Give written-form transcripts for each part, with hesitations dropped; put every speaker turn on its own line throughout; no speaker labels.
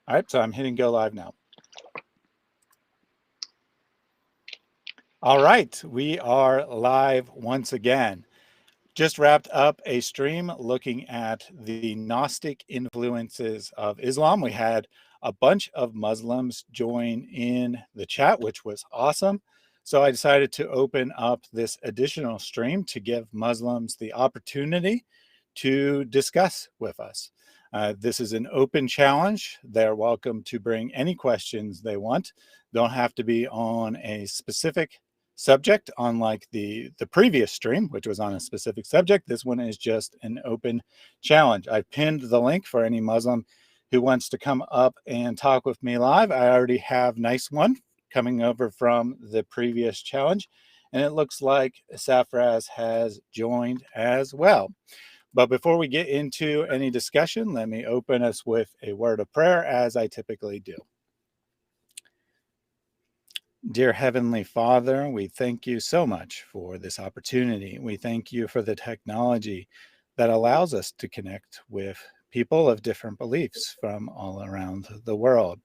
All right, so I'm hitting go live now. All right, we are live once again. Just wrapped up a stream looking at the Gnostic influences of Islam. We had a bunch of Muslims join in the chat, which was awesome. So I decided to open up this additional stream to give Muslims the opportunity to discuss with us. This is an open challenge. They're welcome to bring any questions they want. Don't have to be on a specific subject, unlike the previous stream, which was on a specific subject. This one is just an open challenge. I pinned the link for any Muslim who wants to come up and talk with me live. I already have Nice One coming over from the previous challenge, and it looks like Safraz has joined as well. But before we get into any discussion, let me open us with a word of prayer, as I typically do. Dear Heavenly Father, we thank you so much for this opportunity. We thank you for the technology that allows us to connect with people of different beliefs from all around the world.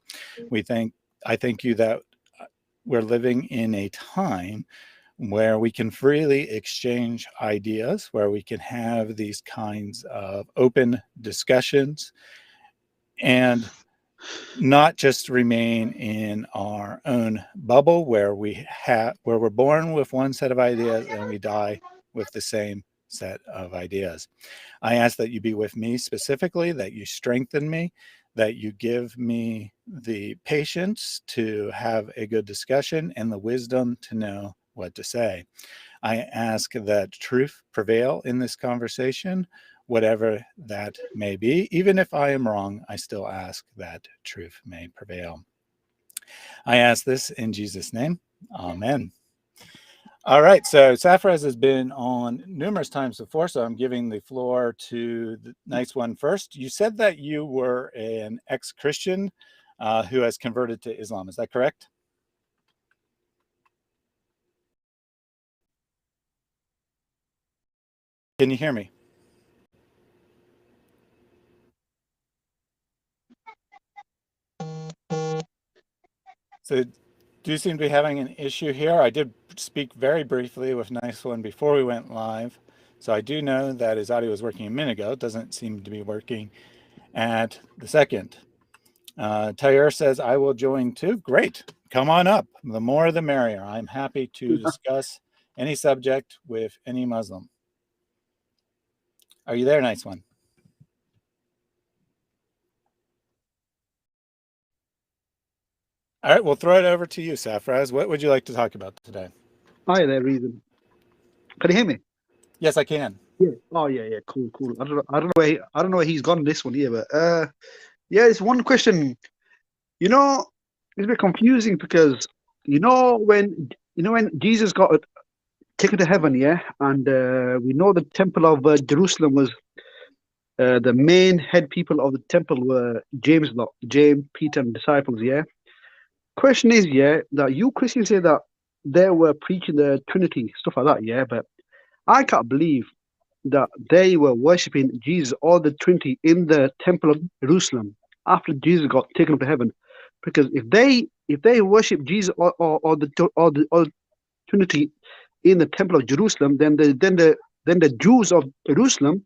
I thank you that we're living in a time where we can freely exchange ideas, where we can have these kinds of open discussions and not just remain in our own bubble where we're born with one set of ideas and we die with the same set of ideas. I ask that you be with me specifically, that you strengthen me, that you give me the patience to have a good discussion and the wisdom to know what to say. I ask that truth prevail in this conversation, whatever that may be. Even if I am wrong, I still ask that truth may prevail. I ask this in Jesus' name. Amen. All right, so Safraz has been on numerous times before, so I'm giving the floor to the Nice One first. You said that you were an ex-Christian who has converted to Islam. Is that correct? Can you hear me? So do you seem to be having an issue here? I did speak very briefly with Nice One before we went live. So I do know that his audio was working a minute ago. It doesn't seem to be working at the second. Tayyar says, I will join too. Great. Come on up. The more the merrier. I'm happy to discuss any subject with any Muslim. Are you there, Nice One? All right, we'll throw it over to you, Safraz. What would you like to talk about today?
Hi there, Reason. Can you hear me?
Yes, I can.
Yeah. Oh, yeah. Cool. I don't know where he's gone this one here, but yeah, it's one question. It's a bit confusing because when Jesus got taken to heaven, yeah, and we know the temple of Jerusalem was the main head people of the temple were James, Peter, and disciples, yeah. Question is, yeah, that you Christians say that they were preaching the Trinity, stuff like that, yeah, but I can't believe that they were worshipping Jesus or the Trinity in the temple of Jerusalem after Jesus got taken up to heaven. Because if they worship Jesus or the Trinity in the temple of Jerusalem, then the Jews of Jerusalem,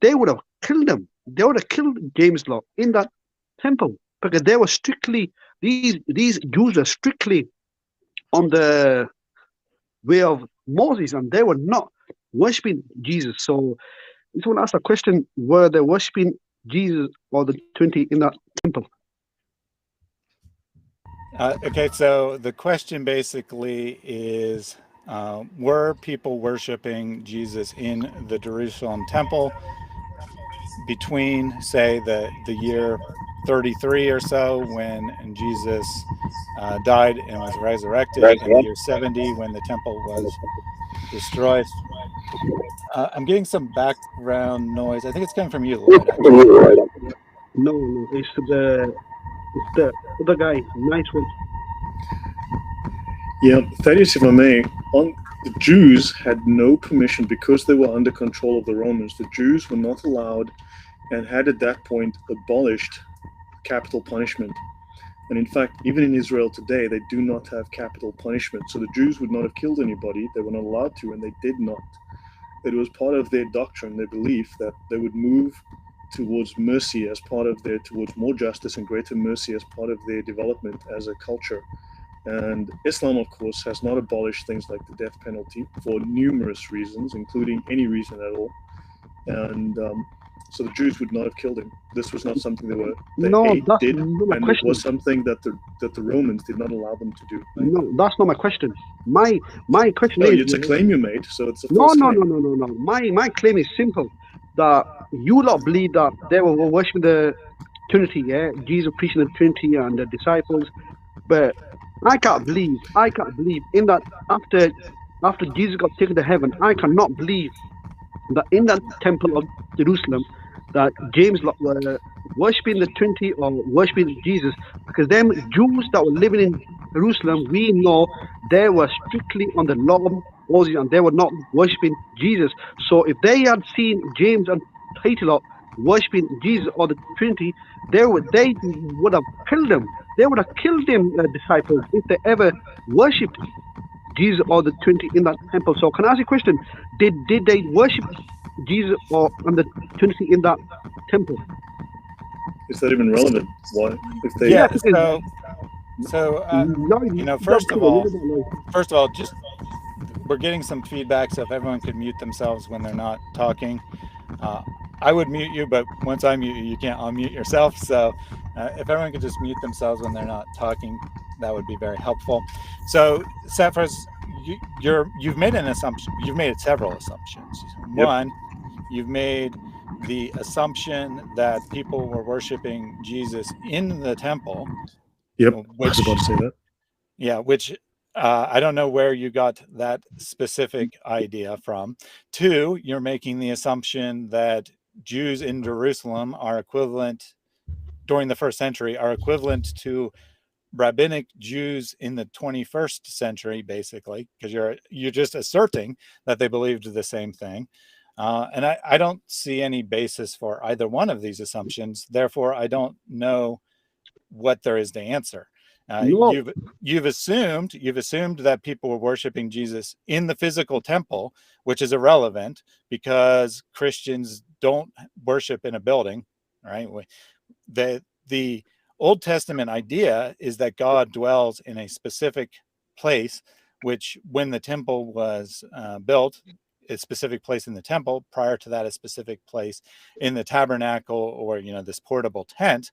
they would have killed them. They would have killed James Law in that temple because they were strictly these Jews were strictly on the way of Moses, and they were not worshipping Jesus. So I just want to ask a question: were they worshipping Jesus or the Trinity in that temple?
Okay, so the question basically is, were people worshiping Jesus in the Jerusalem temple between, say, the year 33 or so when Jesus died and was resurrected, and the year 70 when the temple was destroyed? I'm getting some background noise. I think it's coming from you, Lloyd, actually.
No, it's the other guy. Nice One.
Yeah, Thaddeus, if I may, the Jews had no permission because they were under control of the Romans. The Jews were not allowed and had at that point abolished capital punishment. And in fact, even in Israel today, they do not have capital punishment. So the Jews would not have killed anybody. They were not allowed to, and they did not. It was part of their doctrine, their belief, that they would move towards mercy as part of towards more justice and greater mercy as part of their development as a culture. And Islam, of course, has not abolished things like the death penalty for numerous reasons, including any reason at all. And so the Jews would not have killed him. This was not something they did, and it was something that the Romans did not allow them to do. Right?
No, that's not my question. My question is...
it's a claim you made, so it's a
false
claim.
No. My claim is simple, that you lot believe that they were worshiping the Trinity, yeah? Jesus preaching the Trinity and the disciples, but I can't believe in that after Jesus got taken to heaven, I cannot believe that in that temple of Jerusalem that James were worshipping the Trinity or worshipping Jesus, because them Jews that were living in Jerusalem, we know they were strictly on the law of Moses and they were not worshipping Jesus. So if they had seen James and Peter worshipping Jesus or the Trinity, they would have killed them. They would have killed them, disciples, if they ever worshipped Jesus or the Trinity in that temple. So can I ask you a question? Did they worship Jesus and the Trinity in that temple?
Is that even relevant? Why? If they
first of all, just we're getting some feedback, so if everyone could mute themselves when they're not talking. I would mute you, but once I mute you, you can't unmute yourself. So if everyone could just mute themselves when they're not talking, that would be very helpful. So, Cephas, you've made an assumption. You've made several assumptions.
Yep.
One, you've made the assumption that people were worshiping Jesus in the temple.
Yep, I was about to say that.
Yeah, which I don't know where you got that specific idea from. Two, you're making the assumption that Jews in Jerusalem are equivalent, during the first century, are equivalent to rabbinic Jews in the 21st century, basically, because you're just asserting that they believed the same thing. And I don't see any basis for either one of these assumptions. Therefore, I don't know what there is to answer. You've assumed that people were worshiping Jesus in the physical temple, which is irrelevant because Christians don't worship in a building, right? The Old Testament idea is that God dwells in a specific place, which when the temple was built, a specific place in the temple. Prior to that, a specific place in the tabernacle, or this portable tent.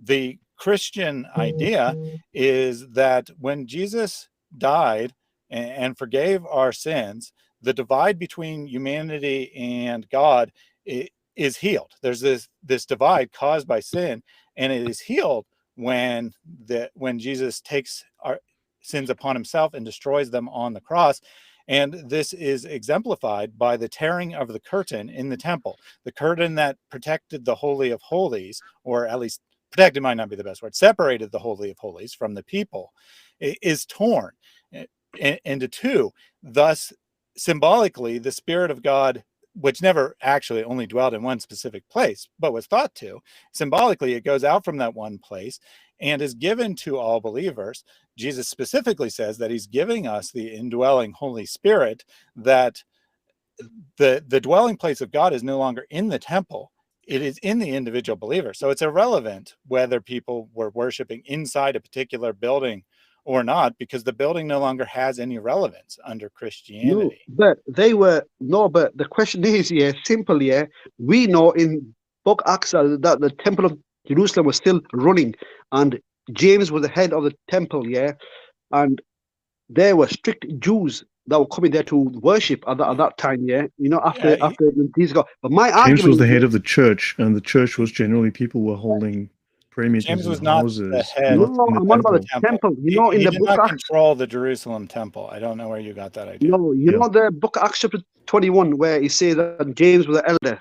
The Christian idea is that when Jesus died and forgave our sins, the divide between humanity and God is healed. There's this divide caused by sin, and it is healed when Jesus takes our sins upon himself and destroys them on the cross. And this is exemplified by the tearing of the curtain in the temple. The curtain that protected the Holy of Holies, or at least protected might not be the best word, separated the Holy of Holies from the people, is torn into two. Thus, symbolically, the Spirit of God, which never actually only dwelled in one specific place, but was thought to, symbolically, it goes out from that one place and is given to all believers. Jesus specifically says that he's giving us the indwelling Holy Spirit, that the dwelling place of God is no longer in the temple. It is in the individual believer. So it's irrelevant whether people were worshiping inside a particular building or not, because the building no longer has any relevance under Christianity.
But the question is, simple, we know in Book Acts that the temple of Jerusalem was still running, and James was the head of the temple, and there were strict Jews that were coming there to worship at that time, after Jesus got. But my argument,
James was the head of the church, and the church was generally people were holding prayer meetings
James was
in
not
houses.
the head.
No, I'm on about the temple.
He
in the
did
Book
not
Acts,
control the Jerusalem temple. I don't know where you got that idea.
No, know the Book of Acts chapter 21, where he says that James was the elder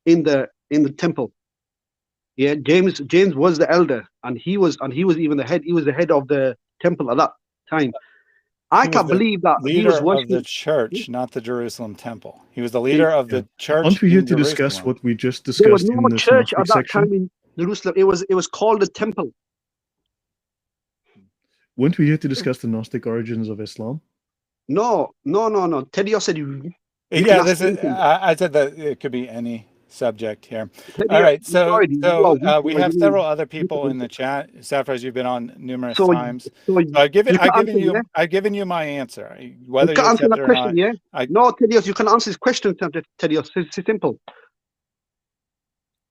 in the temple. Yeah, James was the elder, and he was even the head. He was the head of the temple at that time. I can't believe that he was worshiping
of the church, not the Jerusalem temple. He was the leader of the church.
Aren't we here to
Jerusalem.
discuss what we just
There was
discussed
no
in the
church at
synoptic
that
section?
time. Jerusalem. It was called the temple.
Weren't we here to discuss the Gnostic origins of Islam?
No. Teddy said you can
Yeah,
ask
this is.
anything.
I said that it could be any subject here.
Teddy,
All right,
already, you are weak,
we
boy.
have several other
You
people in
can
the chat. Safraz, you've been on numerous
So,
times.
so
So
you can answer, yeah?
I've given you my answer,
You
whether you
can answer
accept
that
it or
question,
not.
yeah?
I
No, Tedious, you can answer this question, Tedious. It's simple.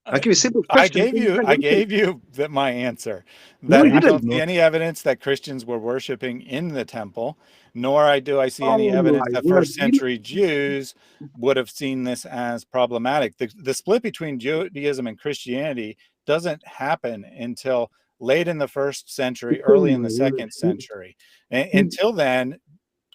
I give you a simple question.
I gave you my answer
No,
that
you
I
didn't.
don't see any evidence that Christians were worshiping in the temple, nor do I see any
Oh
evidence
my
that
word.
first century Jews would have seen this as problematic. The split between Judaism and Christianity doesn't happen until late in the first century,
Oh
early in
my
the
word.
second century. Until then,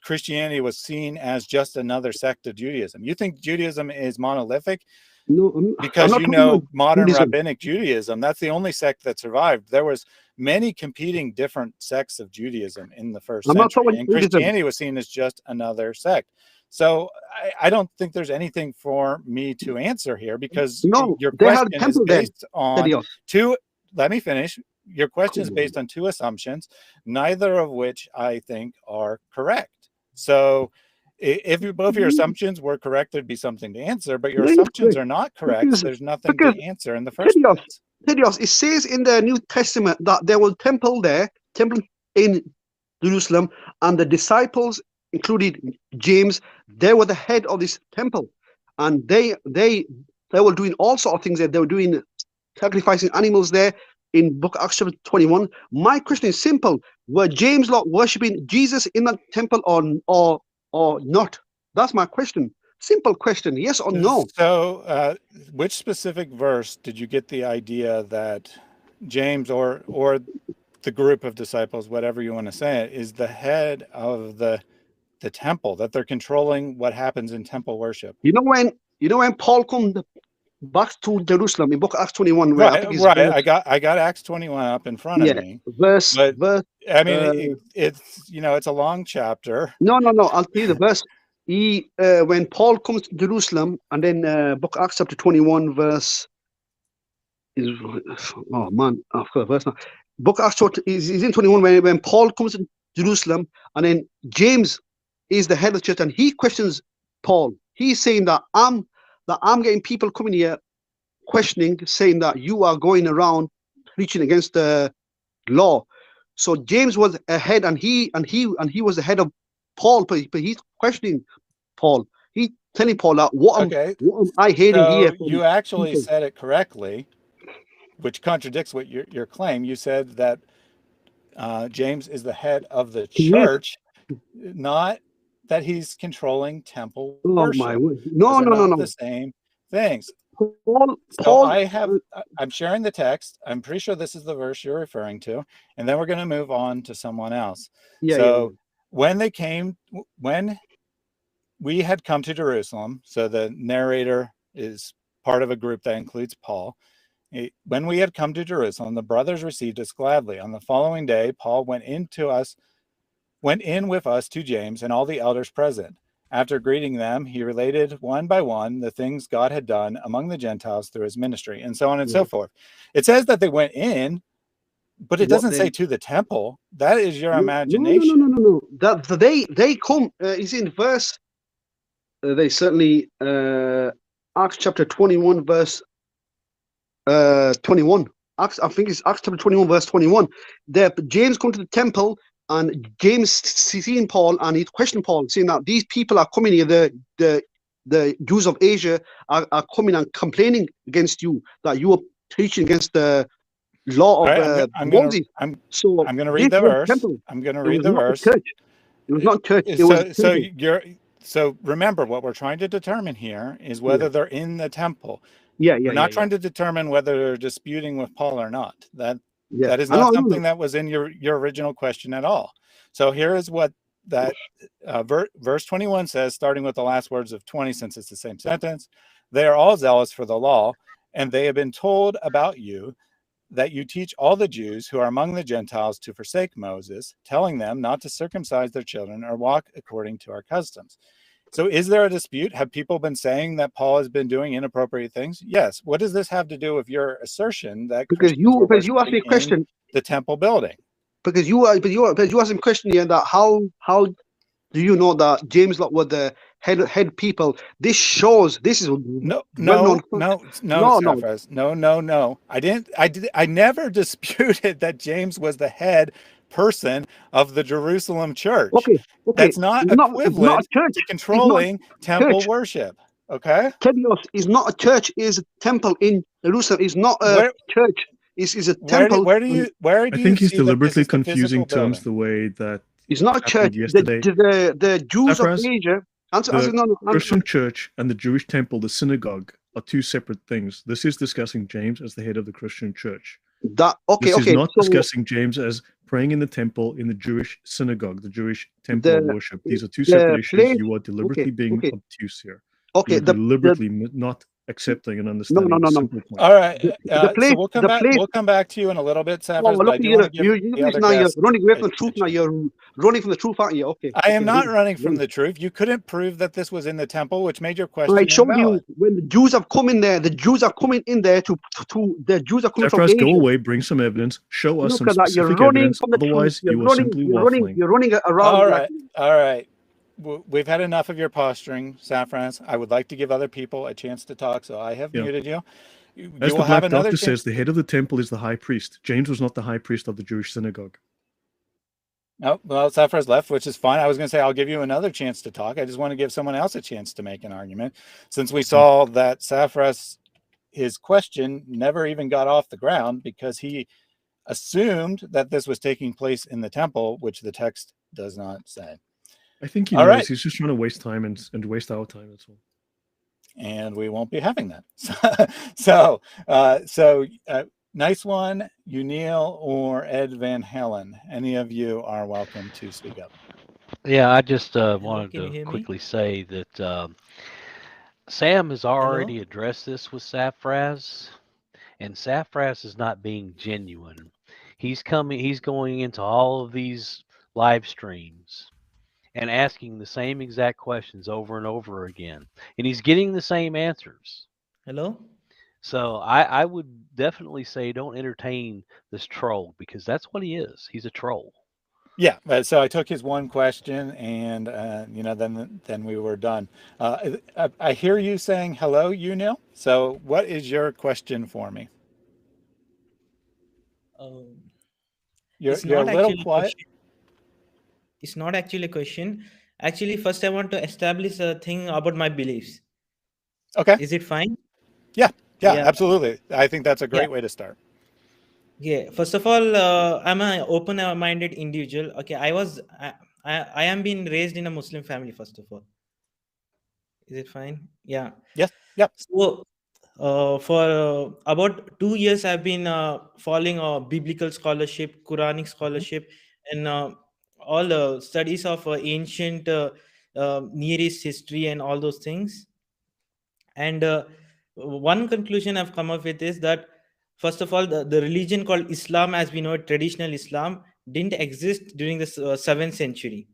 Christianity was seen as just another sect of Judaism. You think Judaism is monolithic?
No, I'm
Because
not talking about
modern
Buddhism.
rabbinic Judaism, that's the only sect that survived. There was many competing different sects of Judaism in the first
I'm not talking
century,
about
and
Buddhism.
Christianity was seen as just another sect. So I don't think there's anything for me to answer here, because
No,
your
they had
question is
temple there,
based on
Tedious.
two. Let me finish. Your question is
Come on.
based on two assumptions, neither of which I think are correct. So if both your assumptions were correct, there'd be something to answer, but your
There is
assumptions
correct.
are not correct, so
Because,
there's nothing
because
to answer in the first
Tedious,
place.
Tedious, it says in the New Testament that there was temple there, temple in Jerusalem, and the disciples, including James, they were the head of this temple, and they were doing all sort of things there. They were doing sacrificing animals there in Book of Acts chapter 21. My question is simple: were James lot worshiping Jesus in that temple, or not? That's my question. Simple question: yes or no?
So, which specific verse did you get the idea that James or the group of disciples, whatever you want to say it, is the head of the temple, that they're controlling what happens in temple worship?
You know when Paul comes back to Jerusalem in Book of Acts 21, where I
Right,
think is
right.
verse,
I got Acts 21 up in front of
yeah,
me,
verse
but
verse
I mean,
uh,
it's it's a long chapter.
no, I'll tell you the verse. He when Paul comes to Jerusalem, and then Book of Acts chapter 21 verse is, oh man, I forgot the verse now. Book of Acts is in 21 when Paul comes to Jerusalem, and then James is the head of the church, and he questions Paul. He's saying that I'm getting people coming here questioning, saying that you are going around preaching against the law. So James was ahead, and he was the head of Paul, but he's questioning Paul. He's telling Paul that
Okay,
what am I hearing here
so
from
you actually
people?
said it correctly, which contradicts what your claim. You said that James is the head of the
Yes.
church, not that he's controlling temple
Oh my
worship.
word!
Those
No,
are
no, no,
not the
no.
same things.
Paul,
So
Paul.
I'm sharing the text. I'm pretty sure this is the verse you're referring to, and then we're going to move on to someone else.
Yeah.
So when when we had come to Jerusalem, so the narrator is part of a group that includes Paul. When we had come to Jerusalem, the brothers received us gladly. On the following day, Paul went in with us to James and all the elders present. After greeting them, he related one by one the things God had done among the Gentiles through his ministry, and so on and so
Yeah.
forth. It says that they went in, but it
What
doesn't say
then?
to the temple. That is your
No,
imagination.
no. That they come. Is in verse. They certainly Acts chapter 21 verse 21. Acts, I think it's Acts chapter 21 verse 21. There, James come to the temple, and James seen Paul, and he questioned Paul, saying that these people are coming here. The Jews of Asia are coming and complaining against you, that you are preaching against the law
All
of
right,
Moses. So
I'm gonna read
this
the
was
verse.
temple.
I'm gonna
It
read
was
the
not the
verse.
church. It was not church. It was
So
temple.
so remember, what we're trying to determine here is
Yeah.
whether they're in the temple.
Yeah.
We're not trying to determine whether they're disputing with Paul or not.
Yeah.
That is
I know.
not something that was in your original question at all. So here is what that verse 21 says, starting with the last words of 20, since it's the same sentence. They are all zealous for the law, and they have been told about you that you teach all the Jews who are among the Gentiles to forsake Moses, telling them not to circumcise their children or walk according to our customs. So is there a dispute? Have people been saying that Paul has been doing inappropriate things? Yes. What does this have to do with your assertion that
Because
Christians were
you asked me
worshiping
a question.
in the temple building?
Because you asked me a question here that how do you know that James Locke were the head people? This shows this is
No,
well
no,
known.
Cephas. No. I never disputed that James was the head person of the Jerusalem church.
Okay.
That's not
It's not
equivalent
a church.
to controlling temple
Church.
worship. Okay.
Tebios is not a church. Is a temple in Jerusalem. Is not a church. Is a temple.
Where do you
I think he's
see that this
deliberately
is the
confusing
physical
terms
building?
the way that
It's not a church.
happened yesterday.
The Jews of
Cephas,
Asia.
the Christian church and the Jewish temple, the synagogue, are two separate things. This is discussing James as the head of the Christian church. This is not discussing James as praying in the temple in the Jewish synagogue, the Jewish temple of worship. These are two separate issues. You are deliberately being obtuse here.
Okay,
deliberately not accepting and understanding the simple point.
All right. So we'll come back to you in a little bit, Cephas.
Oh,
but I do want to give the other
now you're
guests
running away from the truth. Now you're running from the truth, aren't you? Okay.
I am not running from the truth. You couldn't prove that this was in the temple, which made your question
I showed
invalid.
you when the Jews have come in there. The Jews are coming in there the Jews are coming from Asia.
Go away, bring some evidence, show us some specific
you're running
evidence.
From the
Otherwise,
truth.
you are simply waffling.
You're running around.
All right. We've had enough of your posturing, Safran. I would like to give other people a chance to talk, so I have muted you.
As the Black Doctor says, the head of the temple is the high priest. James was not the high priest of the Jewish synagogue.
No, well, Safran's left, which is fine. I was going to say I'll give you another chance to talk. I just want to give someone else a chance to make an argument, since we saw that Safras, his question never even got off the ground because he assumed that this was taking place in the temple, which the text does not say.
I think he knows. He's just trying to waste time and waste our time. That's all.
And we won't be having that. So nice one, Neil or Ed Van Halen. Any of you are welcome to speak up.
Yeah, I just wanted to quickly say that Sam has already addressed this with Saffraz, and Saffraz is not being genuine. He's going into all of these live streams and asking the same exact questions over and over again. And he's getting the same answers.
Hello?
So I would definitely say don't entertain this troll, because that's what he is. He's a troll.
Yeah, so I took his one question and, then we were done. I hear you saying hello, Neil. So what is your question for me? You're a little quiet.
It's not actually a question. Actually, first I want to establish a thing about my beliefs.
Okay.
Is it fine?
Yeah, absolutely. I think that's a great way to start.
Yeah. First of all, I'm an open-minded individual. Okay, I am being raised in a Muslim family. First of all, is it fine? Yeah.
Yes. Yep.
So, for about 2 years, I've been following biblical scholarship, Quranic scholarship, and all the studies of ancient Near East history and all those things. And one conclusion I've come up with is that, first of all, the religion called Islam, as we know it, traditional Islam, didn't exist during the 7th century.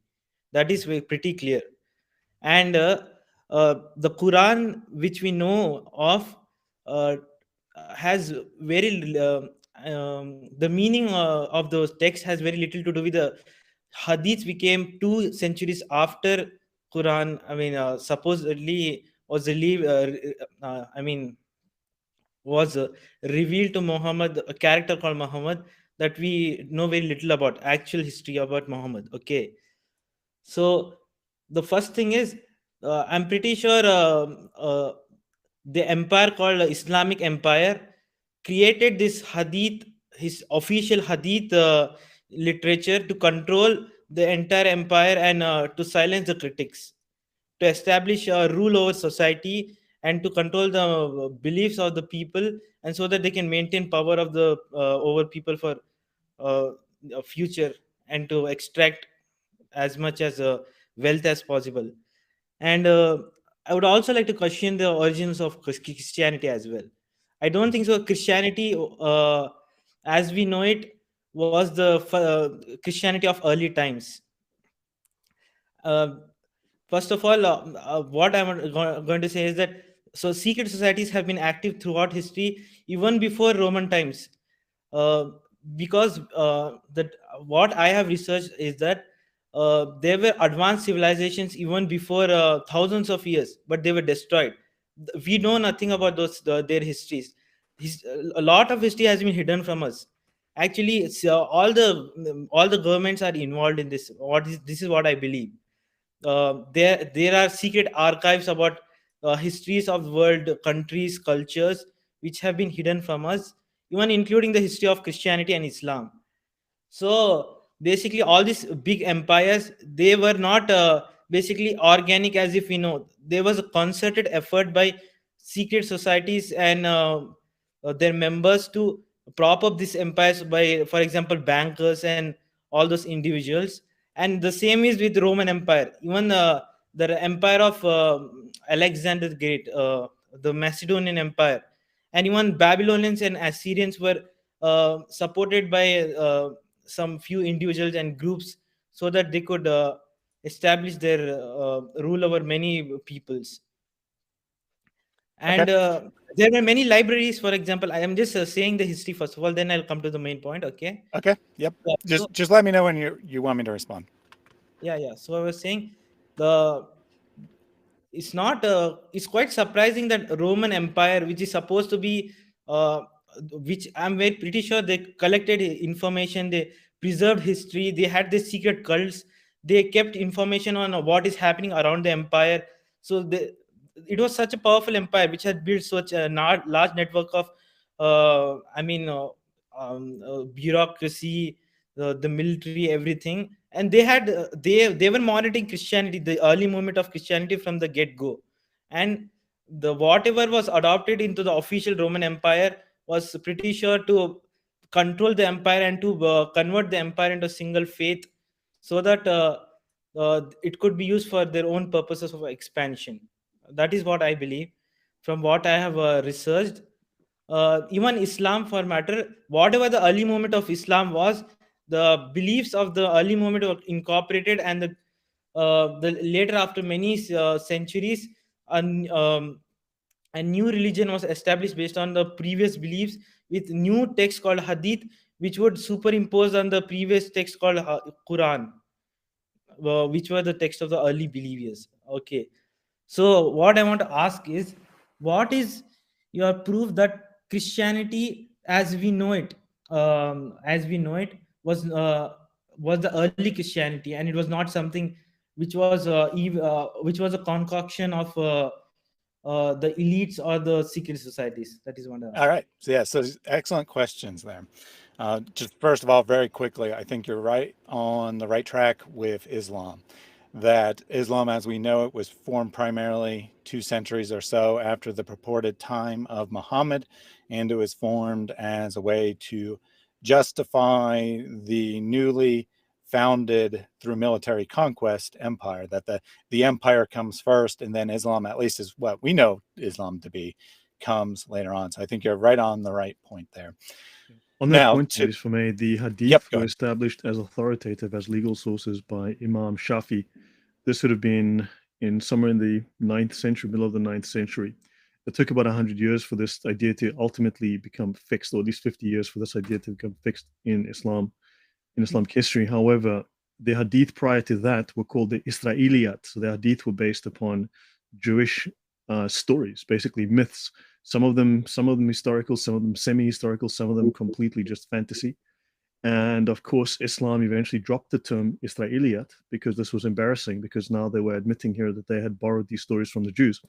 That is pretty clear. And the Quran, which we know of, has very the meaning of those texts has very little to do with the hadiths. Became 2 centuries after Quran. I mean, supposedly was was revealed to Muhammad, a character called Muhammad, that we know very little about, actual history about Muhammad. Okay, so the first thing is, I'm pretty sure the empire called Islamic Empire created this hadith, his official hadith literature, to control the entire empire and to silence the critics, to establish a rule over society and to control the beliefs of the people, and so that they can maintain power of the over people for a future, and to extract as much as wealth as possible. And I would also like to question the origins of Christianity as well. I don't think so. Christianity, as we know it, was the Christianity of early times. First of all, what I'm going to say is that so secret societies have been active throughout history, even before Roman times. Uh, because that what I have researched is that there were advanced civilizations even before thousands of years, but they were destroyed. We know nothing about their histories. A lot of history has been hidden from us. Actually, it's, all the governments are involved in this. This is what I believe. There are secret archives about histories of the world, countries, cultures, which have been hidden from us, even including the history of Christianity and Islam. So basically, all these big empires, they were not basically organic as if we know. There was a concerted effort by secret societies and their members to prop up these empires by, for example, bankers and all those individuals. And the same is with Roman Empire. Even the empire of Alexander the Great, the Macedonian Empire, and even Babylonians and Assyrians were supported by some few individuals and groups so that they could establish their rule over many peoples. And there were many libraries. For example, I am just saying the history first of all, then I'll come to the main point. Okay.
Okay. Yep.
Yeah,
Just let me know when you want me to respond.
yeah. So I was saying the it's not it's quite surprising that Roman Empire, which is supposed to be uh, which I'm very pretty sure they collected information, they preserved history, they had the secret cults, they kept information on what is happening around the empire. So it was such a powerful empire which had built such a large network of bureaucracy, the military, everything. And they had they were monitoring Christianity, the early movement of Christianity from the get go. And the whatever was adopted into the official Roman Empire was pretty sure to control the empire and to convert the empire into a single faith, so that it could be used for their own purposes of expansion. That is what I believe from what I have researched. Even Islam, for matter, whatever the early movement of Islam was, the beliefs of the early movement were incorporated, and the later, after many centuries, a new religion was established based on the previous beliefs, with new text called Hadith, which would superimpose on the previous text called Quran, which were the text of the early believers. Okay. So what I want to ask is, what is your proof that Christianity, as we know it, was the early Christianity, and it was not something which was a concoction of the elites or the secret societies? That is one.
All right. So yeah, so excellent questions there. Just first of all, very quickly, I think you're right on the right track with Islam. That Islam, as we know it, was formed primarily 2 centuries or so after the purported time of Muhammad, and it was formed as a way to justify the newly founded through military conquest empire, that the empire comes first, and then Islam, at least is what we know Islam to be, comes later on. So I think you're right on the right point there.
On that point, please, for me, the Hadith were
ahead.
established as authoritative as legal sources by Imam Shafi. This would have been in somewhere in the 9th century, middle of the 9th century. It took about 100 years for this idea to ultimately become fixed, or at least 50 years for this idea to become fixed in Islamic history. However, the Hadith prior to that were called the Israeliyat. So the Hadith were based upon Jewish stories, basically myths. Some of them historical, some of them semi-historical, some of them completely just fantasy. And of course, Islam eventually dropped the term Israeliyat because this was embarrassing, because now they were admitting here that they had borrowed these stories from the Jews.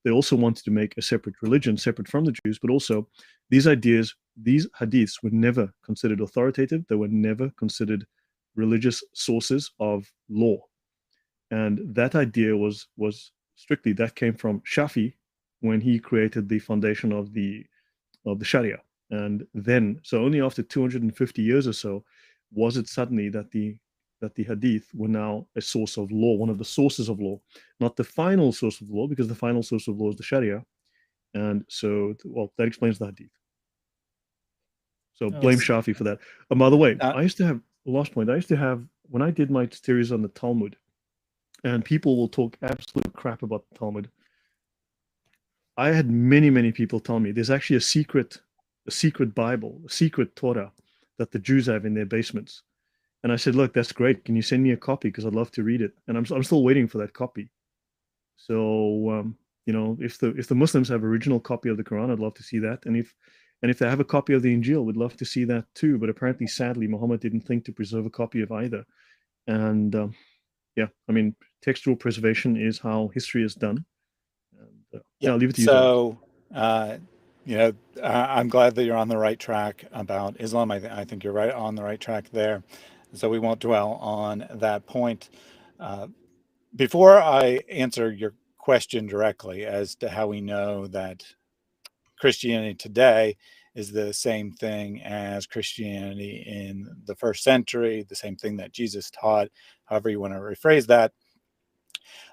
They also wanted to make a separate religion, separate from the Jews, but also these ideas, these hadiths were never considered authoritative. They were never considered religious sources of law. And that idea was strictly, that came from Shafi when he created the foundation of the Sharia. And then, so only after 250 years or so, was it suddenly that the hadith were now a source of law, one of the sources of law, not the final source of law, because the final source of law is the Sharia. And so, well, that explains the hadith. So blame Shafi for that. By the way, I used to have, last point, when I did my series on the Talmud, and people will talk absolute crap about the Talmud. I had many people tell me there's actually a secret Bible, a secret Torah that the Jews have in their basements. And I said, look, that's great. Can you send me a copy? Because I'd love to read it. And I'm still waiting for that copy. So, if the Muslims have original copy of the Quran, I'd love to see that. And if they have a copy of the Injil, we'd love to see that too. But apparently, sadly, Muhammad didn't think to preserve a copy of either. And textual preservation is how history is done. And, I'll leave it to you.
So, I'm glad that you're on the right track about Islam. I think you're right on the right track there. So we won't dwell on that point. Before I answer your question directly as to how we know that Christianity today is the same thing as Christianity in the first century, the same thing that Jesus taught, however you want to rephrase that,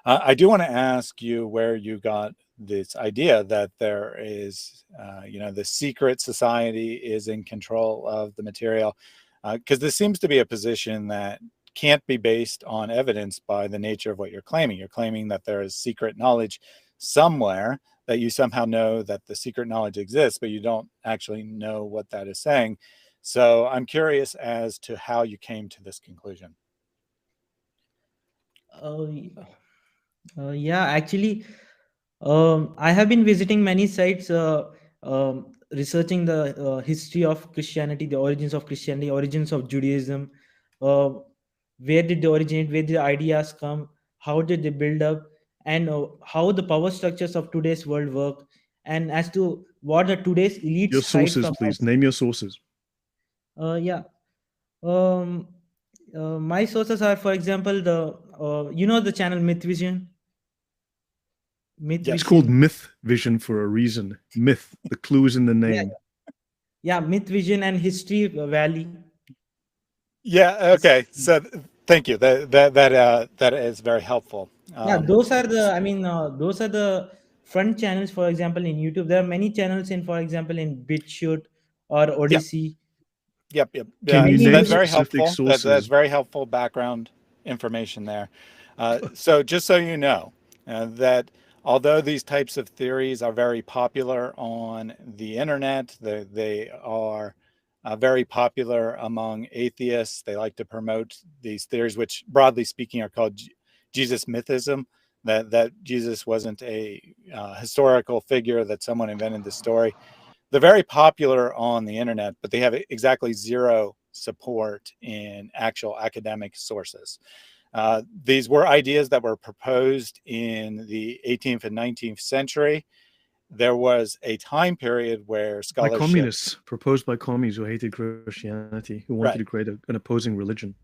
I do want to ask you where you got this idea that there is, the secret society is in control of the material, because this seems to be a position that can't be based on evidence by the nature of what you're claiming. You're claiming that there is secret knowledge somewhere, that you somehow know that the secret knowledge exists, but you don't actually know what that is saying. So I'm curious as to how you came to this conclusion.
Actually, I have been visiting many sites, researching the history of Christianity, the origins of Christianity, origins of Judaism. Where did they originate? Where did the ideas come? How did they build up? And how the power structures of today's world work? And as to what the today's elites
your sources,
hide from
please
us.
name your sources.
My sources are, for example, the channel Myth Vision.
It's called Myth Vision for a reason. Myth, the clue is in the name.
Yeah, Myth Vision and History Valley.
Yeah. Okay. So thank you. That is very helpful.
Those are the front channels. For example, in YouTube, there are many channels for example, in BitChute or Odyssey.
Yep.
Can you name
that's very
specific
helpful.
sources?
That's very helpful background information there. So just so you know, that although these types of theories are very popular on the internet, they are very popular among atheists. They like to promote these theories, which broadly speaking are called Jesus mythism, that Jesus wasn't a historical figure, that someone invented the story. They're very popular on the internet, but they have exactly zero support in actual academic sources. These were ideas that were proposed in the 18th and 19th century. There was a time period where scholarship...
By communists, proposed by commies who hated Christianity, who wanted to create an opposing religion.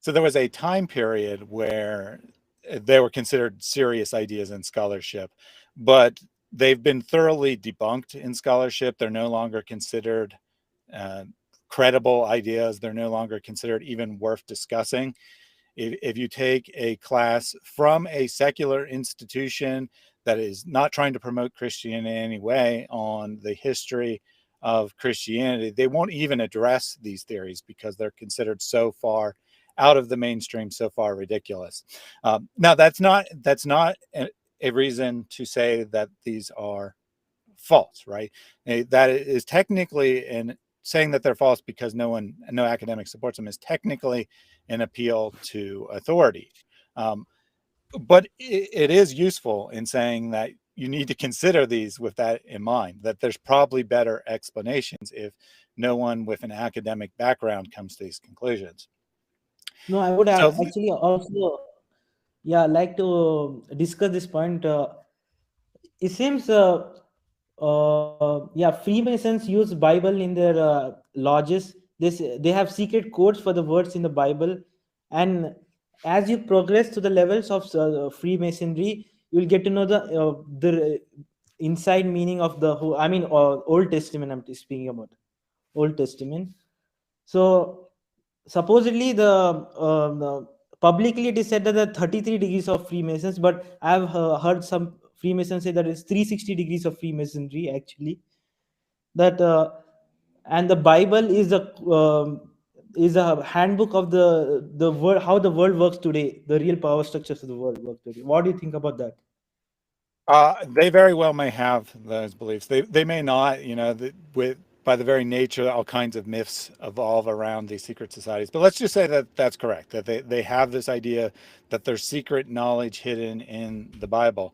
So there was a time period where they were considered serious ideas in scholarship, but they've been thoroughly debunked in scholarship. They're no longer considered credible ideas. They're no longer considered even worth discussing. If you take a class from a secular institution that is not trying to promote Christianity in any way on the history of Christianity, they won't even address these theories because they're considered so far out of the mainstream, so far ridiculous. Now, that's not a reason to say that these are false, right? That is technically, and saying that they're false because no academic supports them is technically an appeal to authority. But it is useful in saying that you need to consider these with that in mind, that there's probably better explanations if no one with an academic background comes to these conclusions.
No, I would actually also, like to discuss this point. It seems, Freemasons use Bible in their lodges. They have secret codes for the words in the Bible, and as you progress to the levels of Freemasonry, you will get to know the inside meaning of the whole. I mean, Old Testament. I'm speaking about Old Testament. So supposedly the publicly it is said that there are 33 degrees of Freemasons, but I've heard some Freemasons say that it's 360 degrees of Freemasonry actually. That and the Bible is is a handbook of the world, how the world works today, the real power structures of the world work today. What do you think about that?
They very well may have those beliefs. They may not. By the very nature, all kinds of myths evolve around these secret societies. But let's just say that that's correct. That they have this idea that there's secret knowledge hidden in the Bible.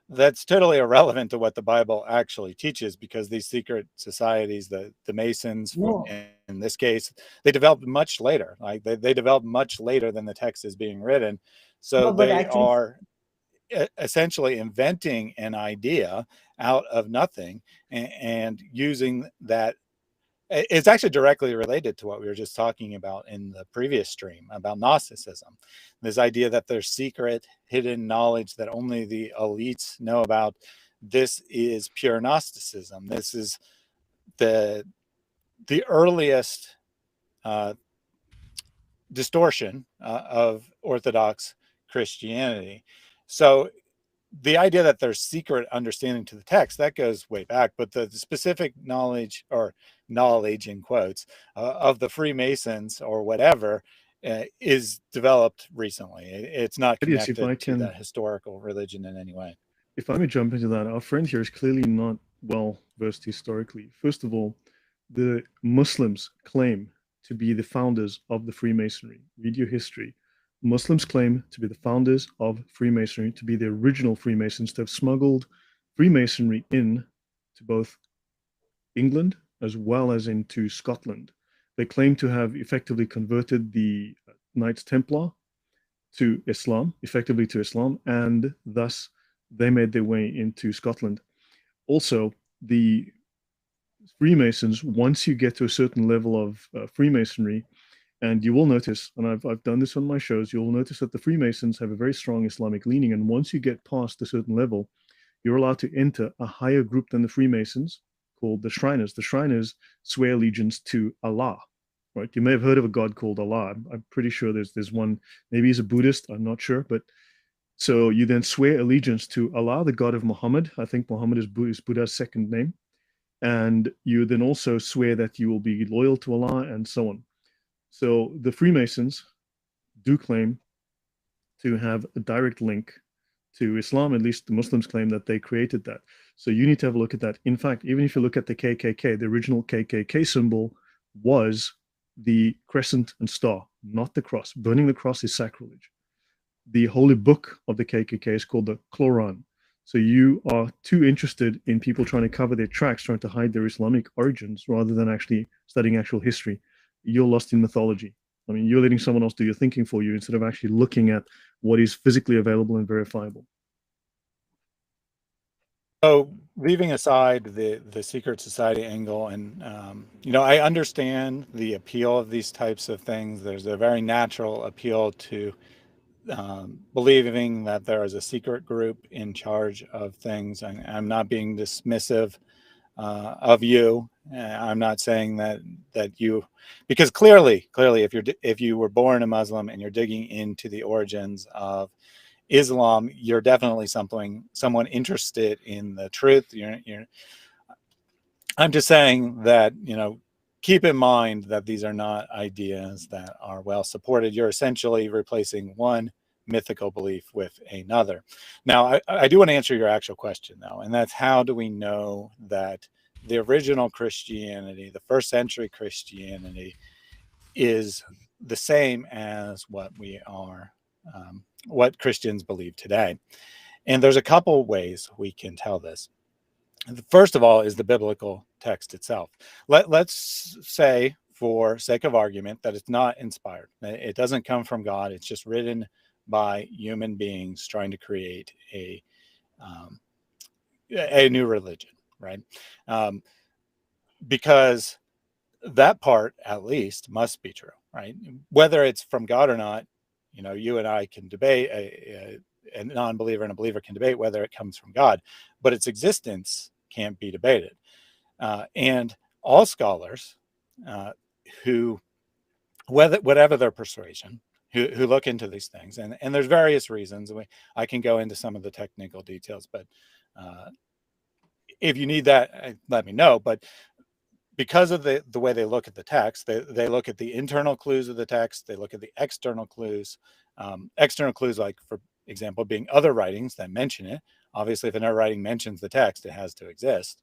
That's totally irrelevant to what the Bible actually teaches, because these secret societies, the Masons,
No,
in this case, they developed much later. Like they developed much later than the text is being written. So
no, but
they
actually,
are essentially inventing an idea out of nothing and using that. It's actually directly related to what we were just talking about in the previous stream about Gnosticism. This idea that there's secret hidden knowledge that only the elites know about. This is pure Gnosticism. This is the earliest distortion of Orthodox Christianity. So the idea that there's secret understanding to the text, that goes way back, but the specific knowledge, or knowledge in quotes, of the Freemasons or whatever, is developed recently. It's not
Yes, if
connected
I
to
can,
that historical religion in any way.
if I may jump into that, our friend here is clearly not well versed historically. First of all, the Muslims claim to be the founders of the Freemasonry. Read your history. Muslims claim to be the founders of Freemasonry, to be the original Freemasons, to have smuggled Freemasonry in to both England as well as into Scotland. They claim to have effectively converted the Knights Templar to Islam, effectively to Islam, and thus they made their way into Scotland. Also, the Freemasons, once you get to a certain level of Freemasonry, and you will notice, and I've done this on my shows, you'll notice that the Freemasons have a very strong Islamic leaning. And once you get past a certain level, you're allowed to enter a higher group than the Freemasons called the Shriners. The Shriners swear allegiance to Allah, right? You may have heard of a god called Allah. I'm pretty sure there's one, maybe he's a Buddhist, I'm not sure. But so you then swear allegiance to Allah, the god of Muhammad. I think Muhammad is Buddha's second name. And you then also swear that you will be loyal to Allah and so on. So the Freemasons do claim to have a direct link to Islam. At least the Muslims claim that they created that. So you need to have a look at that. In fact, even if you look at the KKK, the original KKK symbol was the crescent and star, not the cross. Burning the cross is sacrilege. The holy book of the KKK is called the Quran. So you are too interested in people trying to cover their tracks, trying to hide their Islamic origins rather than actually studying actual history. You're lost in mythology. I mean, you're letting someone else do your thinking for you instead of actually looking at what is physically available and verifiable.
So leaving aside the secret society angle, and I understand the appeal of these types of things. There's a very natural appeal to believing that there is a secret group in charge of things. I'm not being dismissive of you. I'm not saying that you, because clearly, if you were born a Muslim and you're digging into the origins of Islam, you're definitely someone interested in the truth. I'm just saying that, keep in mind that these are not ideas that are well supported. You're essentially replacing one mythical belief with another. Now, I do want to answer your actual question, though, and that's, how do we know that the original Christianity, the first century Christianity, is the same as what what Christians believe today? And there's a couple ways we can tell this. First of all is the biblical text itself. Let's say, for sake of argument, that it's not inspired. It doesn't come from God. It's just written by human beings trying to create a new religion, right? Because that part, at least, must be true, right? Whether it's from God or not, you and I can debate. A non-believer and a believer can debate whether it comes from God, but its existence can't be debated. And all scholars who, whatever their persuasion, who look into these things, and there's various reasons. I can go into some of the technical details, but if you need that, let me know. But because of the way they look at the text, they look at the internal clues of the text, they look at the external clues. External clues, like, for example, being other writings that mention it. Obviously, if another writing mentions the text, it has to exist.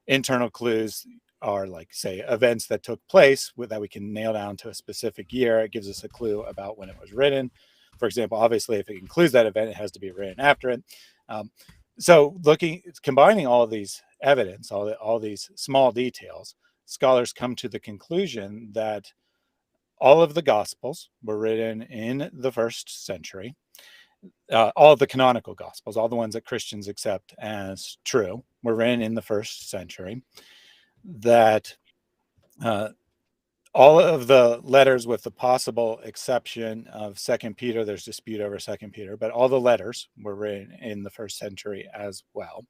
Internal clues are, like, say, events that took place that we can nail down to a specific year. It gives us a clue about when it was written. For example, obviously, if it includes that event, it has to be written after it. So combining all of these evidence, all these small details, scholars come to the conclusion that all of the Gospels were written in the first century. All of the canonical Gospels, all the ones that Christians accept as true, were written in the first century. That all of the letters, with the possible exception of 2 Peter, there's dispute over 2 Peter, but all the letters were written in the first century as well.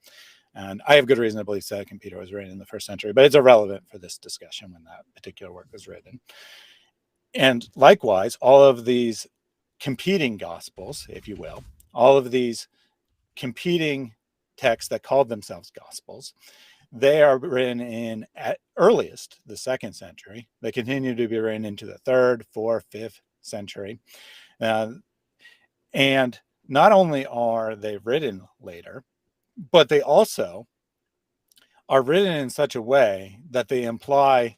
And I have good reason to believe 2 Peter was written in the first century, but it's irrelevant for this discussion when that particular work was written. And likewise, all of these competing Gospels, if you will, all of these competing texts that called themselves Gospels, they are written in, at earliest, the 2nd century. They continue to be written into the 3rd, 4th, 5th century. And not only are they written later, but they also are written in such a way that they imply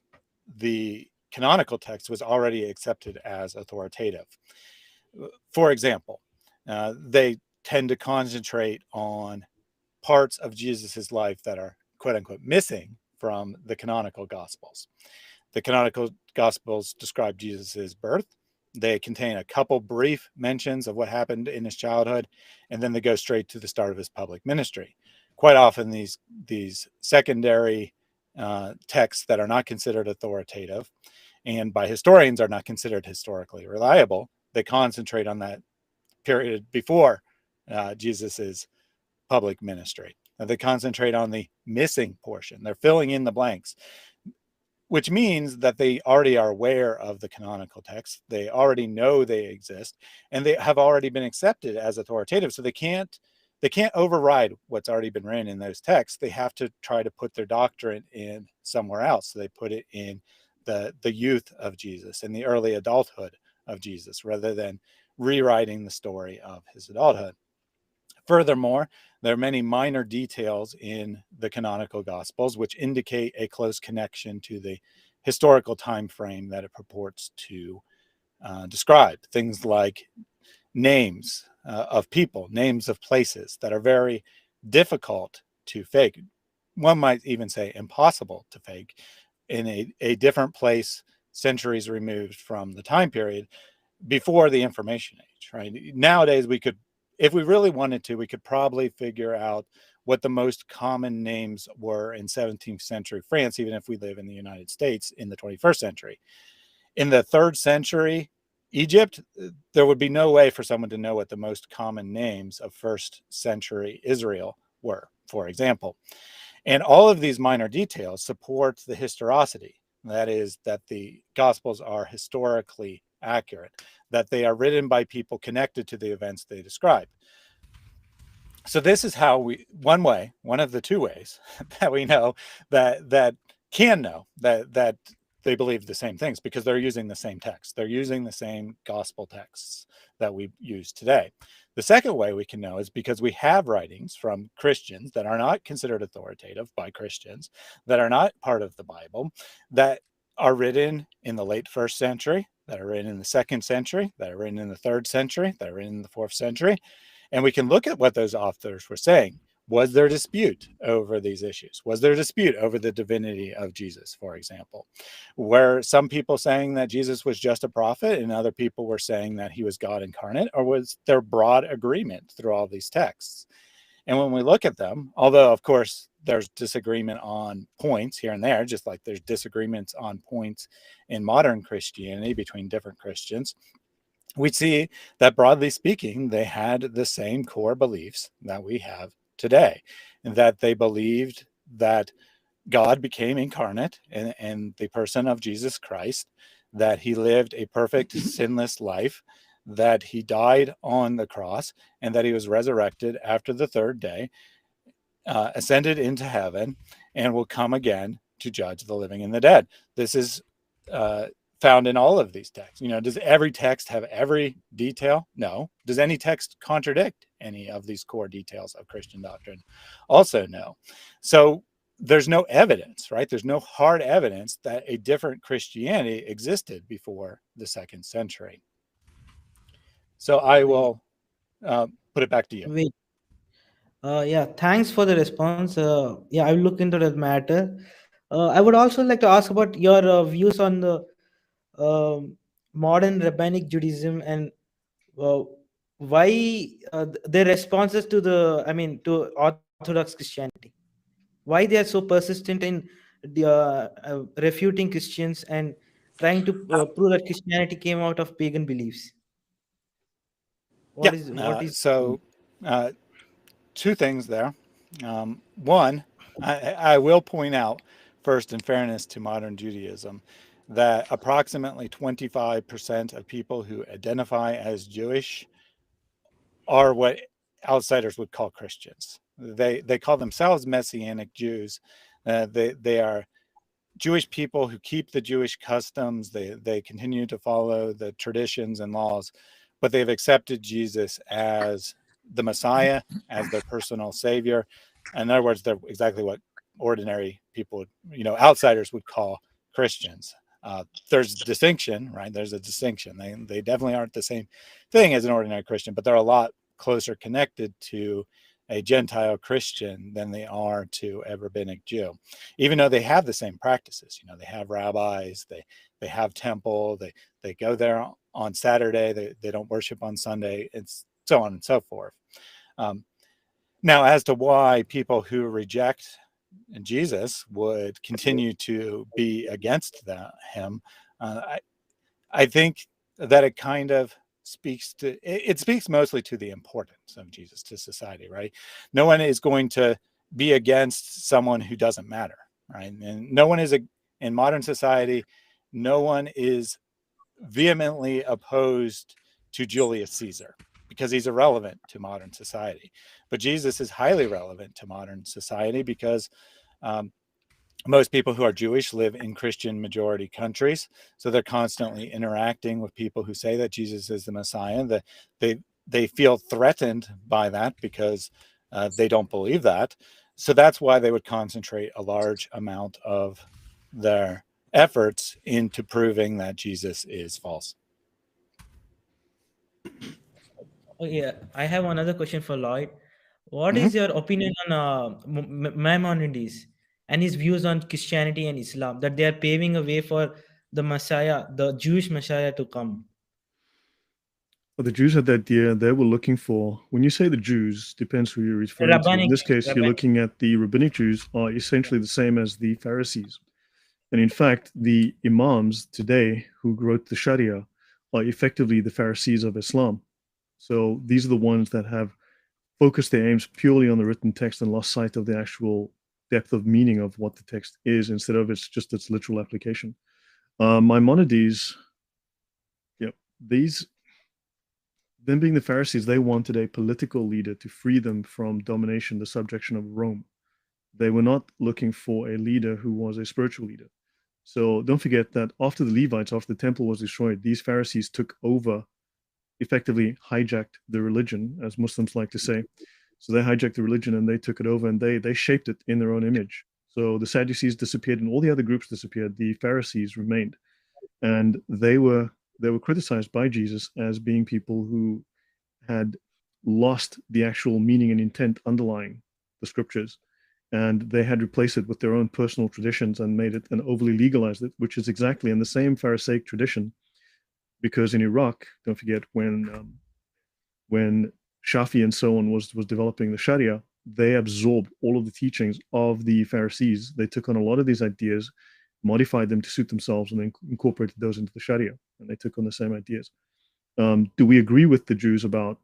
the canonical text was already accepted as authoritative. For example, they tend to concentrate on parts of Jesus's life that are, quote unquote, missing from the canonical Gospels. The canonical Gospels describe Jesus's birth. They contain a couple brief mentions of what happened in his childhood, and then they go straight to the start of his public ministry. Quite often, these secondary texts that are not considered authoritative, and by historians are not considered historically reliable, they concentrate on that period before Jesus's public ministry. They concentrate on the missing portion. They're filling in the blanks, which means that they already are aware of the canonical text. They already know they exist, and they have already been accepted as authoritative. So they can't override what's already been written in those texts. They have to try to put their doctrine in somewhere else. So they put it in the youth of Jesus and the early adulthood of Jesus, rather than rewriting the story of his adulthood. Furthermore, there are many minor details in the canonical Gospels which indicate a close connection to the historical time frame that it purports to describe. Things like names of people, names of places that are very difficult to fake. One might even say impossible to fake in a different place centuries removed from the time period before the information age, right? Nowadays, we could, if we really wanted to, we could probably figure out what the most common names were in 17th century France, even if we live in the United States in the 21st century. In the 3rd century Egypt, there would be no way for someone to know what the most common names of 1st century Israel were, for example. And all of these minor details support the historicity. That is, that the Gospels are historically accurate, that they are written by people connected to the events they describe. So this is how one of the two ways that we know that they believe the same things, because they're using the same text. They're using the same gospel texts that we use today. The second way we can know is because we have writings from Christians that are not considered authoritative by Christians, that are not part of the Bible, that are written in the late 1st century, that are written in the 2nd century, that are written in the 3rd century, that are written in the 4th century. And we can look at what those authors were saying. Was there dispute over these issues? Was there dispute over the divinity of Jesus, for example? Were some people saying that Jesus was just a prophet and other people were saying that he was God incarnate? Or was there broad agreement through all these texts? And when we look at them, although, of course, there's disagreement on points here and there, just like there's disagreements on points in modern Christianity between different Christians, we see that, broadly speaking, they had the same core beliefs that we have today, and that they believed that God became incarnate in the person of Jesus Christ, that he lived a perfect, sinless life, that he died on the cross, and that he was resurrected after the 3rd day, ascended into heaven, and will come again to judge the living and the dead. This is found in all of these texts. Does every text have every detail? No. Does any text contradict any of these core details of Christian doctrine? Also, no. So there's no evidence, right? There's no hard evidence that a different Christianity existed before the 2nd century. So I will put it back to you.
Wait. Yeah, thanks for the response. Yeah, I will look into that matter. I would also like to ask about your views on the modern rabbinic Judaism and uh, why their responses to to Orthodox Christianity. Why they are so persistent in refuting Christians and trying to prove that Christianity came out of pagan beliefs. What is
So two things there. One, I will point out first, in fairness to modern Judaism, that approximately 25% of people who identify as Jewish are what outsiders would call Christians. They call themselves Messianic Jews. They are Jewish people who keep the Jewish customs. They continue to follow the traditions and laws, but they've accepted Jesus as the Messiah, as their personal savior. In other words, they're exactly what ordinary people, outsiders would call Christians. There's distinction, right? There's a distinction. They definitely aren't the same thing as an ordinary Christian, but they're a lot closer connected to a Gentile Christian than they are to a rabbinic Jew, even though they have the same practices. They have rabbis, they have temple, they go there on Saturday, they don't worship on Sunday, and so on and so forth. Now, as to why people who reject Jesus would continue to be against him, I think that it kind of speaks mostly to the importance of Jesus to society, right? No one is going to be against someone who doesn't matter, right? And no one is in modern society, no one is vehemently opposed to Julius Caesar because he's irrelevant to modern society. But Jesus is highly relevant to modern society because most people who are Jewish live in Christian majority countries. So they're constantly interacting with people who say that Jesus is the Messiah. That they feel threatened by that because they don't believe that. So that's why they would concentrate a large amount of their efforts into proving that Jesus is false.
Oh, yeah, I have another question for Lloyd. What is your opinion on Maimonides and his views on Christianity and Islam, that they are paving a way for the Messiah, the Jewish Messiah, to come?
Well, the Jews had the idea they were looking for. When you say the Jews, depends who you're referring to. In
Rabbinic,
this case, you're
rabbinic.
looking at the rabbinic Jews are essentially the same as the Pharisees. And in fact, the imams today who wrote the Sharia are effectively the Pharisees of Islam. So these are the ones that have focused their aims purely on the written text and lost sight of the actual depth of meaning of what the text is instead of its literal application. Maimonides, them being the Pharisees, they wanted a political leader to free them from domination, the subjection of Rome. They were not looking for a leader who was a spiritual leader. So don't forget that after the Levites, after the temple was destroyed, these Pharisees took over, effectively hijacked the religion, as Muslims like to say. So they hijacked the religion and they took it over and they shaped it in their own image. So the Sadducees disappeared and all the other groups disappeared. The Pharisees remained. And they were criticized by Jesus as being people who had lost the actual meaning and intent underlying the scriptures. And they had replaced it with their own personal traditions and made it and overly legalized it, which is exactly in the same Pharisaic tradition. Because in Iraq, don't forget, when Shafi and so on was developing the Sharia, they absorbed all of the teachings of the Pharisees. They took on a lot of these ideas, modified them to suit themselves, and then incorporated those into the Sharia. And they took on the same ideas. Do we agree with the Jews about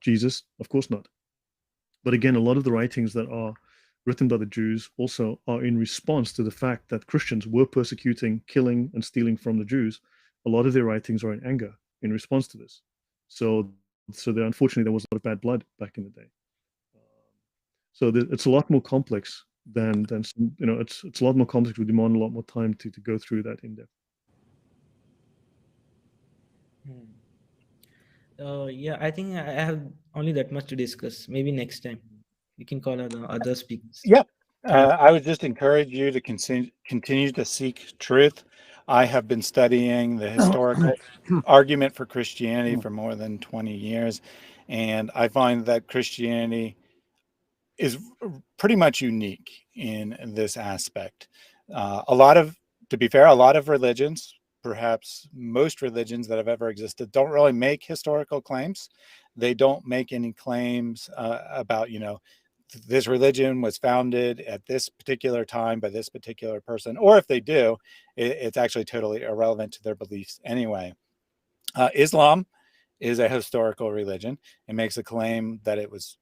Jesus? Of course not. But again, a lot of the writings that are written by the Jews also are in response to the fact that Christians were persecuting, killing, and stealing from the Jews. A lot of their writings are in anger in response to this. So unfortunately, there was a lot of bad blood back in the day. So it's a lot more complex than some, it's a lot more complex. We demand a lot more time to go through that in depth.
Yeah, I think I have only that much to discuss. Maybe next time we can call other speakers.
Yeah. I would just encourage you to continue to seek truth. I have been studying the historical argument for Christianity for more than 20 years, and I find that Christianity is pretty much unique in this aspect. To be fair, a lot of religions, perhaps most religions that have ever existed, don't really make historical claims. They don't make any claims about, this religion was founded at this particular time by this particular person, or if they do, it's actually totally irrelevant to their beliefs anyway. Islam is a historical religion. It makes a claim that it was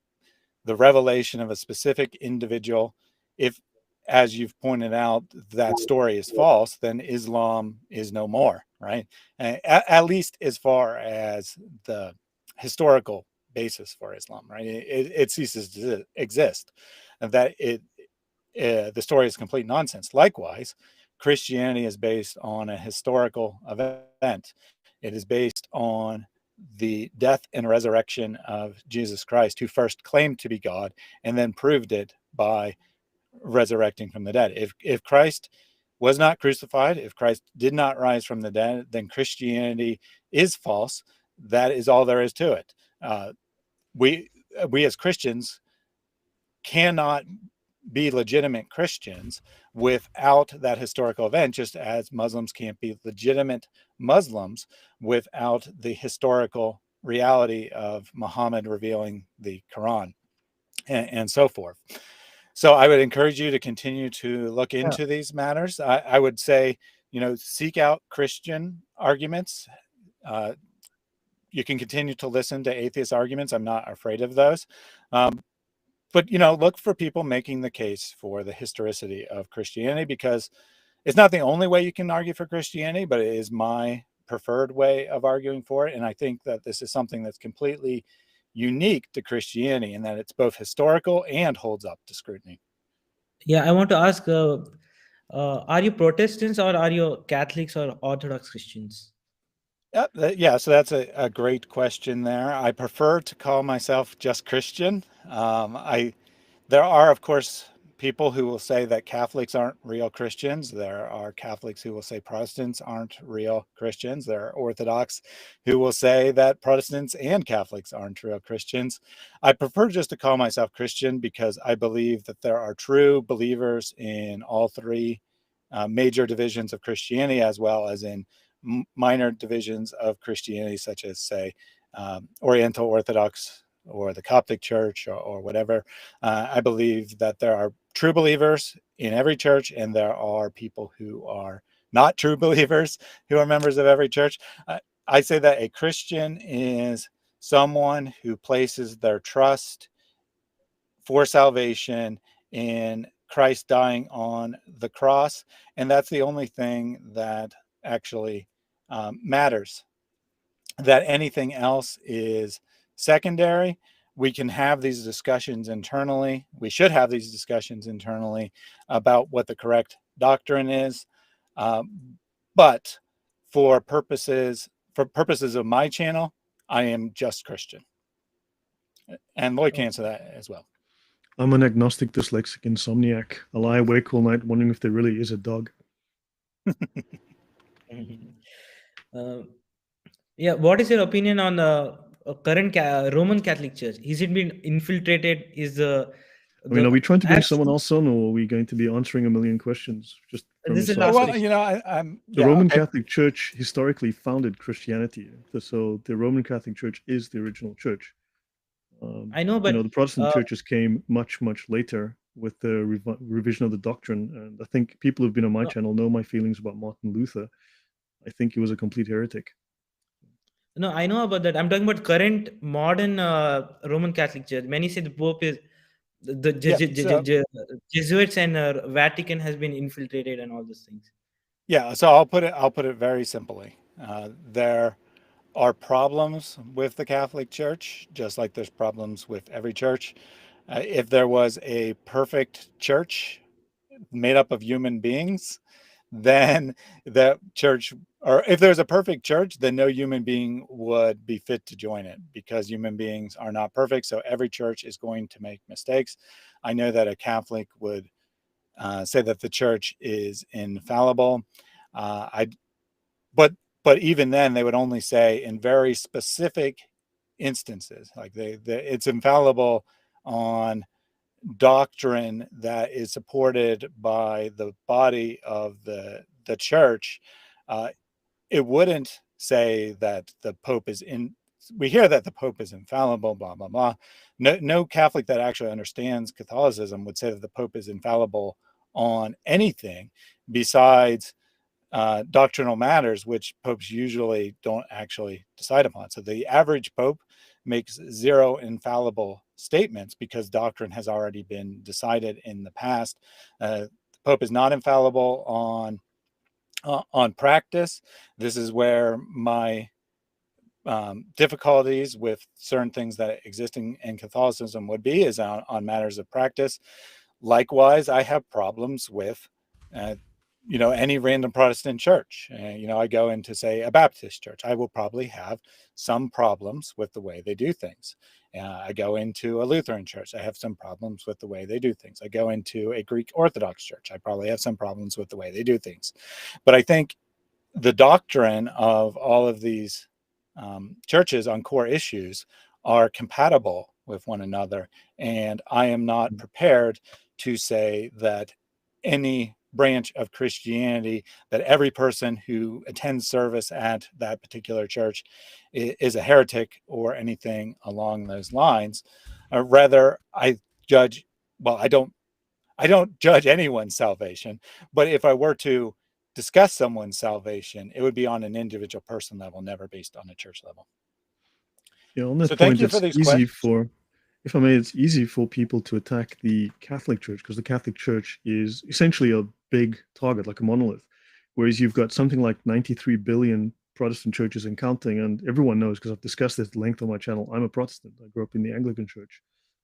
the revelation of a specific individual. If, as you've pointed out, that story is false, then Islam is no more, right? At least as far as the historical basis for Islam, right? It ceases to exist, and that the story is complete nonsense. Likewise, Christianity is based on a historical event. It is based on the death and resurrection of Jesus Christ, who first claimed to be God and then proved it by resurrecting from the dead. If Christ was not crucified, if Christ did not rise from the dead, then Christianity is false. That is all there is to it. We as Christians cannot be legitimate Christians without that historical event, just as Muslims can't be legitimate Muslims without the historical reality of Muhammad revealing the Quran and so forth. So I would encourage you to continue to look into these matters. I would say, seek out Christian arguments. You can continue to listen to atheist arguments. I'm not afraid of those. But look for people making the case for the historicity of Christianity, because it's not the only way you can argue for Christianity, but it is my preferred way of arguing for it. And I think that this is something that's completely unique to Christianity, in that it's both historical and holds up to scrutiny.
Yeah, I want to ask, are you Protestants or are you Catholics or Orthodox Christians?
Yeah, so that's a great question there. I prefer to call myself just Christian. There are, of course, people who will say that Catholics aren't real Christians. There are Catholics who will say Protestants aren't real Christians. There are Orthodox who will say that Protestants and Catholics aren't real Christians. I prefer just to call myself Christian because I believe that there are true believers in all three major divisions of Christianity, as well as in minor divisions of Christianity, such as, say, Oriental Orthodox or the Coptic Church or whatever. I believe that there are true believers in every church, and there are people who are not true believers who are members of every church. I say that a Christian is someone who places their trust for salvation in Christ dying on the cross, and that's the only thing that actually matters. That anything else is secondary. We can have these discussions internally. We should have these discussions internally about what the correct doctrine is. But for purposes of my channel, I am just Christian. And Lloyd can answer that as well.
I'm an agnostic, dyslexic, insomniac. I lie awake all night wondering if there really is a dog.
Yeah, what is your opinion on the current Roman Catholic Church? Is it been infiltrated?
Are we trying to bring someone else on, or are we going to be answering a million questions? Just
this is last question.
The Roman Catholic Church historically founded Christianity, so the Roman Catholic Church is the original church.
I know, but
the Protestant churches came much later with the revision of the doctrine, and I think people who've been on my channel know my feelings about Martin Luther. I think he was a complete heretic.
No, I know about that. I'm talking about current modern Roman Catholic Church. Many say the Pope is the Jesuits and Vatican has been infiltrated and all those things.
Yeah, so I'll put it very simply. There are problems with the Catholic Church, just like there's problems with every church. If there was a perfect church made up of human beings, then the church, or if there's a perfect church, then no human being would be fit to join it, because human beings are not perfect. So every church is going to make mistakes. I know that a Catholic would say that the church is infallible. But even then, they would only say in very specific instances, like it's infallible on doctrine that is supported by the body of the church. It wouldn't say that the Pope is in. We hear that the Pope is infallible, blah blah blah. No Catholic that actually understands Catholicism would say that the Pope is infallible on anything besides doctrinal matters, which popes usually don't actually decide upon. So the average pope makes zero infallible statements because doctrine has already been decided in the past. The pope is not infallible on practice. This is where my difficulties with certain things that exist in Catholicism would be, is on matters of practice. Likewise, I have problems with any random Protestant church. I go into, say, a Baptist church, I will probably have some problems with the way they do things. I go into a Lutheran church, I have some problems with the way they do things. I go into a Greek Orthodox church, I probably have some problems with the way they do things. But I think the doctrine of all of these churches on core issues are compatible with one another. And I am not prepared to say that any branch of Christianity, that every person who attends service at that particular church is a heretic or anything along those lines. Rather, I don't judge anyone's salvation, but if I were to discuss someone's salvation, it would be on an individual person level, never based on a church level.
Yeah, on that
So
point,
thank you
it's
for these
easy
questions.
if I may, it's easy for people to attack the Catholic Church because the Catholic Church is essentially a big target, like a monolith. Whereas you've got something like 93 billion Protestant churches and counting, and everyone knows because I've discussed this at length on my channel. I'm a Protestant. I grew up in the Anglican Church,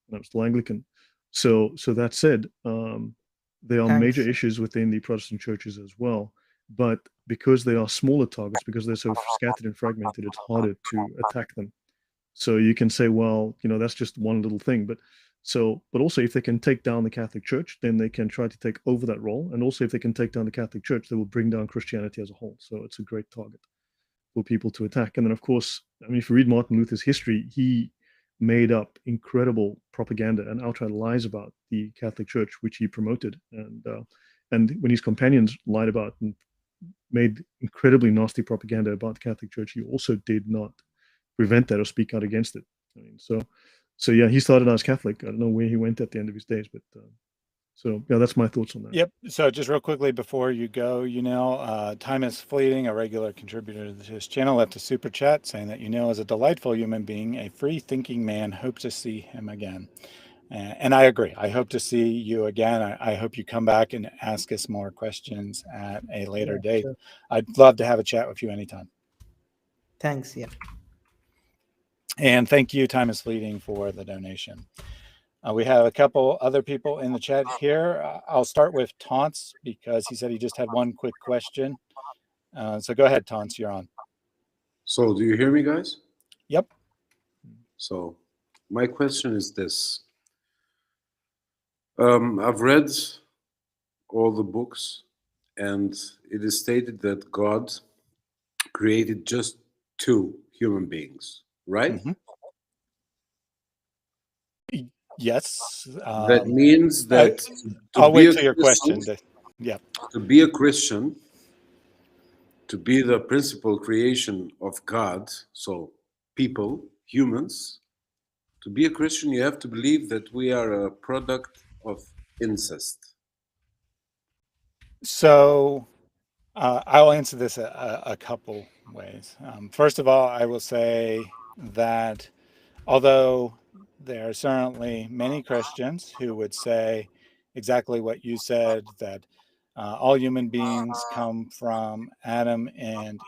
and I'm still Anglican. So that said, there are major
Thanks.
issues within the Protestant churches as well. But because they are smaller targets, because they're so scattered and fragmented, it's harder to attack them. So you can say, well, that's just one little thing. But also if they can take down the Catholic Church, then they can try to take over that role. And also if they can take down the Catholic Church, they will bring down Christianity as a whole. So it's a great target for people to attack. And then of course, I mean, if you read Martin Luther's history, he made up incredible propaganda and outright lies about the Catholic Church, which he promoted. And when his companions lied about and made incredibly nasty propaganda about the Catholic Church, he also did not prevent that or speak out against it. I mean, so yeah, he started as Catholic. I don't know where he went at the end of his days, but so yeah, that's my thoughts on that.
Yep. So just real quickly before you go, time is fleeting. A regular contributor to this channel left a super chat saying that is a delightful human being, a free-thinking man. Hope to see him again. And I agree. I hope to see you again. I hope you come back and ask us more questions at a later date.
Sure.
I'd love to have a chat with you anytime.
Thanks. Yeah.
And thank you, Time is Fleeting, for the donation. We have a couple other people in the chat here. I'll start with Taunts because he said he just had one quick question. So go ahead, Taunts, you're on.
So do you hear me, guys?
Yep.
So my question is this. I've read all the books, and it is stated that God created just 2 human beings, right?
Mm-hmm. Yes.
That means that
I'll wait till your question.
To be a Christian, to be the principal creation of God, so people, humans, to be a Christian, you have to believe that we are a product of incest.
So I'll answer this a couple ways. First of all, I will say that although there are certainly many Christians who would say exactly what you said, that all human beings come from Adam and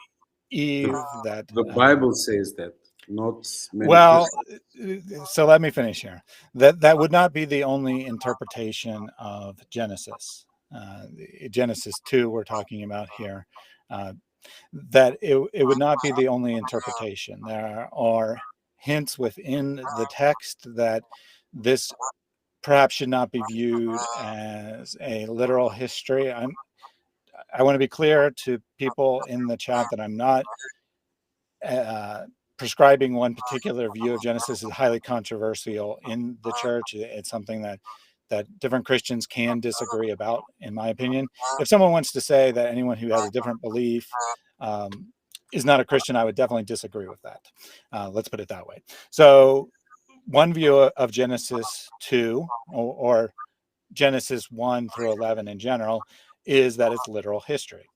Eve, that
the Bible says that. not many
Well,
Christians.
so let me finish here. That would not be the only interpretation of Genesis. Genesis 2 we're talking about here. That it would not be the only interpretation. There are hints within the text that this perhaps should not be viewed as a literal history. I want to be clear to people in the chat that I'm not prescribing one particular view of Genesis. Is highly controversial in the church. It's something that different Christians can disagree about, in my opinion. If someone wants to say that anyone who has a different belief is not a Christian, I would definitely disagree with that. Let's put it that way. So one view of Genesis 2 or Genesis 1 through 11 in general is that it's literal history.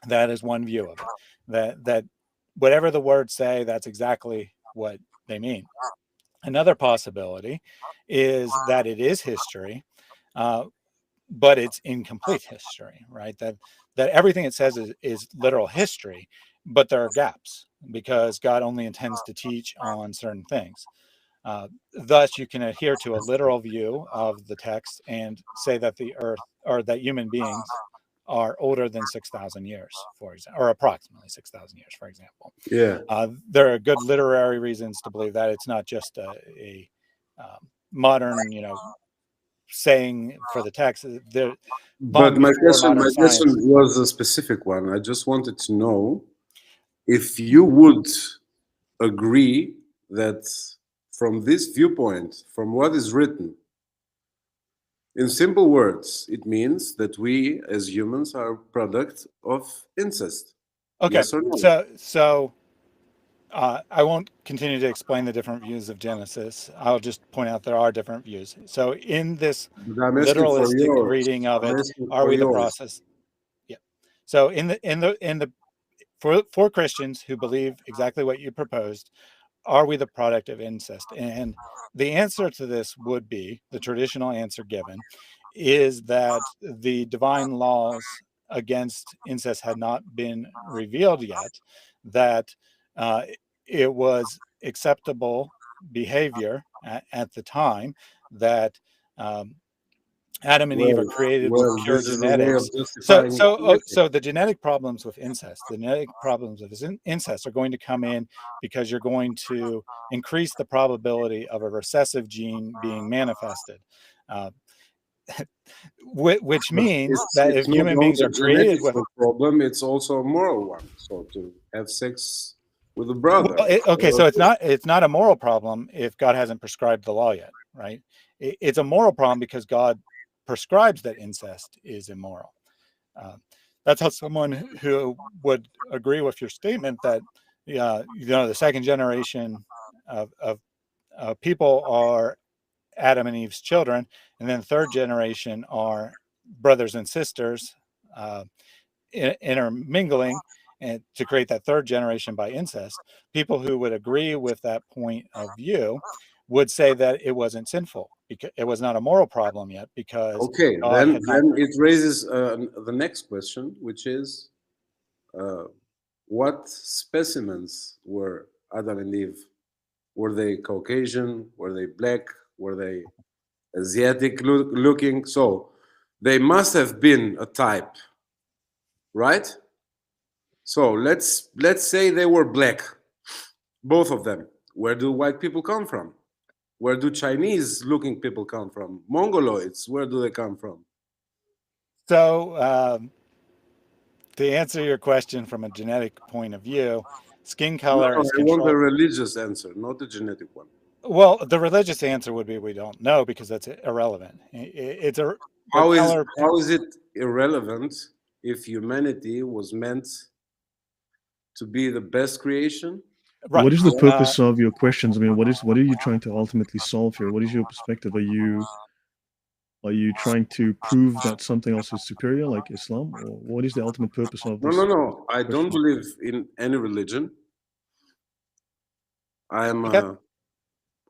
That is one view of it. That whatever the words say, that's exactly what they mean. Another possibility is that it is history, but it's incomplete history, right? That everything it says is literal history, but there are gaps because God only intends to teach on certain things. Thus, you can adhere to a literal view of the text and say that the earth or that human beings are older than 6,000 years, for example, or approximately 6,000 years, for example.
Yeah.
There are good literary reasons to believe that. It's not just a modern, saying for the text.
But my question
science,
was a specific one. I just wanted to know if you would agree that from this viewpoint, from what is written, in simple words, it means that we as humans are a product of incest.
okay.
Yes or no?
So I won't continue to explain the different views of Genesis. I'll just point out there are different views. So in this literalistic reading of it, are we the process? Yeah. So for Christians who believe exactly what you proposed, are we the product of incest? And the answer to this would be, the traditional answer given is that the divine laws against incest had not been revealed yet, that it was acceptable behavior at the time, that Adam and Eve are created with pure genetics. So the genetic problems with incest, the genetic problems of incest are going to come in because you're going to increase the probability of a recessive gene being manifested. Which means that if human beings are created with
a problem, it's also a moral one. So to have sex with a brother.
Okay, so it's not a moral problem if God hasn't prescribed the law yet, right? It's a moral problem because God prescribes that incest is immoral. That's how someone who would agree with your statement that the second generation of people are Adam and Eve's children, and then third generation are brothers and sisters intermingling and to create that third generation by incest. People who would agree with that point of view would say that it wasn't sinful, because it was not a moral problem yet, because
then it raises the next question, which is what specimens were Adam and Eve? Were they Caucasian? Were they black? Were they Asiatic looking? So they must have been a type, right? So let's say they were black, both of them. Where do white people come from? Where do Chinese looking people come from? Mongoloids, where do they come from?
So to answer your question from a genetic point of view, skin color is controlled.
I want a religious answer, not a genetic one.
Well, the religious answer would be we don't know, because that's irrelevant.
How is it irrelevant if humanity was meant to be the best creation?
Right. What is the purpose of your questions? I mean, what are you trying to ultimately solve here? What is your perspective? Are you trying to prove that something else is superior, like Islam, or what is the ultimate purpose of this?
No. I don't believe in any religion. I'm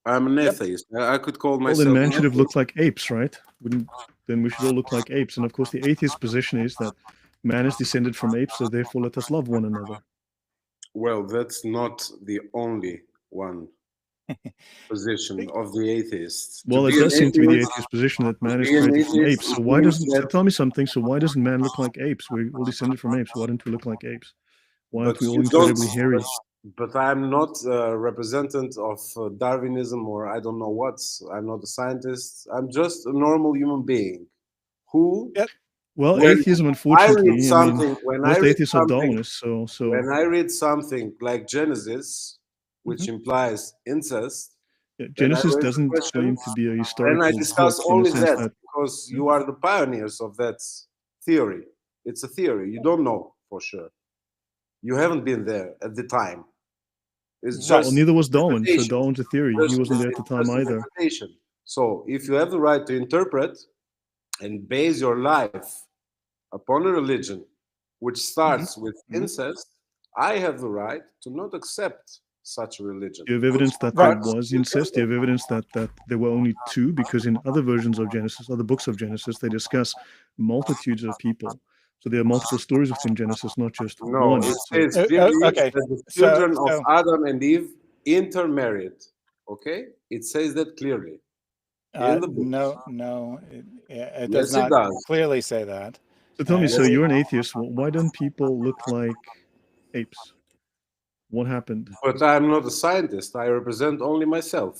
an atheist. I could call myself.
Well, then man should have looked like apes, right? Then we should all look like apes. And of course, the atheist position is that man is descended from apes, so therefore let us love one another.
Well, that's not the only one position of the atheists.
Well, it does seem to be the atheist position that man is
be an
created from
atheist,
apes. So
it
why
means
doesn't, so
that-
tell me something. So why doesn't man look like apes? We're all descended from apes. Why don't we look like apes? Why aren't
But
we all
you
incredibly
don't-
hairy?
But I'm not a representative of Darwinism, or I don't know what. I'm not a scientist. I'm just a normal human being who.
Yep.
Well,
When
atheism,
I
unfortunately,
read something, when I
most
read
atheists are
something,
Darwinists. So
when I read something like Genesis, which
Mm-hmm.
implies incest,
yeah,
then I
Genesis
raise the
doesn't
question,
claim to be a
then
historical
I discuss
book in the
only
sense
that
that
because you are the pioneers of that theory. It's a theory. You don't know for sure. You haven't been there at the time. It's
Right.
well,
just
neither was Darwin. So
interpretation.
Darwin's a theory. He
Just-
wasn't there at the
it's
time
just
either.
interpretation. So if you have the right to interpret and base your life upon a religion which starts with incest, I have the right to not accept such a religion.
Do you have evidence that
Right.
there was incest? Do you have evidence that there were only two? Because in other versions of Genesis, other books of Genesis, they discuss multitudes of people. So there are multiple stories within Genesis, not just
No,
one.
it
So,
says clearly
okay.
that the
So-
children
so-
of Adam and Eve intermarried. Okay? It says that clearly. In the books.
No, it
Yes,
does
it
not
does.
clearly say that.
so tell me, so
Yes.
you're an atheist. Why don't people look like apes? What happened?
But I'm not a scientist. I represent only myself.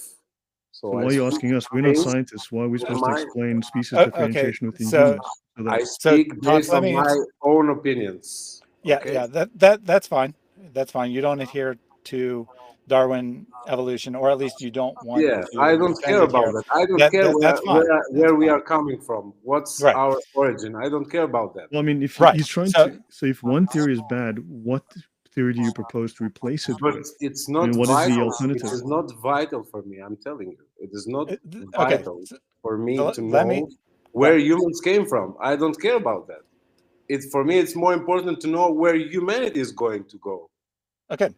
So why are you asking us? We're not
based
scientists. Why are we supposed to
my-
explain species
Okay,
differentiation within
so-
humans? So
I
that,
speak
Tom,
based
let
on
me
my
answer-
own opinions.
Yeah,
okay?
yeah, that's fine. That's fine. You don't adhere to Darwin evolution, or at least you don't want
Yeah,
to.
I don't
defend
care
it here.
about that. I don't care
That's fine.
where
That's
we
fine.
are coming from. What's
Right.
our origin? I don't care about that.
well, I mean, if
Right.
he's trying
So-
to, so if one theory is bad, what theory do you propose to replace it
But
with?
it's not
what is the
vital.
alternative?
It is not vital for me. I'm telling you, it is not
Okay,
vital
so-
for me
so
to
let me-
know where
right.
humans came from. I don't care about that. For me, it's more important to know where humanity is going to go.
Okay,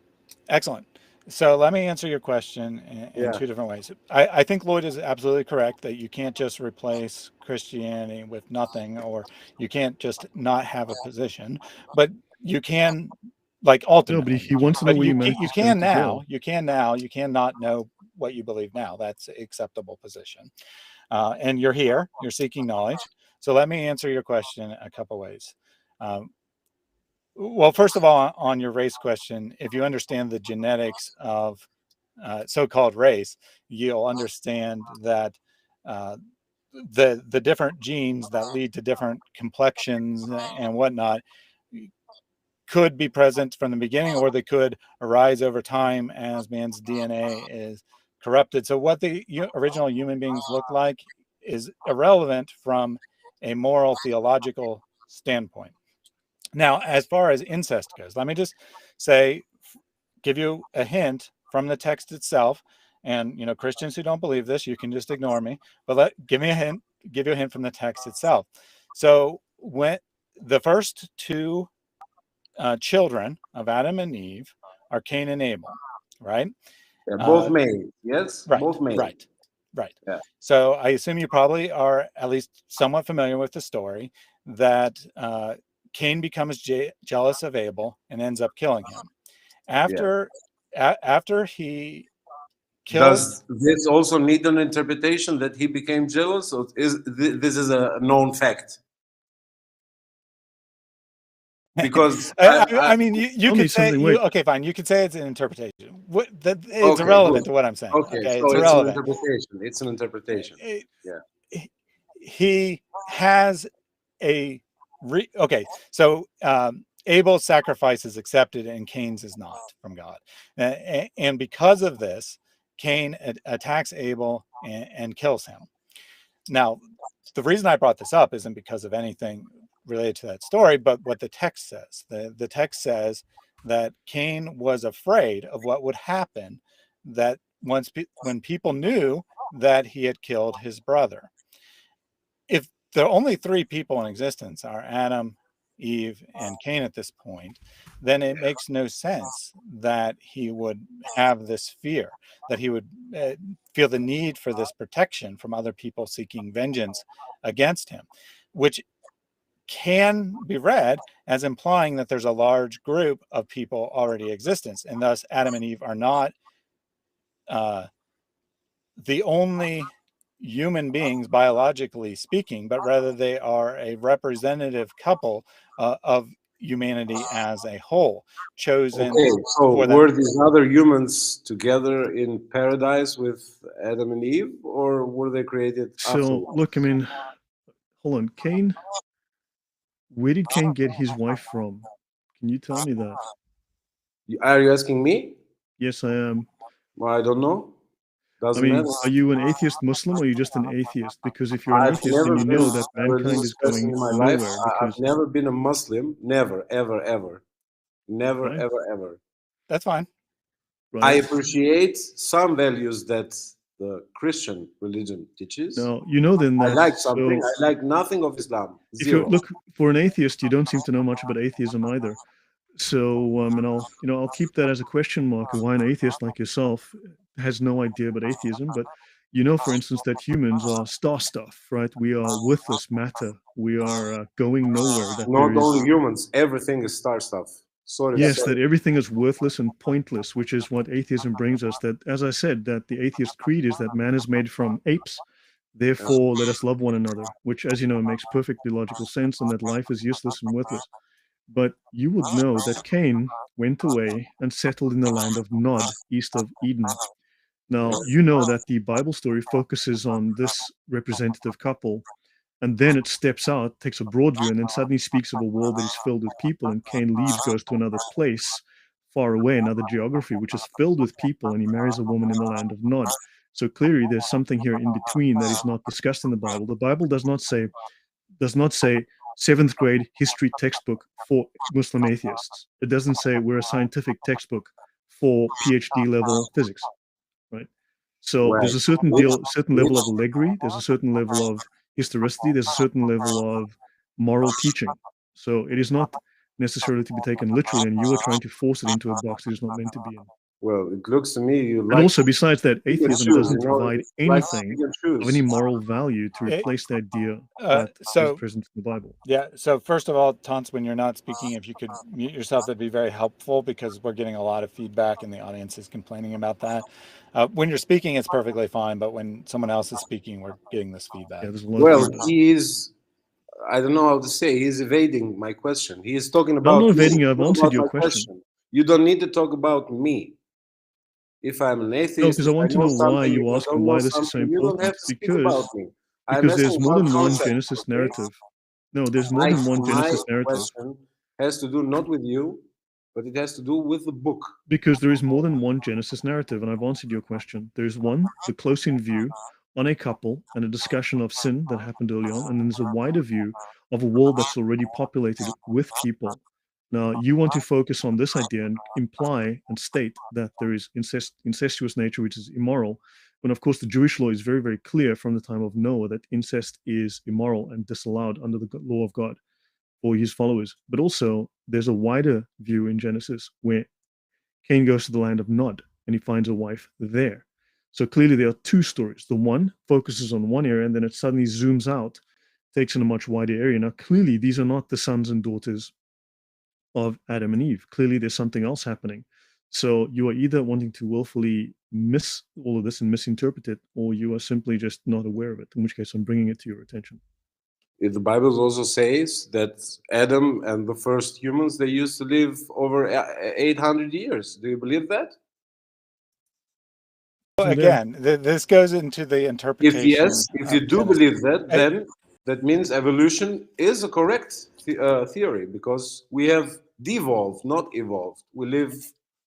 excellent. So let me answer your question in
Yeah.
two different ways. I think Lloyd is absolutely correct that you can't just replace Christianity with nothing, or you can't just not have a position, but you can, like,
No,
ultimately.
but he wants to know
But
where
you
humanity is
can
going to
now.
go.
You can now. You cannot know what you believe now. That's an acceptable position. And you're here. You're seeking knowledge. So let me answer your question a couple ways. Well, first of all, on your race question, if you understand the genetics of so-called race, you'll understand that the different genes that lead to different complexions and whatnot could be present from the beginning, or they could arise over time as man's DNA is corrupted. So what the original human beings look like is irrelevant from a moral theological standpoint. Now, as far as incest goes, let me just say, give you a hint from the text itself. And, Christians who don't believe this, you can just ignore me, but give you a hint from the text itself. So when the first two children of Adam and Eve are Cain and Abel, right?
They're both made. Yes,
Right,
both made.
right.
Yeah.
So I assume you probably are at least somewhat familiar with the story that Cain becomes jealous of Abel and ends up killing him. After he kills.
Does this also need an interpretation that he became jealous, or this is a known fact? Because
I mean, you
Tell me
could say
something, wait.
okay, fine. You could say it's an interpretation. It's
Okay,
irrelevant
good.
to what I'm saying.
Okay, so
it's
it's
irrelevant.
an interpretation. It's an interpretation. Yeah.
He has a okay. So Abel's sacrifice is accepted and Cain's is not from God, and because of this, Cain attacks Abel and kills him. Now, the reason I brought this up isn't because of anything related to that story, but what the text says. The text says that Cain was afraid of what would happen that when people knew that he had killed his brother. If the only three people in existence are Adam, Eve, and Cain at this point, then it makes no sense that he would have this fear, that he would feel the need for this protection from other people seeking vengeance against him, which can be read as implying that there's a large group of people already existence, and thus Adam and Eve are not the only human beings biologically speaking, but rather they are a representative couple of humanity as a whole, chosen.
Okay, so
for
were
them.
these other humans together in paradise with Adam and Eve, or were they created
So
afterwards?
look, I mean, hold on, Cain. Where did Cain get his wife from? Can you tell me that?
Are you asking me?
Yes, I am.
Well, I don't know.
I
Doesn't
mean,
matter.
are you an atheist Muslim or are you just an atheist? Because if you're an
I've
atheist, then
never
you
been
know that
a
mankind
religious
is
person
going
in my life.
nowhere.
I've
Because
never been a Muslim. Never, ever, ever. Never,
Right.
ever, ever.
That's fine.
I
right
appreciate some values that the Christian religion teaches.
now, you know then
I
that
like something.
so
I like nothing of Islam.
if you
Zero.
look for an atheist, you don't seem to know much about atheism either. So and I'll keep that as a question mark of why an atheist like yourself has no idea about atheism. But you know, for instance, that humans are star stuff, right? We are worthless matter. We are going nowhere. That
Not
there is
only humans. Everything is star stuff. Sorry to
yes,
say.
that everything is worthless and pointless, which is what atheism brings us. That, as I said, that the atheist creed is that man is made from apes. Therefore, let us love one another, which, as you know, makes perfectly logical sense, and that life is useless and worthless. But you would know that Cain went away and settled in the land of Nod, east of Eden. Now, you know that the Bible story focuses on this representative couple, and then it steps out, takes a broad view, and then suddenly speaks of a world that is filled with people, and Cain leaves, goes to another place far away, another geography, which is filled with people, and he marries a woman in the land of Nod. So clearly there's something here in between that is not discussed in the Bible. The Bible does not say seventh grade history textbook for Muslim atheists. It doesn't say we're a scientific textbook for PhD level physics, right? So
Well,
there's a certain level of allegory. There's a certain level of historicity. There's a certain level of moral teaching. So it is not necessarily to be taken literally, and you are trying to force it into a box it is not meant to be in.
well, it looks to me you
And
like.
also, besides that,
pick and
atheism
choose,
doesn't
you know,
provide
it's like
anything
pick and
of
choose.
any moral value to
It-
replace the idea that is
so
present in the Bible.
yeah, so first of all, Tons, when you're not speaking, if you could mute yourself, that'd be very helpful because we're getting a lot of feedback and the audience is complaining about that. When you're speaking, it's perfectly fine, but when someone else is speaking, we're getting this feedback.
Yeah, there's a lot of
Well,
feedback.
he is. I don't know how to say. He's evading my question. He is talking
I'm
about.
not evading you. I've
not
answered
about
your
my
question.
You don't need to talk about me. If I'm an
No,
atheist,
because I
if
want to
know
know why
something,
you
if I
ask
don't
and
know
why this is so
something, you don't have
important.
to speak about me. I'm
Because there's
asking
more
about
than one
concepts,
Genesis
okay?
narrative. No, there's more than one
My
Genesis narrative.
question has to do not with you, but it has to do with the book.
Because there is more than one Genesis narrative, and I've answered your question. There's one, the close-in view on a couple and a discussion of sin that happened early on, and then there's a wider view of a world that's already populated with people. Now, you want to focus on this idea and imply and state that there is incestuous nature, which is immoral, when of course the Jewish law is very, very clear from the time of Noah that incest is immoral and disallowed under the law of God for his followers. But also, there's a wider view in Genesis where Cain goes to the land of Nod and he finds a wife there. So clearly, there are two stories. The one focuses on one area and then it suddenly zooms out, takes in a much wider area. Now, clearly, these are not the sons and daughters of Adam and Eve. Clearly, there's something else happening. So you are either wanting to willfully miss all of this and misinterpret it, or you are simply just not aware of it, in which case I'm bringing it to your attention.
If the Bible also says that Adam and the first humans, they used to live over 800 years. Do you believe that?
Well, again, this goes into the interpretation.
If yes, if you do
Genesis.
believe that, then that means evolution is a correct theory because we have devolved, not evolved. We live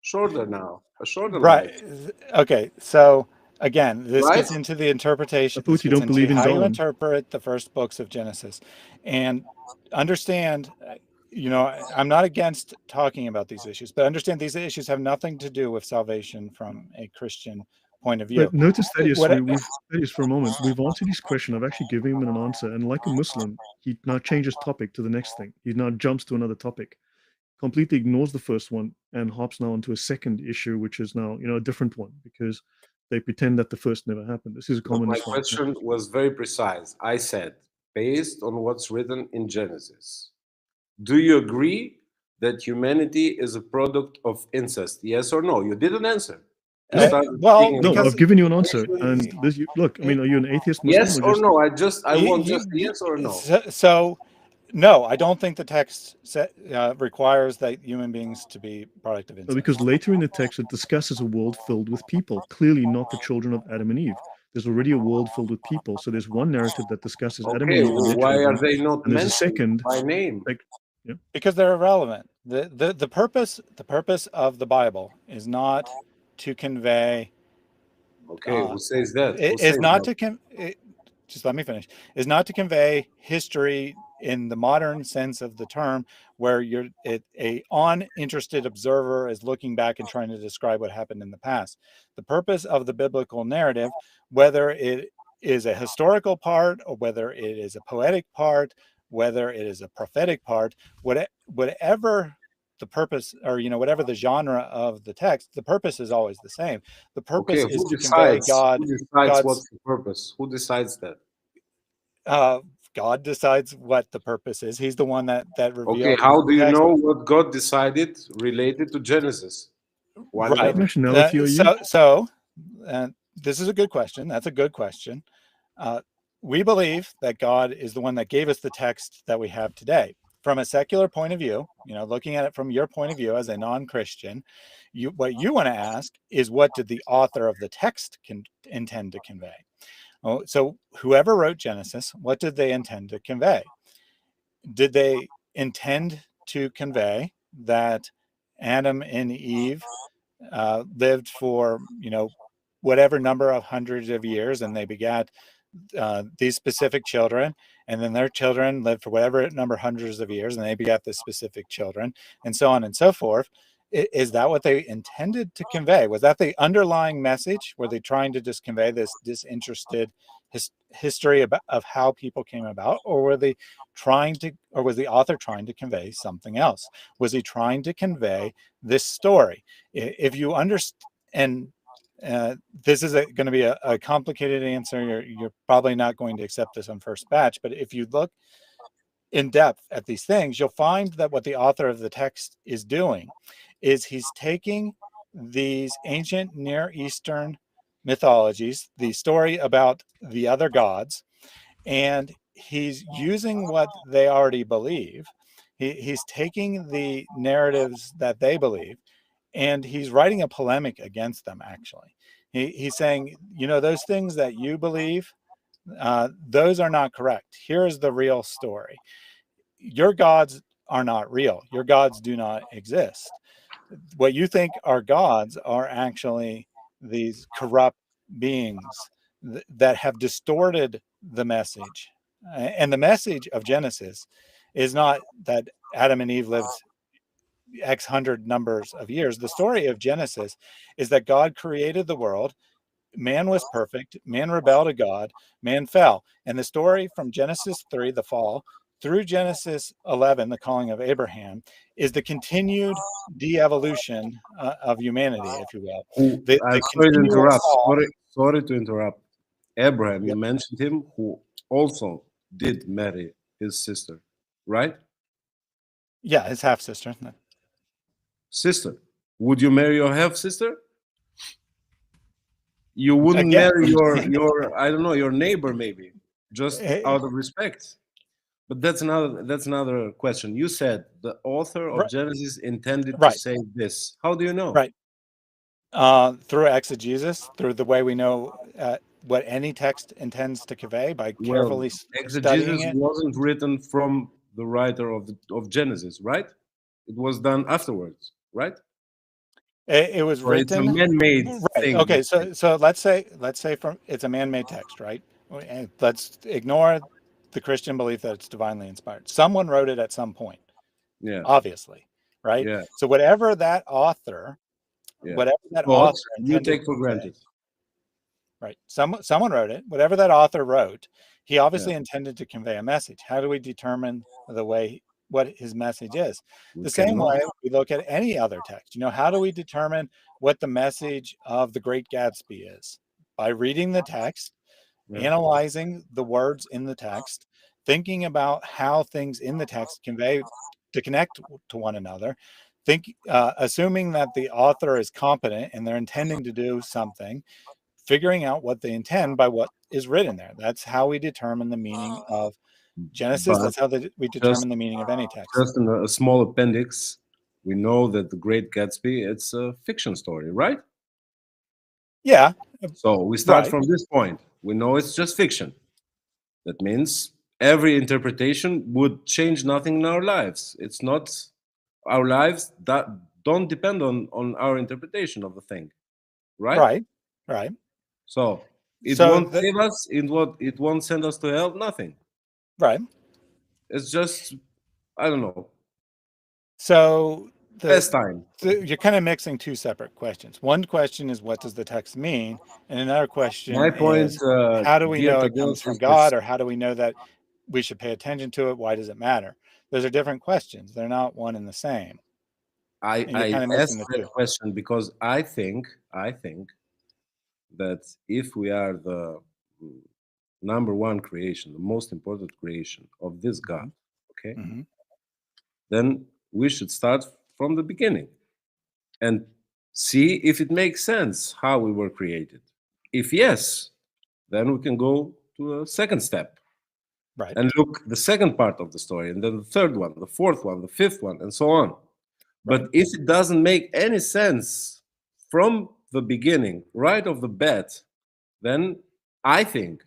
shorter now, a shorter
Right.
life.
Okay. So again, this
Right?
gets into the interpretation.
I thought
This
you
gets
don't
into
believe in
how you
Darwin.
interpret the first books of Genesis, and understand. I'm not against talking about these issues, but understand these issues have nothing to do with salvation from a Christian point of view.
But notice, Thaddeus,
What
Thaddeus, for a moment, we've answered his question. I've actually given him an answer. And like a Muslim, he now changes topic to the next thing. He now jumps to another topic, completely ignores the first one, and hops now onto a second issue, which is now, a different one, because they pretend that the first never happened. This is a common
My
Islam
question
practice.
was very precise. I said, based on what's written in Genesis, do you agree that humanity is a product of incest? Yes or no? You didn't answer.
No, I've given you an answer, and look. I mean, are you an atheist Muslim?
Yes or no? I want just a yes or no.
So, no, I don't think the text requires that human beings to be product of incest.
Because later in the text it discusses a world filled with people, clearly not the children of Adam and Eve. There's already a world filled with people. So there's one narrative that discusses Adam and Eve and their
why
children,
are they not
and there's a
mentioned
second
by name?
Because they're irrelevant. The purpose of the Bible is not to convey.
Okay, who says that?
Is not to just let me finish. Is not to convey history in the modern sense of the term, where a uninterested observer is looking back and trying to describe what happened in the past. The purpose of the biblical narrative, whether it is a historical part or whether it is a poetic part, whether it is a prophetic part, whatever the purpose, or whatever the genre of the text, the purpose is always the same. The purpose is to convey God.
Who decides what's the purpose? Who decides that?
God decides what the purpose is. He's the one that reveals.
Okay, how do you know what God decided related to Genesis?
What
nationality are you?
So, this is a good question. That's a good question. We believe that God is the one that gave us the text that we have today. From a secular point of view, looking at it from your point of view as a non-Christian, what you want to ask is, what did the author of the text intend to convey? So whoever wrote Genesis, what did they intend to convey? Did they intend to convey that Adam and Eve lived for, whatever number of hundreds of years, and they begat these specific children, and then their children lived for whatever number hundreds of years, and they begat the specific children, and so on and so forth? Is that what they intended to convey? Was that the underlying message? Were they trying to just convey this disinterested history of how people came about, or were they or was the author trying to convey something else? Was he trying to convey this story? If you understand, and this is going to be a complicated answer. You're probably not going to accept this on first batch, but if you look in depth at these things, you'll find that what the author of the text is doing is he's taking these ancient Near Eastern mythologies, the story about the other gods, and he's using what they already believe. He's taking the narratives that they believe, and he's writing a polemic against them, actually. He's saying, those things that you believe, those are not correct. Here's the real story. Your gods are not real. Your gods do not exist. What you think are gods are actually these corrupt beings that have distorted the message. And the message of Genesis is not that Adam and Eve lived X hundred numbers of years. The story of Genesis is that God created the world. Man was perfect. Man rebelled at God. Man fell. And the story from Genesis 3, the fall, through Genesis 11, the calling of Abraham, is the continued de-evolution of humanity, if you will.
Sorry to interrupt. Abraham, you mentioned him, who also did marry his sister, right?
Yeah, his half-sister.
Sister. Would you marry your half-sister? You wouldn't marry your I don't know, your neighbor, maybe, just out of respect. But that's another question. You said the author of Genesis intended to say this. How do you know?
Right. Through exegesis, through the way we know what any text intends to convey by carefully studying it.
Exegesis wasn't written from the writer of Genesis, right? It was done afterwards, right?
It was written.
It's a man-made thing.
Okay, so let's say it's a man-made text, right? And let's ignore the Christian belief that it's divinely inspired. Someone wrote it at some point.
Yeah.
Obviously, right?
Yeah.
So whatever that author,
you take for granted.
Right. Someone wrote it. Whatever that author wrote, he obviously intended to convey a message. How do we determine what his message is? The same way we look at any other text. How do we determine what the message of The Great Gatsby is? By reading the text, analyzing the words in the text, thinking about how things in the text convey to connect to one another, assuming that the author is competent and they're intending to do something, figuring out what they intend by what is written there. That's how we determine the meaning of Genesis.
But
That's how we determine the meaning of any text.
Just in a small appendix, we know that The Great Gatsby, it's a fiction story, right?
Yeah.
So we start
Right.
from this point. We know it's just fiction. That means every interpretation would change nothing in our lives. It's not our lives that don't depend on our interpretation of the thing, right?
Right.
So it
So
won't save us. It won't send us to hell. Nothing.
Right.
It's just, I don't know.
So
Best time.
you're kind of mixing two separate questions. One question is, what does the text mean? And another question
My point,
is, how do we
dear
know it
Tadeusz,
comes from
is
God,
this.
or how do we know that we should pay attention to it? Why does it matter? Those are different questions. They're not one and the same.
I
kind of
asked
mixing the
that
two.
question because I think that if we are the number one creation, the most important creation of this God, okay,
Mhm.
then we should start from the beginning and see if it makes sense how we were created. If yes, then we can go to a second step
Right.
and look the second part of the story, and then the third one, the fourth one, the fifth one, and so on. But
Right.
if it doesn't make any sense from the beginning, right off the bat, then I think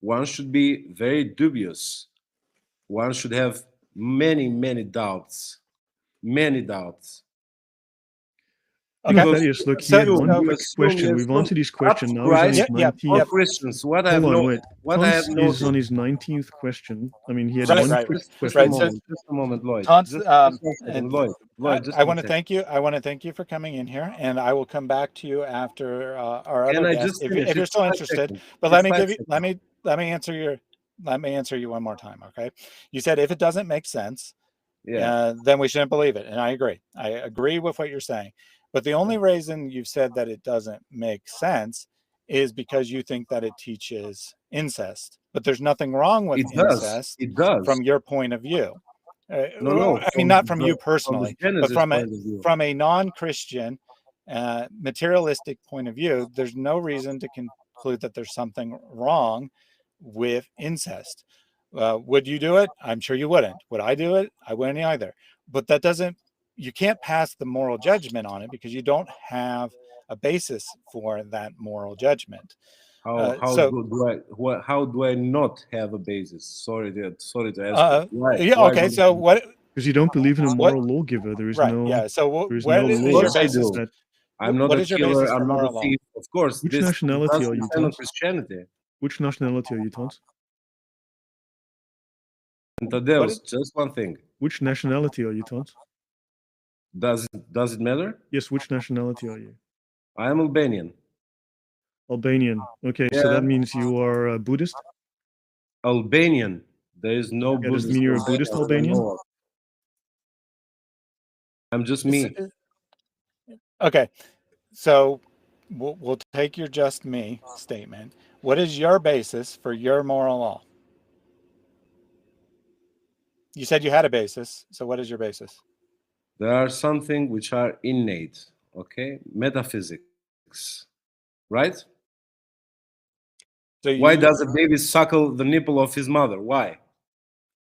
one should be very dubious. One should have many doubts. Many doubts.
Okay.
Thaddeus, look, he
So-
had one
so-
quick question. We've answered his question. Now he's on his
Christ,
19th.
all Christians. What I have
Hold on,
no,
wait.
what I have
Tons
noticed.
is on his 19th question. I mean, he had
Right,
one
right.
quick
Just
question.
a moment, Lloyd.
Tons,
Just one second,
and
Lloyd. Just
I
one
want to
second.
thank you. I want to thank you for coming in here, and I will come back to you after our
Can
other
I
guest
just
if
finish?
you're
It's
still
5
interested.
seconds.
But
It's
let me
5
give you
seconds.
let me answer you one more time. Okay, you said if it doesn't make sense, then we shouldn't believe it, and I agree. I agree with what you're saying. But the only reason you've said that it doesn't make sense is because you think that it teaches incest. But there's nothing wrong with incest
It does.
from your point of view.
No.
I mean, not from you
From
personally,
the
but
Genesis
from
point of view.
a non-Christian, materialistic point of view, there's no reason to conclude that there's something wrong with incest. Would you do it? I'm sure you wouldn't. Would I do it? I wouldn't either. But that doesn't. You can't pass the moral judgment on it because you don't have a basis for that moral judgment.
How
so
do I not have a basis? Sorry to ask. Why?
yeah.
Why
Okay.
would
So
you-
what?
Because you don't believe in a
What-
moral lawgiver. There is
Right.
no.
Yeah. So
There is
what
no
is
law
your
Of course I
basis?
do.
that.
I'm not
what
a
is your
killer.
basis for
I'm not a
moral law?
thief. Of course,
Which
this
nationality
doesn't
are you,
depend on
Tons?
Christianity.
Which nationality are you, Tons?
And Tadeusz, just one thing.
Which nationality are you, Tons?
Does it matter?
Yes, which nationality are you?
I am Albanian.
Albanian. Okay, so that means you are a Buddhist?
Albanian. There is no
Yeah, does
Buddhist.
it mean you're a
Albanian
Buddhist
that I
Albanian?
know of. I'm just me.
Okay. So we'll take your just me statement. What is your basis for your moral law? You said you had a basis. So what is your basis?
There are something which are innate. Okay, metaphysics, right?
So
Why does a baby suckle the nipple of his mother? Why?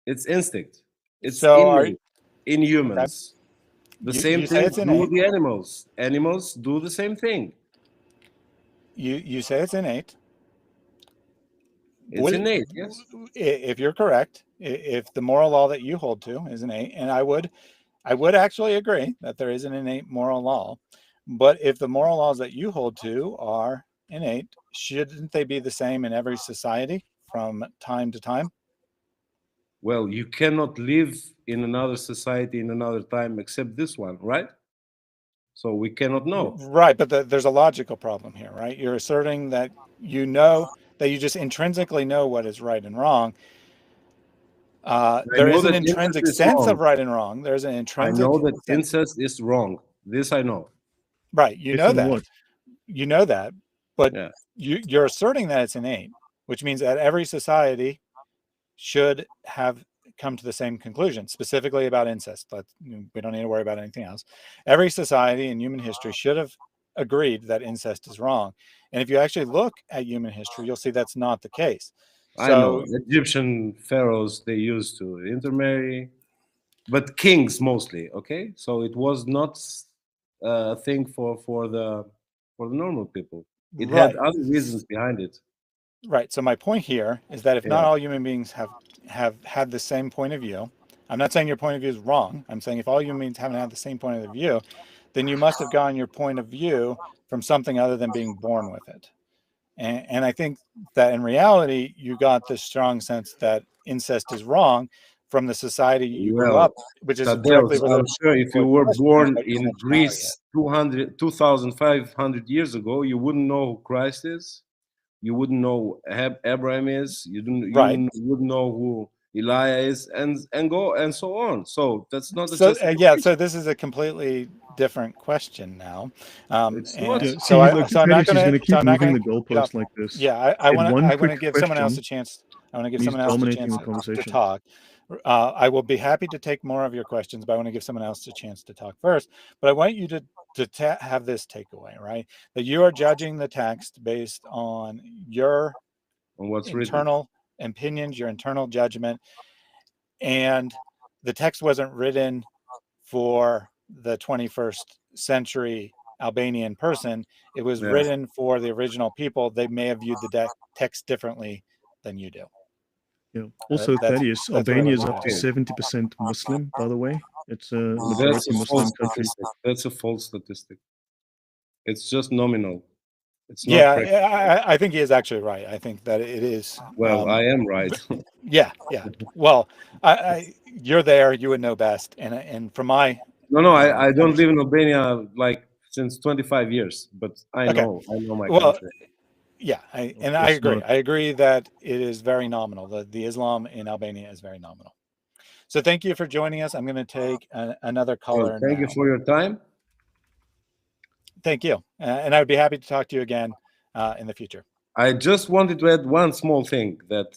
It's instinct. It's innate in humans. The same thing do the animals. Animals do the same thing.
You say it's innate.
It's innate, yes.
If you're correct, if the moral law that you hold to is innate, and I would actually agree that there is an innate moral law, but if the moral laws that you hold to are innate, shouldn't they be the same in every society from time to time?
Well, you cannot live in another society in another time except this one, right? So we cannot know.
Right, but there's a logical problem here, right? You're asserting that you just intrinsically know what is right and wrong. There is an intrinsic sense of right and wrong. There's an intrinsic.
I know that incest is wrong. This I know.
Right, you know that.
What?
You know that, but you're asserting that it's innate, which means that every society should have come to the same conclusion, specifically about incest. We don't need to worry about anything else. Every society in human history should have agreed that incest is wrong. And if you actually look at human history, you'll see that's not the case.
I know Egyptian pharaohs, they used to intermarry, but kings mostly. Okay, so it was not a thing for the normal people. It had other reasons behind it.
Right. So my point here is that if not all human beings have had the same point of view, I'm not saying your point of view is wrong. I'm saying if all human beings haven't had the same point of view, then you must have gotten your point of view from something other than being born with it. And I think that in reality, you got this strong sense that incest is wrong from the society you grew up, which is directly
I'm
related.
sure if you were born in Greece 2,500 years ago, you wouldn't know who Christ is. You wouldn't know who Abraham is. You wouldn't know who Elijah is, and so on. So that's not
so so this is a completely different question now.
Thaddeus is going to keep moving the goalpost like this.
Yeah, I want to give someone else a chance. I want to give someone else a chance to talk. I will be happy to take more of your questions, but I want to give someone else a chance to talk first. But I want you to have this takeaway, right? That you are judging the text based on your internal opinions, your internal judgment, and the text wasn't written for the 21st century Albanian person. It was written for the original people. They may have viewed the text differently than you do.
Yeah. Also, Thaddeus, Albania is up to 70% Muslim, by the way. It's a majority Muslim country.
That's a false statistic. It's just nominal. It's not
I think he is actually right. I think that it is.
Well, I am right.
Yeah. Well, you're there. You would know best. And from my
I don't live in Albania like since 25 years, but I know my country.
Yeah, I agree. I agree that it is very nominal. The Islam in Albania is very nominal. So thank you for joining us. I'm going to take another caller.
Thank you for your time.
Thank you. And I would be happy to talk to you again in the future.
I just wanted to add one small thing that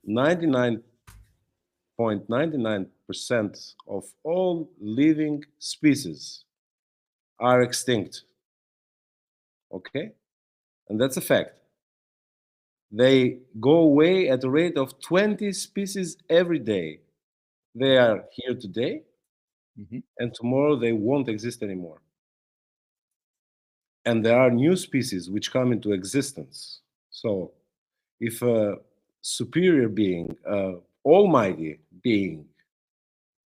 99.99% of all living species are extinct. Okay? And that's a fact. They go away at a rate of 20 species every day. They are here today, and tomorrow they won't exist anymore. And there are new species which come into existence. So if a superior being, almighty being,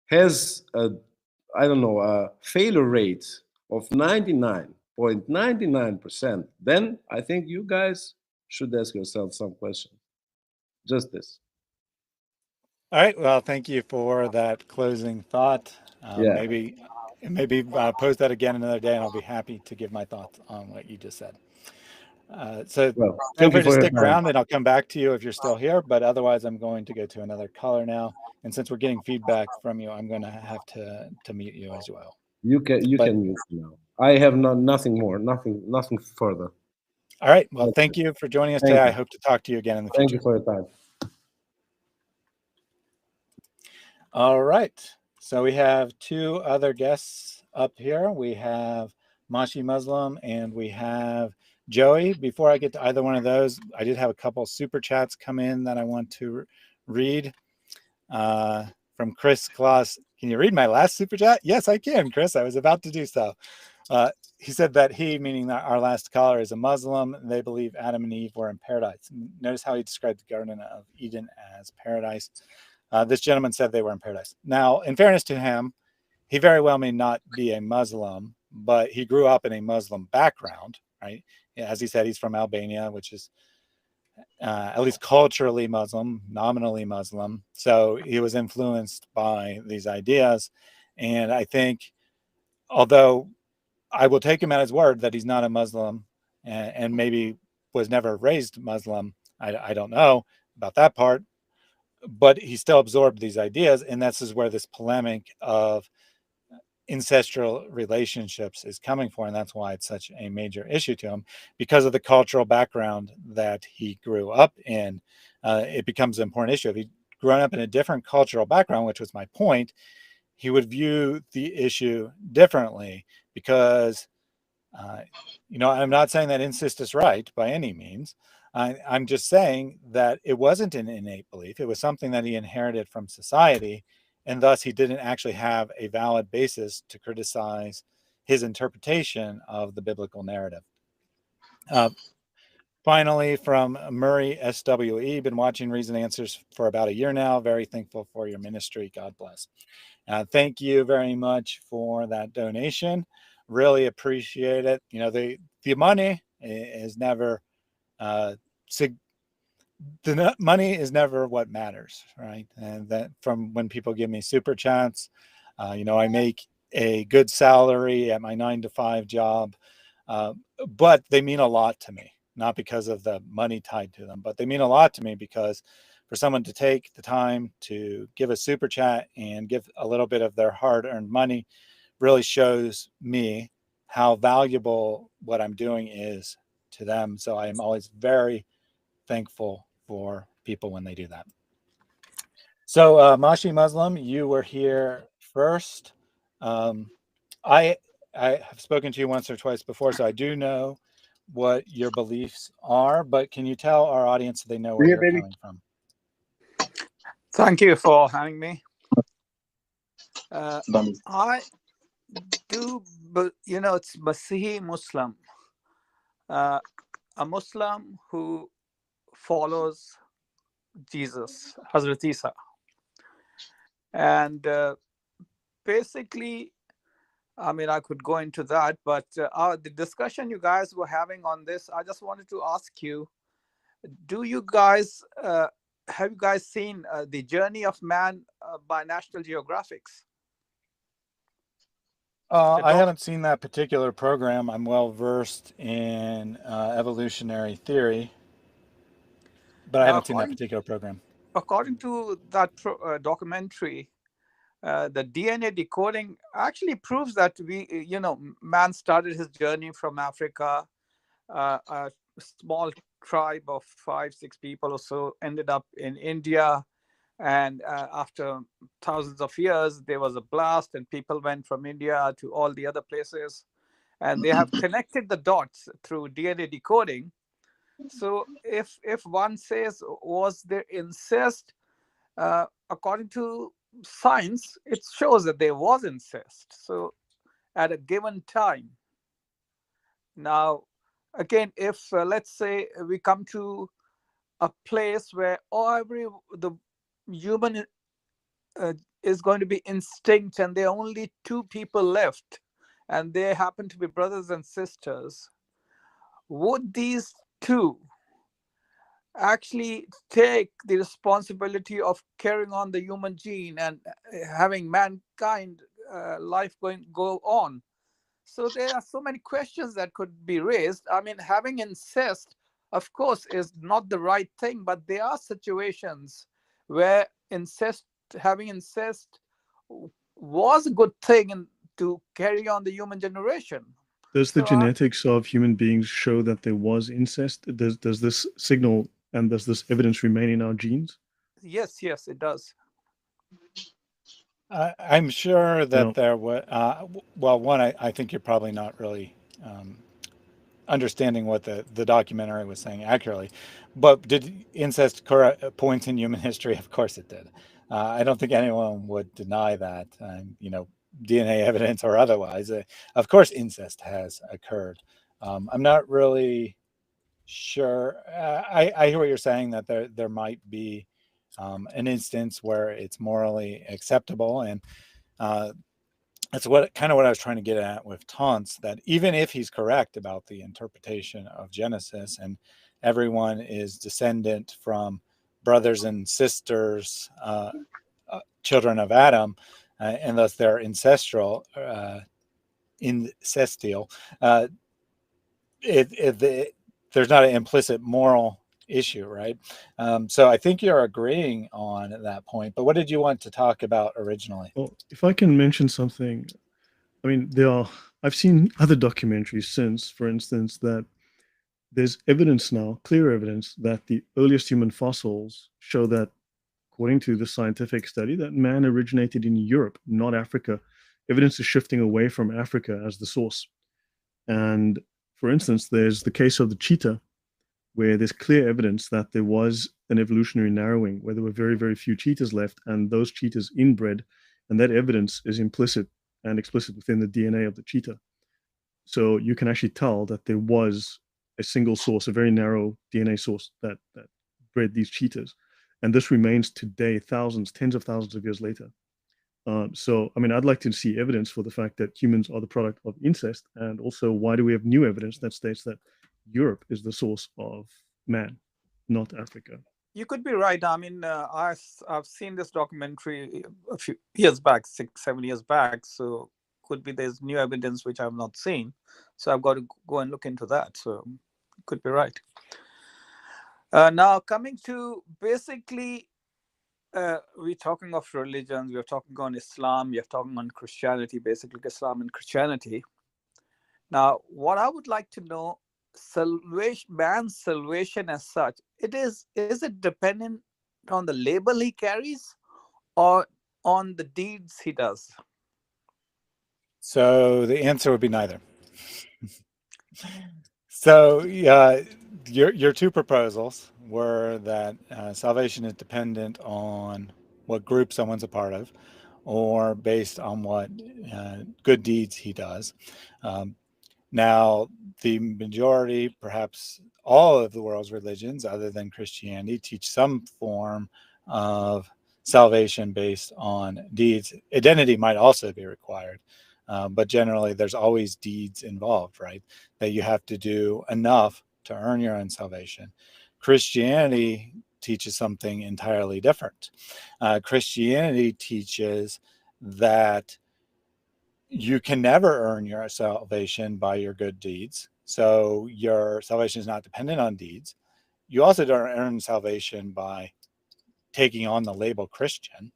has a failure rate of 99.99%, then I think you guys should ask yourself some questions. Just this.
All right. Well, thank you for that closing thought. Maybe post that again another day, and I'll be happy to give my thoughts on what you just said. So feel free to stick around, and I'll come back to you if you're still here. But otherwise, I'm going to go to another caller now. And since we're getting feedback from you, I'm going to have to mute you as well.
You can mute now. I have nothing more, nothing further.
All right. Well, thank you for joining us today. I hope to talk to you again in the future.
Thank you for your time.
All right. So we have two other guests up here. We have Mashi Muslim and we have Joey. Before I get to either one of those, I did have a couple super chats come in that I want to read. From Chris Kloss. Can you read my last super chat? Yes, I can, Chris. I was about to do so. He said that he, meaning that our last caller, is a Muslim. They believe Adam and Eve were in paradise. Notice how he described the Garden of Eden as paradise. This gentleman said they were in paradise. Now, in fairness to him, he very well may not be a Muslim, but he grew up in a Muslim background, right? As he said, he's from Albania, which is at least culturally Muslim, nominally Muslim. So he was influenced by these ideas. And I think, although I will take him at his word that he's not a Muslim and maybe was never raised Muslim, I don't know about that part, but he still absorbed these ideas. And this is where this polemic of incestual relationships is coming for, and that's why it's such a major issue to him, because of the cultural background that he grew up in. It becomes an important issue. If he grown up in a different cultural background, which was my point, he would view the issue differently because, I'm not saying that incest is right by any means. I'm just saying that it wasn't an innate belief. It was something that he inherited from society, and thus he didn't actually have a valid basis to criticize his interpretation of the biblical narrative. Finally, from Murray SWE, been watching Reason Answers for about a year now. Very thankful for your ministry. God bless. Thank you very much for that donation. Really appreciate it. The money is never the money is never what matters, right? And that from when people give me super chats, I make a good salary at my 9-to-5 job, but they mean a lot to me, not because of the money tied to them, but they mean a lot to me because for someone to take the time to give a super chat and give a little bit of their hard-earned money really shows me how valuable what I'm doing is to them. So I am always very thankful for people when they do that. So Mashi Muslim, you were here first. I have spoken to you once or twice before, so I do know what your beliefs are, but can you tell our audience so they know where you're coming from?
Thank you for having me. I do, but it's Masihi Muslim, a Muslim who follows Jesus, Hazrat Isa. And basically, I could go into that, but the discussion you guys were having on this, I just wanted to ask you, have you guys seen The Journey of Man by National Geographic?
I haven't seen that particular program. I'm well versed in evolutionary theory, but I haven't seen that particular program.
According to that documentary, the DNA decoding actually proves that man started his journey from Africa. A small tribe of 5-6 people or so ended up in India. And after thousands of years, there was a blast and people went from India to all the other places. And they have connected the dots through DNA decoding. So if one says, was there incest? According to science, it shows that there was incest. So at a given time. Now, again, if let's say we come to a place where the human is going to be extinct and there are only 2 people left and they happen to be brothers and sisters, would these 2 actually take the responsibility of carrying on the human gene and having mankind life go on? So there are so many questions that could be raised. Having incest, of course, is not the right thing, but there are situations where having incest was a good thing to carry on the human generation.
Does the genetics of human beings show that there was incest? Does this signal and does this evidence remain in our genes?
Yes, it does.
I'm sure that there was, one, I think you're probably not really understanding what the documentary was saying accurately, but did incest point in human history? Of course it did. I don't think anyone would deny that, DNA evidence or otherwise. Of course incest has occurred. I'm not really sure. I hear what you're saying, that there might be an instance where it's morally acceptable, and that's what I was trying to get at with Taunts, that even if he's correct about the interpretation of Genesis and everyone is descendant from brothers and sisters, children of Adam, and thus they're incestial, there's not an implicit moral issue, right? So I think you're agreeing on that point, but what did you want to talk about originally?
Well, if I can mention something, I've seen other documentaries since, for instance, that there's evidence now, clear evidence, that the earliest human fossils show that according to the scientific study, that man originated in Europe, not Africa. Evidence is shifting away from Africa as the source. And for instance, there's the case of the cheetah, where there's clear evidence that there was an evolutionary narrowing, where there were very, very few cheetahs left, and those cheetahs inbred, and that evidence is implicit and explicit within the DNA of the cheetah. So you can actually tell that there was a single source, a very narrow DNA source that bred these cheetahs. And this remains today, thousands, tens of thousands of years later. So, I mean, I'd like to see evidence for the fact that humans are the product of incest. And also, why do we have new evidence that states that Europe is the source of man, not Africa?
You could be right. I mean, I've seen this documentary a few years back, 6-7 years back. So could be there's new evidence which I've not seen. So I've got to go and look into that. So you could be right. Now coming to basically, we're talking of religions. We're talking on Islam. We're talking on Christianity, basically Islam and Christianity. Now, what I would like to know, man's salvation as such, is it dependent on the label he carries or on the deeds he does?
So the answer would be neither. So your two proposals were that salvation is dependent on what group someone's a part of, or based on what good deeds he does. Now, the majority, perhaps all of the world's religions, other than Christianity, teach some form of salvation based on deeds. Identity might also be required, but generally there's always deeds involved, right? That you have to do enough to earn your own salvation. Christianity teaches something entirely different. Christianity teaches that you can never earn your salvation by your good deeds. So your salvation is not dependent on deeds. You also don't earn salvation by taking on the label Christian.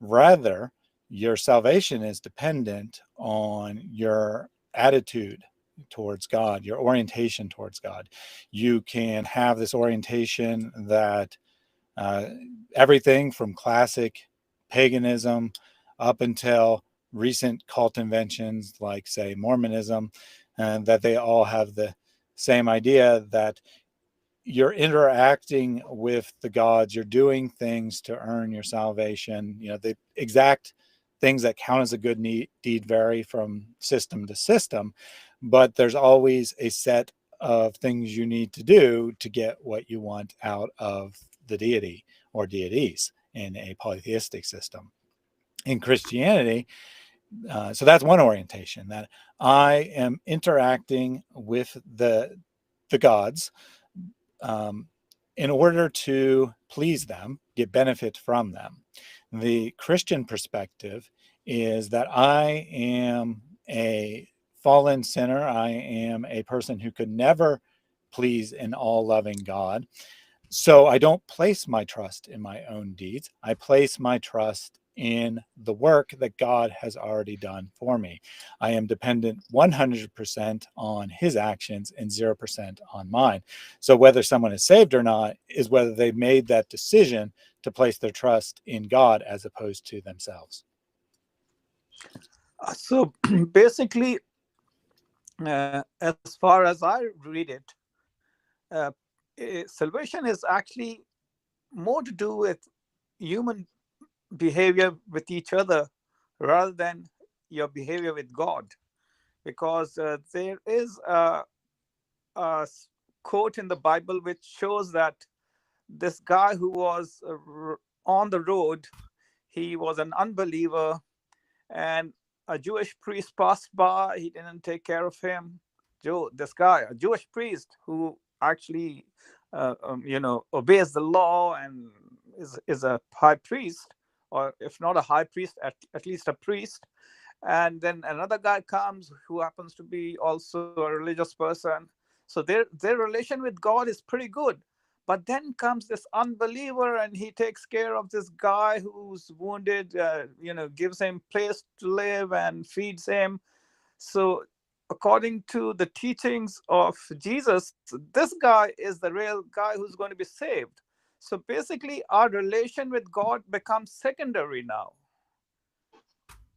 Rather, your salvation is dependent on your attitude towards God, your orientation towards God. You can have this orientation that everything from classic paganism up until recent cult inventions like, say, Mormonism, and that they all have the same idea that you're interacting with the gods, you're doing things to earn your salvation. You know, the exact things that count as a good deed vary from system to system, but there's always a set of things you need to do to get what you want out of the deity or deities in a polytheistic system. In Christianity, so that's one orientation, that I am interacting with the gods in order to please them, get benefit from them. The Christian perspective is that I am a fallen sinner. I am a person who could never please an all-loving God. So I don't place my trust in my own deeds. I place my trust in the work that God has already done for me. I am dependent 100% on his actions and 0% on mine. So whether someone is saved or not is whether they made that decision to place their trust in God as opposed to themselves.
So basically, as far as I read it, salvation is actually more to do with human behavior with each other rather than your behavior with God, because there is a quote in the Bible which shows that this guy who was on the road, he was an unbeliever, and a Jewish priest passed by. He didn't take care of him. This guy, a Jewish priest who actually obeys the law and is a high priest, or if not a high priest, at least a priest. And then another guy comes who happens to be also a religious person. So their relation with God is pretty good. But then comes this unbeliever, and he takes care of this guy who's wounded, gives him place to live and feeds him. So according to the teachings of Jesus, this guy is the real guy who's going to be saved. So basically, our relation with God becomes secondary now.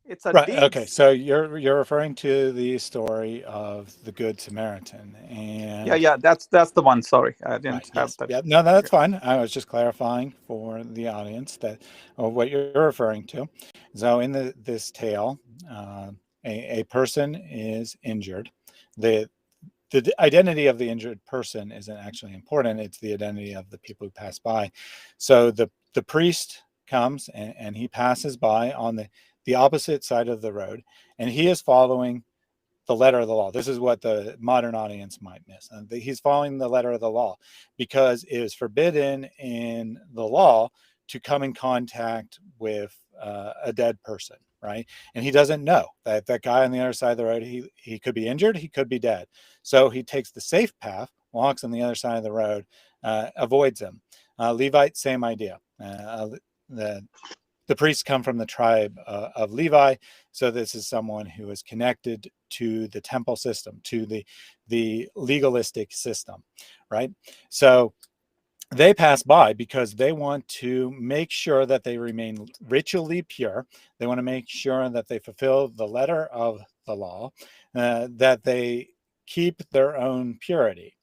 It's a
Right.
deed.
Okay. So you're referring to the story of the Good Samaritan, and
Yeah. That's the one. Sorry, I didn't
right.
have
Yes.
that.
Yeah. No, that's
Okay.
fine. I was just clarifying for the audience that what you're referring to. So in this tale, a person is injured. The identity of the injured person isn't actually important. It's the identity of the people who pass by. So the priest comes and he passes by on the opposite side of the road, and he is following the letter of the law. This is what the modern audience might miss. And he's following the letter of the law because it is forbidden in the law to come in contact with a dead person, right? And he doesn't know that that guy on the other side of the road, he could be injured, he could be dead. So he takes the safe path, walks on the other side of the road, avoids him. Levite, same idea. The priests come from the tribe of Levi, so this is someone who is connected to the temple system, to the legalistic system, right? So they pass by because they want to make sure that they remain ritually pure. They want to make sure that they fulfill the letter of the law, that they keep their own purity.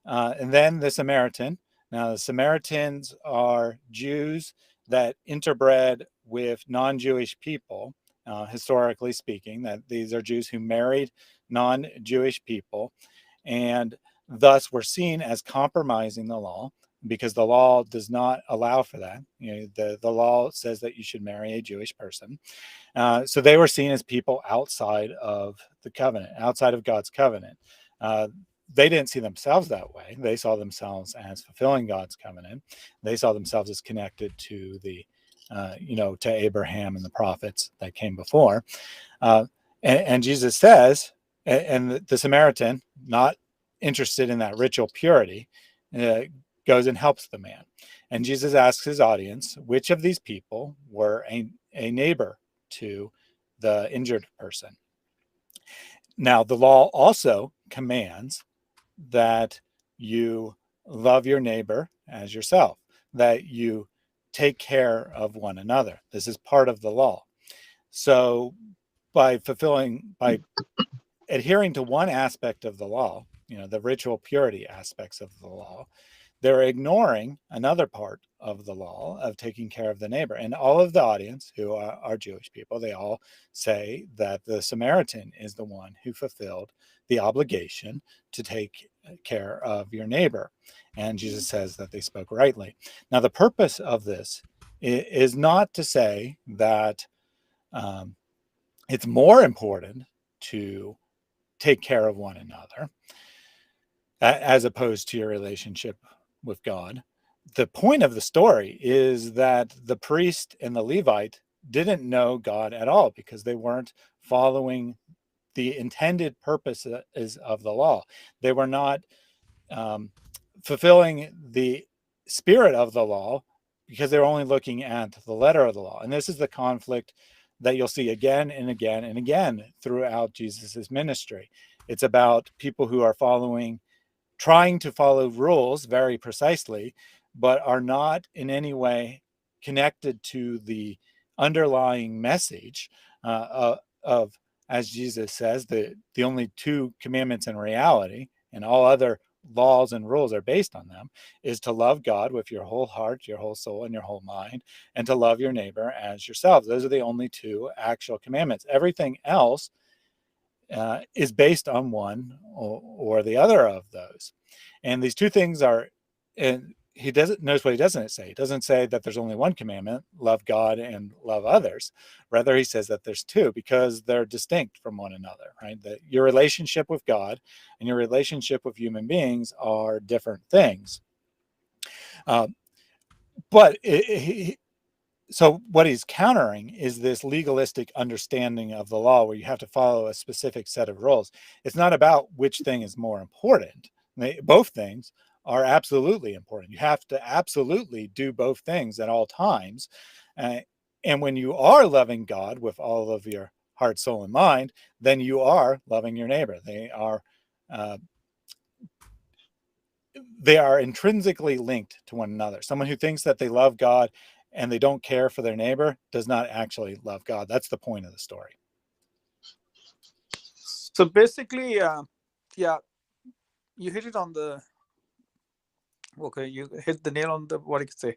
And then the Samaritan. Now, the Samaritans are Jews that interbred with non-Jewish people, historically speaking, that these are Jews who married non-Jewish people, and thus were seen as compromising the law because the law does not allow for that. You know, the law says that you should marry a Jewish person. So they were seen as people outside of the covenant, outside of God's covenant. They didn't see themselves that way. They saw themselves as fulfilling God's covenant. They saw themselves as connected to to Abraham and the prophets that came before. And Jesus says, and the Samaritan, not interested in that ritual purity, goes and helps the man. And Jesus asks his audience, which of these people were a neighbor to the injured person? Now, the law also commands that you love your neighbor as yourself, that you take care of one another. This is part of the law. So by adhering to one aspect of the law, the ritual purity aspects of the law, they're ignoring another part of the law of taking care of the neighbor. And all of the audience who are Jewish people, they all say that the Samaritan is the one who fulfilled the obligation to take care of your neighbor. And Jesus says that they spoke rightly. Now, the purpose of this is not to say that it's more important to take care of one another as opposed to your relationship with God. The point of the story is that the priest and the Levite didn't know God at all because they weren't following the intended purposes of the law. They were not fulfilling the spirit of the law because they're only looking at the letter of the law. And this is the conflict that you'll see again and again and again throughout Jesus's ministry. It's about people who are trying to follow rules very precisely, but are not in any way connected to the underlying message of, as Jesus says, the only two commandments in reality, and all other laws and rules are based on them, is to love God with your whole heart, your whole soul, and your whole mind, and to love your neighbor as yourself. Those are the only two actual commandments. Everything else is based on one or the other of those. And these two things are, and he doesn't notice what he doesn't say. He doesn't say that there's only one commandment, love God and love others. Rather, he says that there's two because they're distinct from one another, right? That your relationship with God and your relationship with human beings are different things. So what he's countering is this legalistic understanding of the law where you have to follow a specific set of rules. It's not about which thing is more important. Both things are absolutely important. You have to absolutely do both things at all times. And when you are loving God with all of your heart, soul, and mind, then you are loving your neighbor. They are they are intrinsically linked to one another. Someone who thinks that they love God and they don't care for their neighbor does not actually love God. That's the point of the story.
So basically, yeah, you hit it on the, okay, you hit the nail on the, what I could say.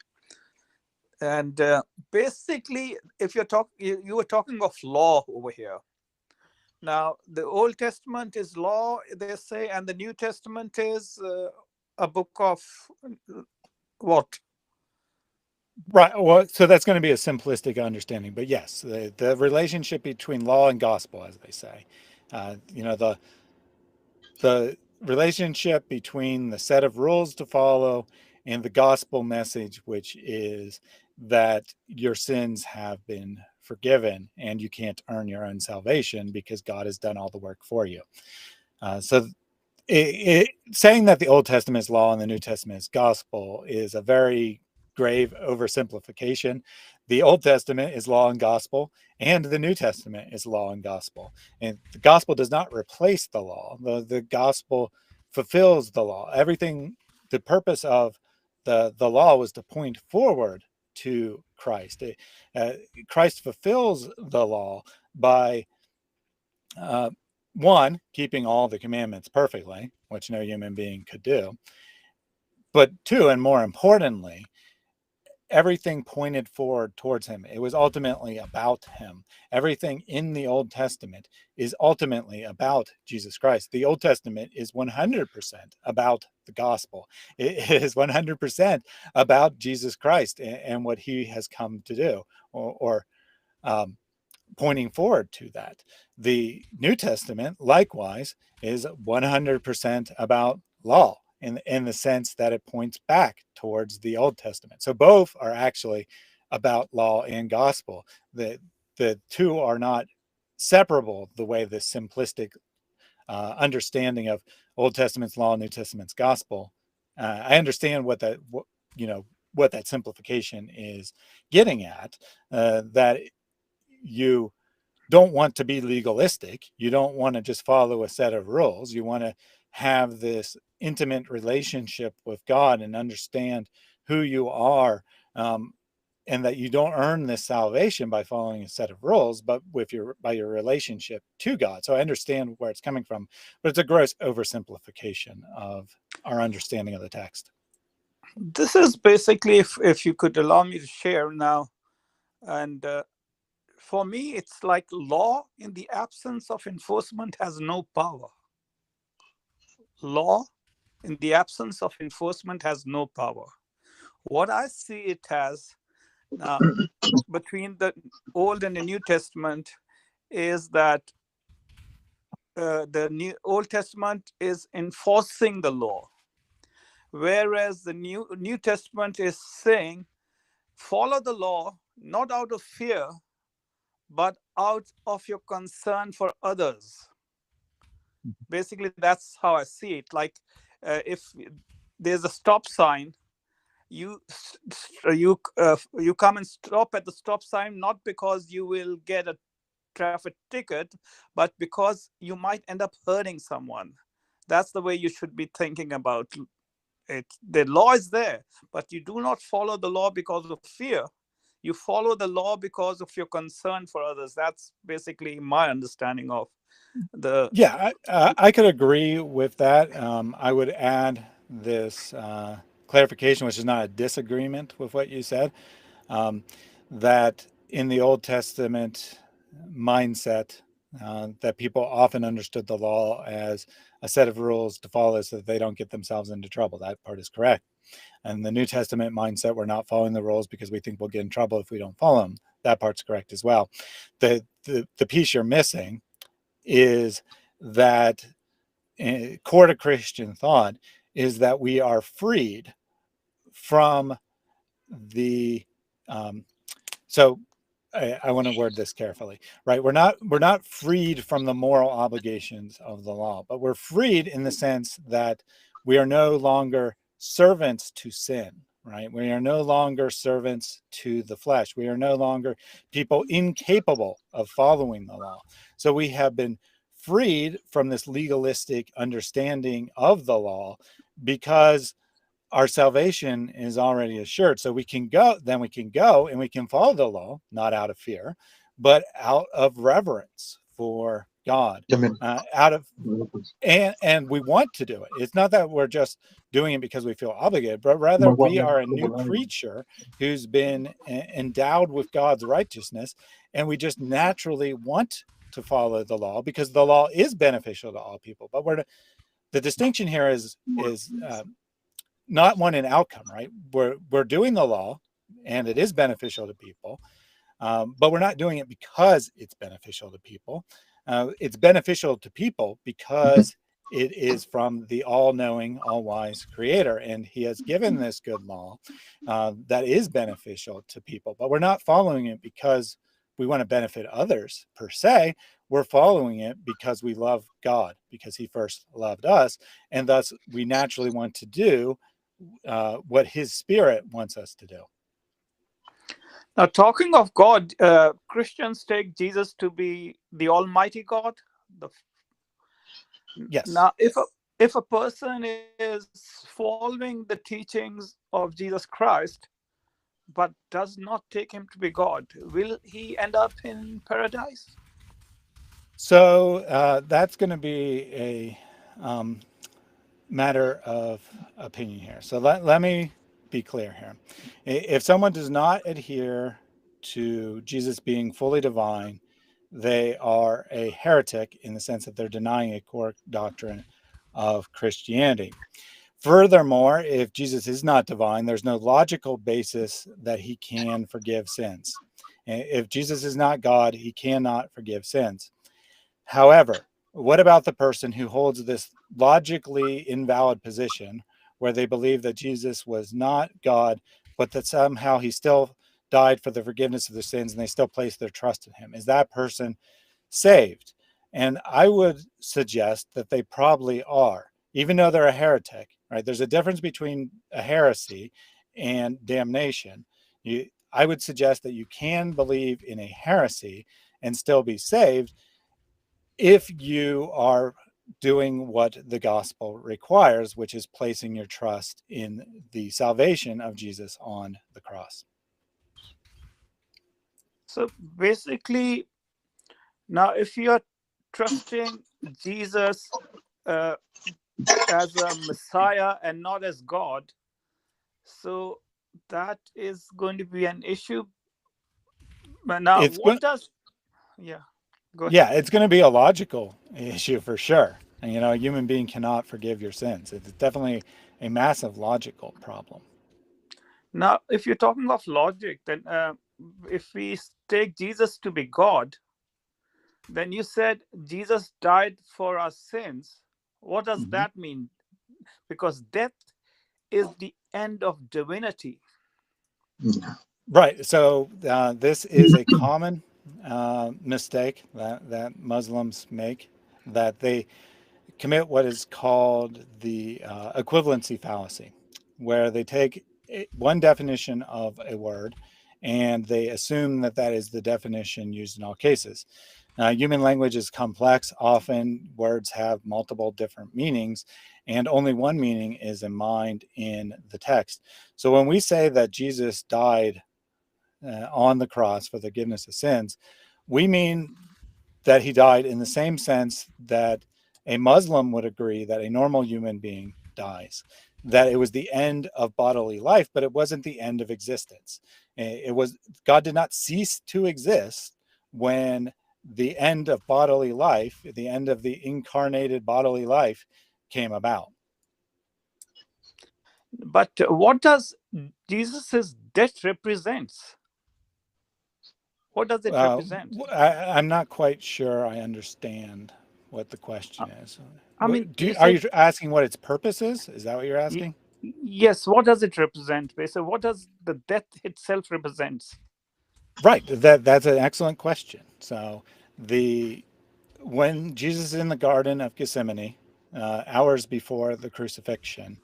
And basically, if you're talking, you were talking of law over here. Now, the Old Testament is law, they say, and the New Testament is a book of what?
Right. Well, so that's going to be a simplistic understanding, but yes, the relationship between law and gospel, as they say, the relationship between the set of rules to follow and the gospel message, which is that your sins have been forgiven and you can't earn your own salvation because God has done all the work for you. So saying that the Old Testament is law and the New Testament is gospel is a very grave oversimplification. The Old Testament is law and gospel, and the New Testament is law and gospel. And the gospel does not replace the law. The gospel fulfills the law. Everything, the purpose of the law was to point forward to Christ. Christ fulfills the law by one, keeping all the commandments perfectly, which no human being could do. But two, and more importantly, everything pointed forward towards him. It was ultimately about him. Everything in the Old Testament is ultimately about Jesus Christ. The Old Testament is 100% about the gospel. It is 100% about Jesus Christ and what he has come to do, or pointing forward to that. The New Testament, likewise, is 100% about law in the sense that it points back towards the Old Testament. So both are actually about law and gospel. The two are not separable the way the simplistic understanding of Old Testament's law, New Testament's gospel. I understand what that simplification is getting at, that you don't want to be legalistic. You don't want to just follow a set of rules. You want to have this intimate relationship with God and understand who you are, and that you don't earn this salvation by following a set of rules, but by your relationship to God. So I understand where it's coming from, but it's a gross oversimplification of our understanding of the text.
This is basically, if you could allow me to share now, and for me, it's like law in the absence of enforcement has no power. Law in the absence of enforcement has no power. What I see it as now between the Old and the New Testament is that the Old Testament is enforcing the law, whereas the New Testament is saying, follow the law, not out of fear, but out of your concern for others. Basically, that's how I see it. Like if there's a stop sign, you come and stop at the stop sign, not because you will get a traffic ticket, but because you might end up hurting someone. That's the way you should be thinking about it. The law is there, but you do not follow the law because of fear. You follow the law because of your concern for others. That's basically my understanding of the.
Yeah, I could agree with that. I would add this clarification, which is not a disagreement with what you said, that in the Old Testament mindset, that people often understood the law as a set of rules to follow so that they don't get themselves into trouble. That part is correct. And the New Testament mindset, we're not following the rules because we think we'll get in trouble if we don't follow them. That part's correct as well. The piece you're missing is that core to Christian thought is that we are freed from the so I want to word this carefully, right? We're not freed from the moral obligations of the law, but we're freed in the sense that we are no longer servants to sin, right? We are no longer servants to the flesh. We are no longer people incapable of following the law. So we have been freed from this legalistic understanding of the law because our salvation is already assured. So we can go and we can follow the law, not out of fear, but out of reverence for God, and we want to do it. It's not that we're just doing it because we feel obligated, but rather we are a new creature who's been endowed with God's righteousness, and we just naturally want to follow the law because the law is beneficial to all people. But the distinction here is not one in outcome, right? We're doing the law, and it is beneficial to people, but we're not doing it because it's beneficial to people. It's beneficial to people because it is from the all-knowing, all-wise Creator, and He has given this good law that is beneficial to people. But we're not following it because we want to benefit others per se. We're following it because we love God, because He first loved us, and thus we naturally want to do what His Spirit wants us to do.
Now, talking of God, Christians take Jesus to be the Almighty God.
Yes.
Now, if a person is following the teachings of Jesus Christ, but does not take Him to be God, will he end up in paradise?
So that's going to be a matter of opinion here. So let me be clear here. If someone does not adhere to Jesus being fully divine, they are a heretic in the sense that they're denying a core doctrine of Christianity. Furthermore, if Jesus is not divine, there's no logical basis that He can forgive sins. If Jesus is not God, He cannot forgive sins. However, what about the person who holds this logically invalid position where they believe that Jesus was not God, but that somehow He still died for the forgiveness of their sins and they still place their trust in Him? Is that person saved? And I would suggest that they probably are, even though they're a heretic, right? There's a difference between a heresy and damnation. I would suggest that you can believe in a heresy and still be saved if you are doing what the gospel requires, which is placing your trust in the salvation of Jesus on the cross.
So basically, now if you are trusting Jesus as a Messiah and not as God, so that is going to be an issue. But now,
It's
yeah, go ahead.
Yeah, it's going to be a logical issue for sure. And, a human being cannot forgive your sins. It's definitely a massive logical problem.
Now, if you're talking of logic, then if we take Jesus to be God, then you said Jesus died for our sins. What does that mean? Because death is the end of divinity.
Right. So this is a common mistake that Muslims make, that they commit what is called the equivalency fallacy, where they take one definition of a word and they assume that that is the definition used in all cases. Human language is complex. Often words have multiple different meanings, and only one meaning is in mind in the text. So when we say that Jesus died on the cross for the forgiveness of sins, we mean that He died in the same sense that a Muslim would agree that a normal human being dies, that it was the end of bodily life, but it wasn't the end of existence. God did not cease to exist when the end of bodily life, the end of the incarnated bodily life came about.
But what does Jesus's death represents? What does it represent?
I'm not quite sure I understand what the question is.
I mean,
are you asking what its purpose is? Is that what you're asking?
Yes. What does it represent? So what does the death itself represents?
Right. That's an excellent question. So when Jesus is in the Garden of Gethsemane, hours before the crucifixion,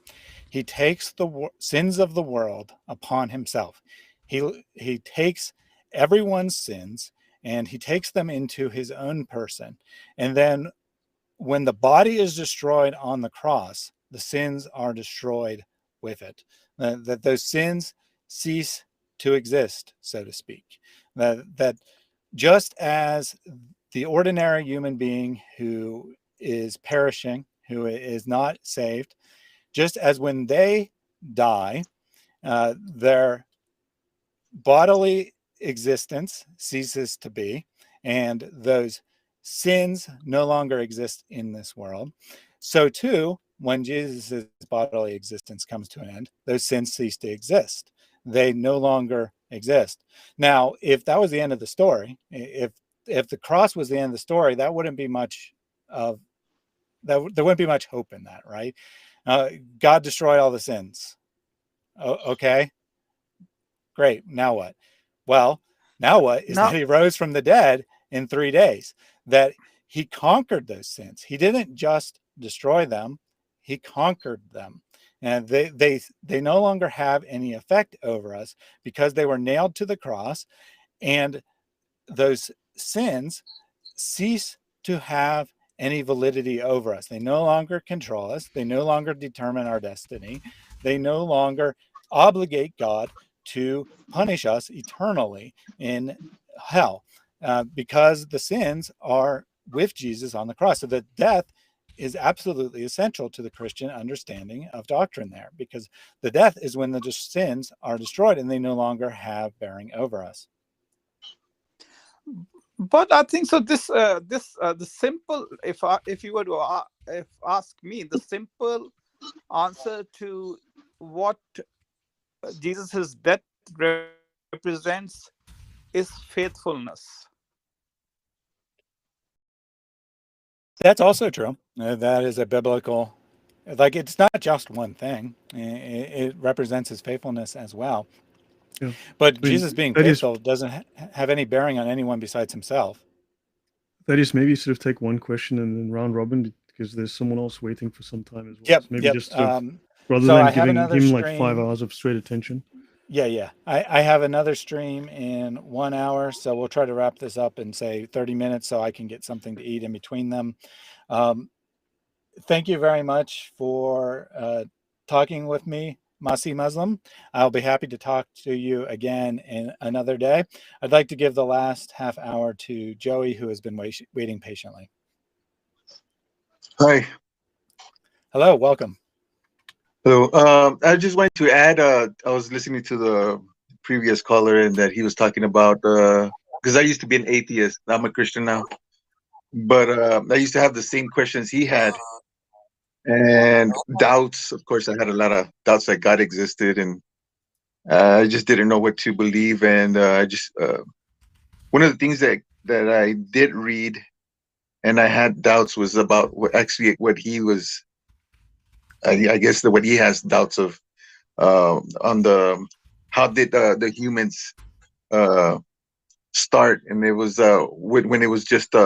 He takes the sins of the world upon Himself. He takes everyone's sins and He takes them into His own person. And then when the body is destroyed on the cross, the sins are destroyed with it. That those sins cease to exist, so to speak. That just as the ordinary human being who is perishing, who is not saved, just as when they die, their bodily existence ceases to be, and those sins no longer exist in this world, so too, when Jesus' bodily existence comes to an end, those sins cease to exist. They no longer exist. Now, if that was the end of the story, if the cross was the end of the story, that wouldn't be much of that. There wouldn't be much hope in that, right? God destroyed all the sins. Okay, great. Now what? Well, now what is that he rose from the dead in 3 days, that he conquered those sins. He didn't just destroy them, he conquered them. And they no longer have any effect over us because they were nailed to the cross, and those sins cease to have any validity over us. They no longer control us. They no longer determine our destiny. They no longer obligate God to punish us eternally in hell, because the sins are with Jesus on the cross. So the death is absolutely essential to the Christian understanding of doctrine there, because the death is when the sins are destroyed and they no longer have bearing over us.
But I think so. The simple, if you were to ask me, the simple answer to what Jesus' death represents is faithfulness.
That's also true. That is a biblical, like, it's not just one thing. It represents his faithfulness as well.
Yeah.
But Jesus being faithful doesn't have any bearing on anyone besides himself.
That is, maybe sort of take one question and then round robin, because there's someone else waiting for some time as well.
Yep.
So maybe just sort of, rather
so
than giving him like 5 hours of straight attention.
Yeah. I have another stream in 1 hour, so we'll try to wrap this up in, say, 30 minutes so I can get something to eat in between them. Thank you very much for talking with me, Masi Muslim. I'll be happy to talk to you again in another day. I'd like to give the last half hour to Joey, who has been waiting patiently.
Hi.
Hello, welcome.
Hello. I just wanted to add, I was listening to the previous caller and that he was talking about, because I used to be an atheist. I'm a Christian now. But I used to have the same questions he had. And doubts. Of course, I had a lot of doubts that God existed, and I just didn't know what to believe. And I just, one of the things that I did read and I had doubts was about what he was, I guess what he has doubts of, on the how did the humans start, and it was when it was just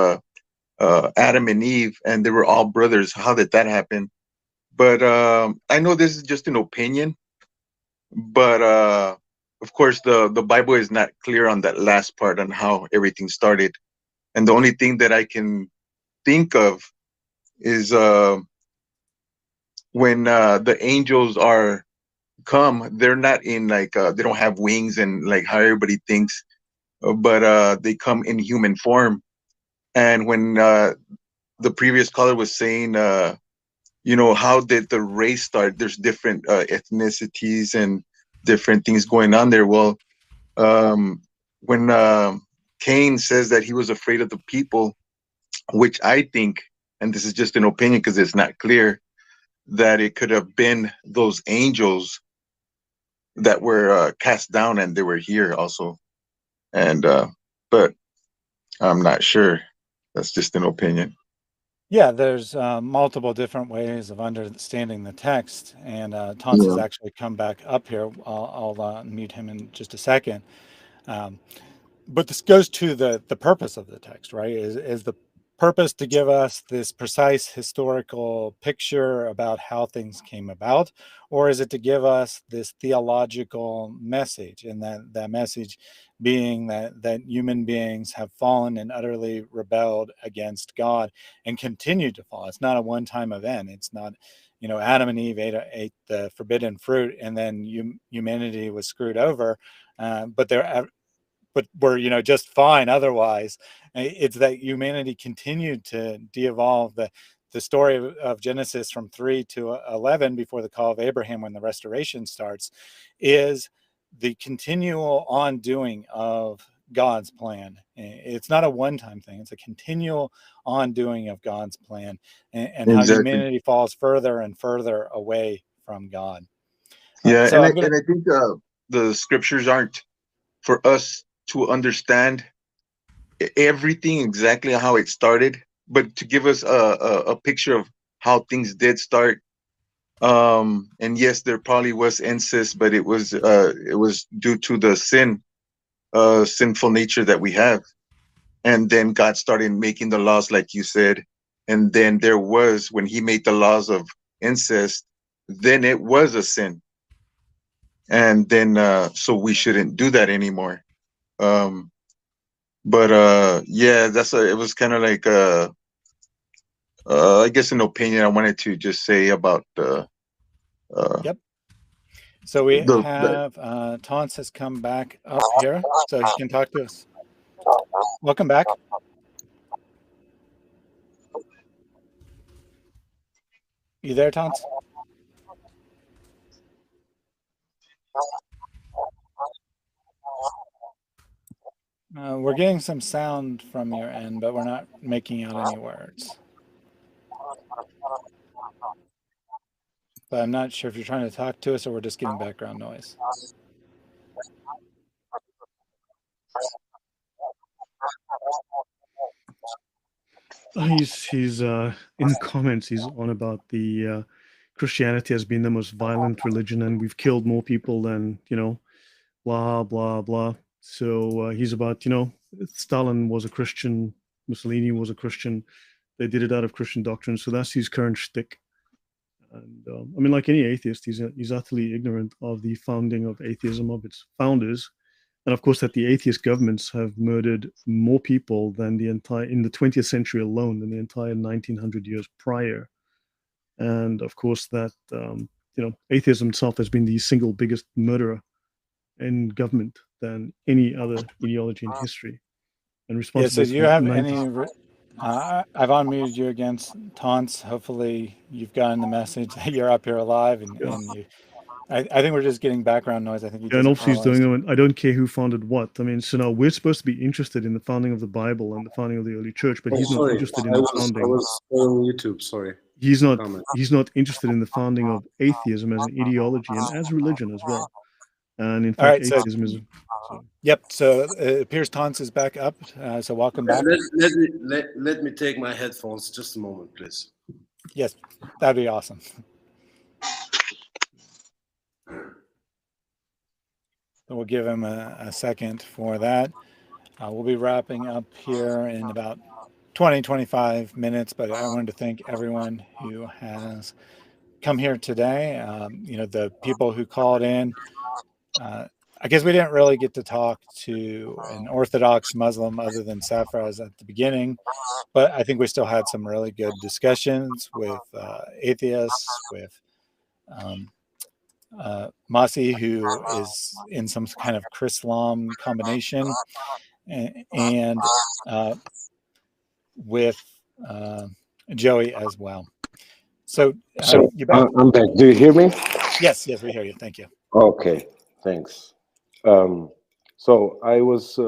Adam and Eve, and they were all brothers. How did that happen? But I know this is just an opinion, but of course the Bible is not clear on that last part on how everything started, and the only thing that I can think of is when the angels they're not in like they don't have wings and like how everybody thinks, but they come in human form. And when the previous caller was saying, how did the race start? There's different ethnicities and different things going on there. Well, when Cain says that he was afraid of the people, which I think, and this is just an opinion because it's not clear, that it could have been those angels that were cast down and they were here also. And but I'm not sure. That's just an opinion.
Yeah, there's multiple different ways of understanding the text, and Tons has actually come back up here. I'll mute him in just a second. But this goes to the purpose of the text, right? Is the purpose to give us this precise historical picture about how things came about, or is it to give us this theological message, and that message being that human beings have fallen and utterly rebelled against God and continue to fall? It's not a one-time event. It's not Adam and Eve ate the forbidden fruit, and then humanity was screwed over, but we're just fine otherwise. It's that humanity continued to de-evolve. The story of Genesis from 3 to 11, before the call of Abraham, when the restoration starts, is the continual ondoing of God's plan. It's not a one-time thing. It's a continual ondoing of God's plan, and how humanity falls further and further away from God.
Yeah, so and I think the scriptures aren't for us to understand everything exactly how it started, but to give us a picture of how things did start. And yes, there probably was incest, but it was due to the sinful nature that we have. And then God started making the laws, like you said. And then there was, when he made the laws of incest, then it was a sin. And then so we shouldn't do that anymore. But yeah, it was kind of like I guess an opinion I wanted to just say about
Yep. So we have Tons has come back up here, so he can talk to us. Welcome back. You there, Tons? We're getting some sound from your end, but we're not making out any words. But I'm not sure if you're trying to talk to us or we're just getting background noise.
He's in the comments. He's on about the Christianity has been the most violent religion, and we've killed more people than blah blah blah. So he's about Stalin was a Christian, Mussolini was a Christian. They did it out of Christian doctrine. So that's his current shtick. And I mean, like any atheist, he's utterly ignorant of the founding of atheism, of its founders, and of course that the atheist governments have murdered more people than in the 20th century alone, than the entire 1900 years prior. And of course that atheism itself has been the single biggest murderer in government than any other ideology in history. And responsible.
Yeah, so do you have any? I've unmuted you against taunts. Hopefully you've gotten the message that you're up here alive, and you. I think we're just getting background noise. I think he
and obviously he's doing it. I don't care who founded what. I mean, so now we're supposed to be interested in the founding of the Bible and the founding of the early church, but he's not interested in the founding.
I was on YouTube. Sorry.
He's not interested in the founding of atheism as an ideology and as religion as well. And in fact, atheism is.
Yep. So it appears Tons is back up. So welcome back.
Let me take my headphones just a moment, please.
Yes, that'd be awesome. So we'll give him a second for that. We'll be wrapping up here in about 20-25 minutes, but I wanted to thank everyone who has come here today. The people who called in. I guess we didn't really get to talk to an Orthodox Muslim other than Safraz at the beginning, but I think we still had some really good discussions with atheists, with Masi, who is in some kind of Chrislam combination, and with Joey as well. So
I'm back. Do you hear me?
Yes, we hear you. Thank you.
Okay, thanks. So I was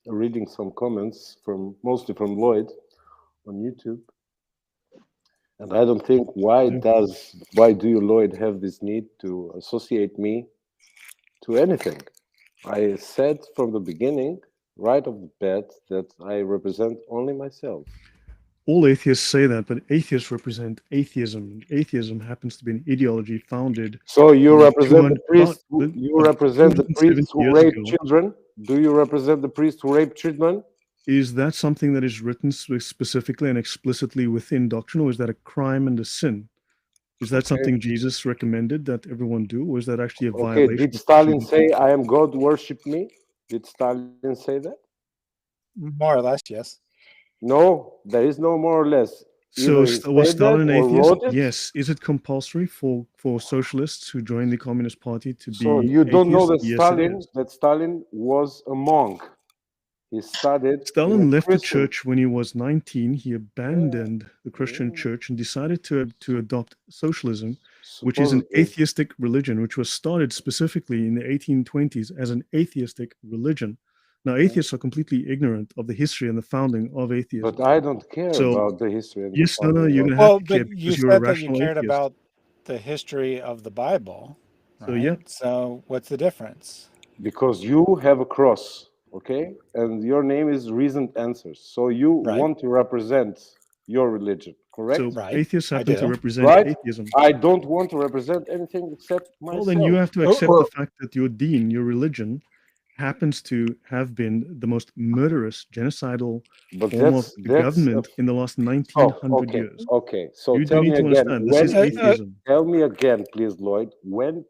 reading some comments mostly from Lloyd on YouTube, and I don't think why do you, Lloyd, have this need to associate me to anything? I said from the beginning, right off the bat, that I represent only myself.
All atheists say that, but atheists represent atheism. Atheism happens to be an ideology founded.
So you represent the priests. You represent the priests who rape children. Do you represent the priests who rape children?
Is that something that is written specifically and explicitly within doctrine, or is that a crime and a sin? Is that something Jesus recommended that everyone do, or is that actually a violation?
Did Stalin say, "I am God, worship me"? Did Stalin say that?
More or less, yes.
No, there is no more or less.
So
either
was
said that
Stalin an
or
atheist?
wrote it.
Yes. Is it compulsory for socialists who join the Communist Party to be
So you don't know
atheists?
that
Yes, it is.
Stalin was a monk. He studied in
Stalin
a
left the
prison.
church when he was 19. He abandoned the Christian church and decided to adopt socialism, which is an
Supposedly.
atheistic religion, which was started specifically in the 1820s as an atheistic religion. Now, atheists are completely ignorant of the history and the founding of atheism.
But I don't care
So,
about the history and
yes,
the
no,
founding
you're
of-
going to have
Well,
to care
but you
because you're a
said that you
rational
cared
atheist.
about the history of the Bible,
So,
right?
yeah.
So what's the difference?
Because you have a cross, okay? And your name is Reasoned Answers. So you
Right.
want to represent your religion, correct?
So
Right,
atheists
I
happen to
do.
represent
Right?
atheism.
I don't want to represent anything except
Well,
myself.
then you have to
Oh,
accept
well-
the fact that your deen, your religion, happens to have been the most murderous, genocidal
But
form of
that's
the government in the last 1900
okay.
years.
Okay. So
You
tell
do
me
need to
again.
understand, this
When
is
is
atheism.
Tell me again, please, Lloyd. When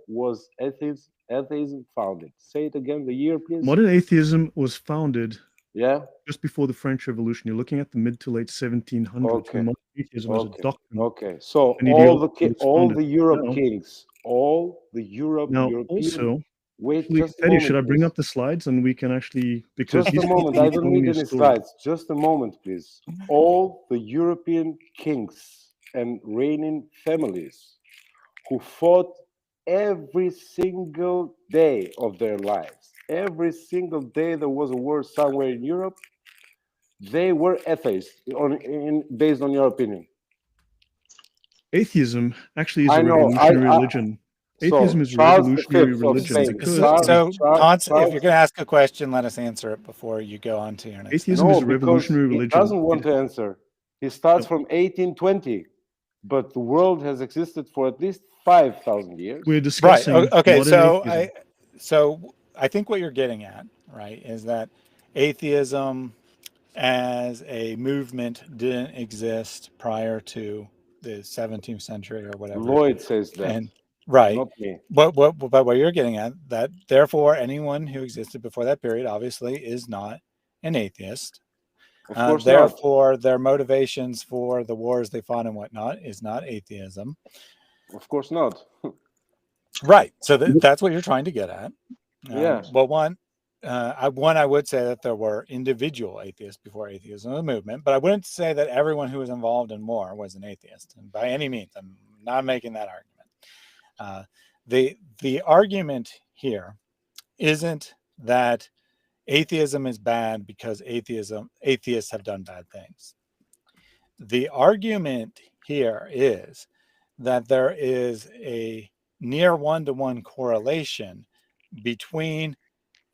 was atheism founded? Say it again. The year, please.
Modern atheism was founded
Yeah.
just before the French Revolution. You're looking at the mid to late 1700s
Okay.
when modern atheism as a doctrine.
Okay. So
an
all
ideology was
all
founded.
the Europe
Now-
kings, all the European.
Also,
Wait,
actually,
just a
Teddy,
moment,
should I bring
please.
up the slides and we can actually, because
Just
these
a
people
moment.
will
I
be
don't
telling
need
me a
any
story.
slides. Just a moment, please. All the European kings and reigning families who fought every single day of their lives, every single day there was a war somewhere in Europe, they were atheists, based on your opinion.
Atheism actually is
I
a
know,
revolutionary religion. Atheism is a
Charles
revolutionary
V of
religion
Spain.
because
So, Hans, if
Charles-
you're going to ask a question, let us answer it before you go on to your next.
atheism
No,
is a
because
revolutionary
he
religion.
doesn't want to answer. He starts
No.
from 1820, but the world has existed for at least 5,000 years.
We're
Right.
discussing
Okay.
modern
So I think what you're getting at, right, is that atheism as a movement didn't exist prior to the 17th century or whatever.
Lloyd says that.
And right.
Not me.
But what you're getting at, that therefore anyone who existed before that period obviously is not an atheist.
Of course
Therefore, their motivations for the wars they fought and whatnot is not atheism.
not. Of course not.
Right. So that's what you're trying to get at.
Yeah.
Well, I would say that there were individual atheists before atheism was a movement, but I wouldn't say that everyone who was involved in war was an atheist. And by any means, I'm not making that argument. The argument here isn't that atheism is bad because atheists have done bad things. The argument here is that there is a near one-to-one correlation between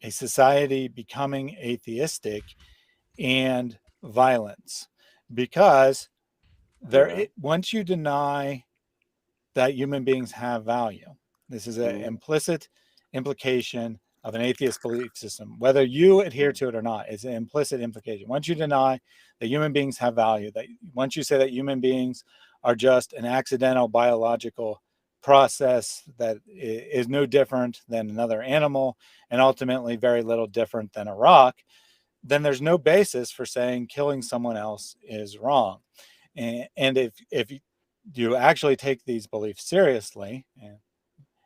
a society becoming atheistic and violence, because once you deny that human beings have value, this is an implicit implication of an atheist belief system, whether you adhere to it or not. It's an implicit implication. Once you deny that human beings have value, that once you say that human beings are just an accidental biological process that is no different than another animal and ultimately very little different than a rock, then there's no basis for saying killing someone else is wrong. And if you actually take these beliefs seriously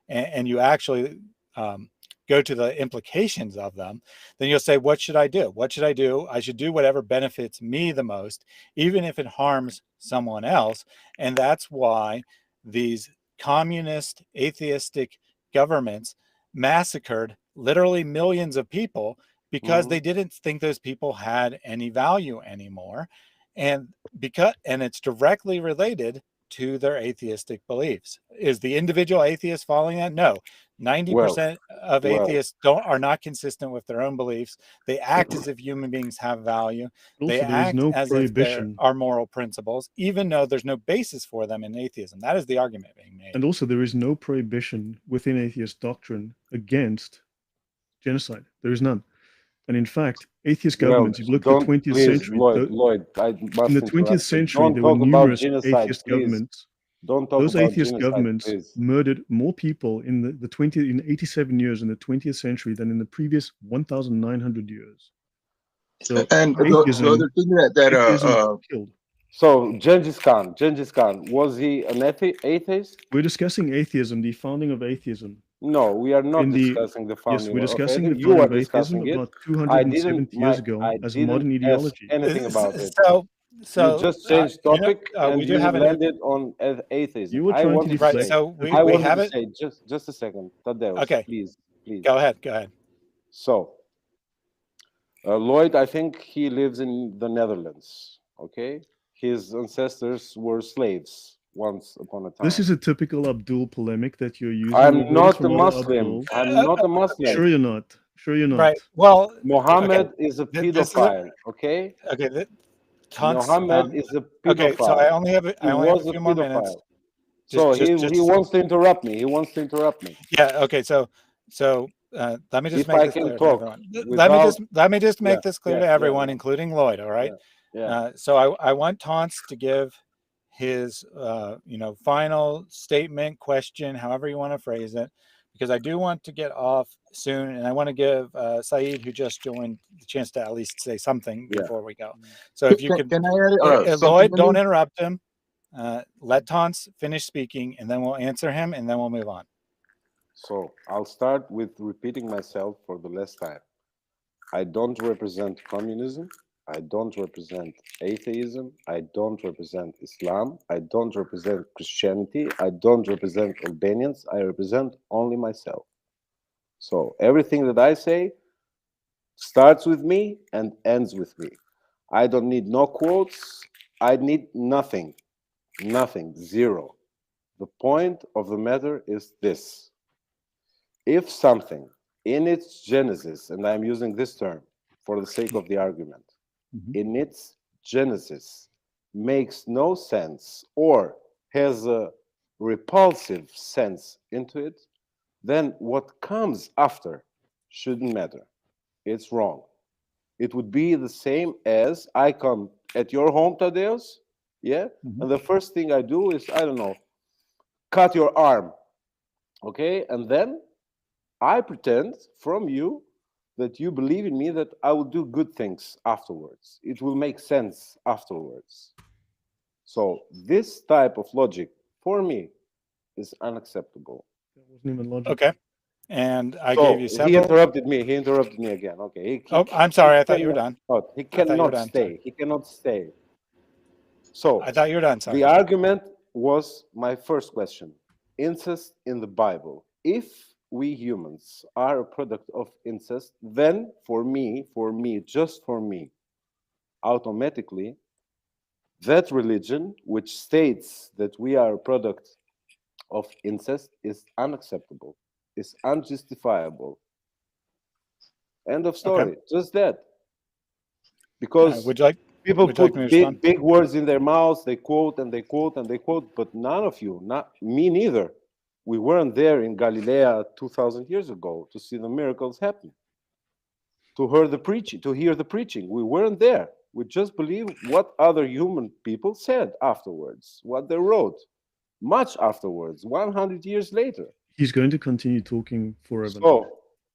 and you actually go to the implications of them, then you'll say, what should I do? What should I do? I should do whatever benefits me the most, even if it harms someone else. And that's why these communist, atheistic governments massacred literally millions of people because they didn't think those people had any value anymore. And it's directly related to their atheistic beliefs. Is the individual atheist following that? No. 90% of atheists are not consistent with their own beliefs. They act as if human beings have value.
Also,
They
there is
act
no
as if there
prohibition.
are moral principles, even though there's no basis for them in atheism. That is the argument being made.
And also, there is no prohibition within atheist doctrine against genocide. There is none. And in fact, atheist governments, if you look at the 20th century,
Lloyd, I must
in the 20th century, there were numerous atheist governments. Those atheist governments murdered more people in in 87 years in the 20th century than in the previous 1,900 years. So
And the other thing that
atheism killed.
So Genghis Khan, was he an atheist?
We're discussing atheism, the founding of atheism.
No, we are not
In the-
discussing the
Yes,
founding
we're
of
discussing the
atheism. You
founding
are
of atheism
discussing it.
about
I
270 years ago
I
as a modern
didn't ask
ideology.
anything about it.
So
You just changed topic and
we do
you
have a
landed on atheism.
You were
I
trying to
wanted to
deflect.
right.
say,
So we
I
we
wanted
have
to
it.
say just a second, Tadeusz,
Okay.
please.
Go ahead.
So, Lloyd, I think he lives in the Netherlands. Okay, his ancestors were slaves once upon a time.
This is a typical Abdul polemic that you're using.
I'm not a
from other
Muslim.
Abduls.
I'm not a Muslim.
Sure, you're not. Sure, you're not.
Right. Well,
Muhammad is a
This is a-
pedophile. Okay.
okay.
Muhammad is a pedophile.
Okay, so I only have a few more
pedophile.
minutes.
So
Just-
he wants to interrupt me. He wants to interrupt me.
Yeah. Okay. So let me just
If
make
I
this
can
clear to
talk
everyone.
without-
Let me just make
Yeah,
this clear
yeah,
to
yeah,
everyone,
yeah.
including Lloyd. All right.
Yeah.
So I want Taunts to give his final statement, question, however you want to phrase it, because I do want to get off soon, and I want to give Saeed, who just joined, the chance to at least say something
Yeah.
before we go. So if you could,
Can I add
Lloyd,
something?
don't interrupt him. Let Taunts finish speaking, and then we'll answer him, and then we'll move on.
So I'll start with repeating myself for the last time. I don't represent communism. I don't represent atheism. I don't represent Islam. I don't represent Christianity. I don't represent Albanians. I represent only myself. So everything that I say starts with me and ends with me. I don't need no quotes. I need nothing. Nothing. Zero. The point of the matter is this. If something in its genesis, and I'm using this term for the sake of the argument, in its genesis makes no sense or has a repulsive sense into it, then what comes after shouldn't matter. It's wrong. It would be the same as I come at your home, Tadeusz, yeah? And the first thing I do is, I don't know, cut your arm, okay? And then I pretend from you that you believe in me, that I will do good things afterwards. It will make sense afterwards. So this type of logic, for me, is unacceptable.
That wasn't even logic.
Okay. And I
So
gave you several.
He interrupted me again. Okay.
I'm sorry. I thought you were done.
He cannot stay. He cannot stay. So
I thought you were done. Sorry.
The argument was my first question. Incest in the Bible. If we humans are a product of incest, then for me, just for me, automatically, that religion which states that we are a product of incest is unacceptable, is unjustifiable. End of story.
Okay.
Just that. Because people put big words in their mouths, they quote and they quote and they quote, but none of you, not me neither, we weren't there in Galilee 2,000 years ago to see the miracles happen, to hear the preaching. We weren't there. We just believe what other human people said afterwards, what they wrote, much afterwards, 100 years later.
He's going to continue talking forever.
So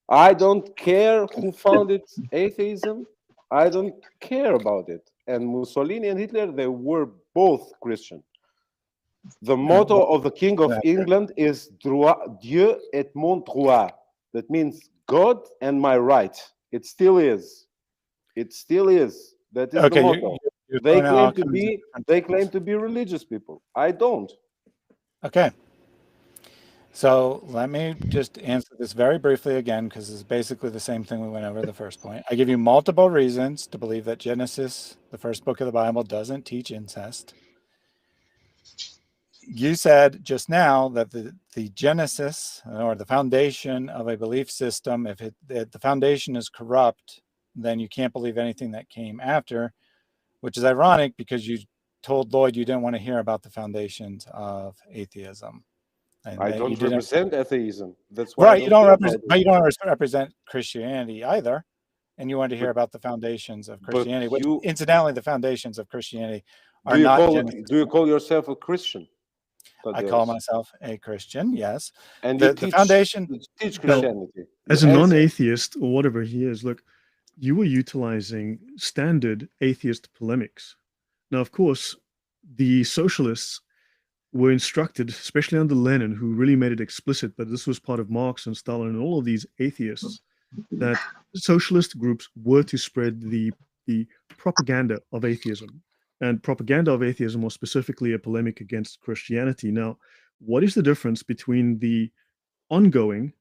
I don't care who founded atheism. I don't care about it. And Mussolini and Hitler, they were both Christian. The motto of the King of England is Dieu et mon droit. That means God and my right. It still is. It still is. That is the motto. They claim to be religious people. I don't.
Okay. So let me just answer this very briefly again, because it's basically the same thing we went over the first point. I give you multiple reasons to believe that Genesis, the first book of the Bible, doesn't teach incest. You said just now that the genesis or the foundation of a belief system, if the foundation is corrupt, then you can't believe anything that came after, which is ironic because you told Lloyd you didn't want to hear about the foundations of atheism. And
I don't represent atheism. That's
why. Right, you don't represent Christianity either, and you wanted to hear about the foundations of Christianity. Which, incidentally, the foundations of Christianity are not.
Do you call yourself a Christian?
I call myself a Christian, yes.
And
the foundation.
You teach Christianity.
As a non-atheist or whatever he is, look, you were utilizing standard atheist polemics. Now, of course, the socialists were instructed, especially under Lenin, who really made it explicit that this was part of Marx and Stalin and all of these atheists, that socialist groups were to spread the propaganda of atheism. And propaganda of atheism was specifically a polemic against Christianity. Now, what is the difference between the ongoing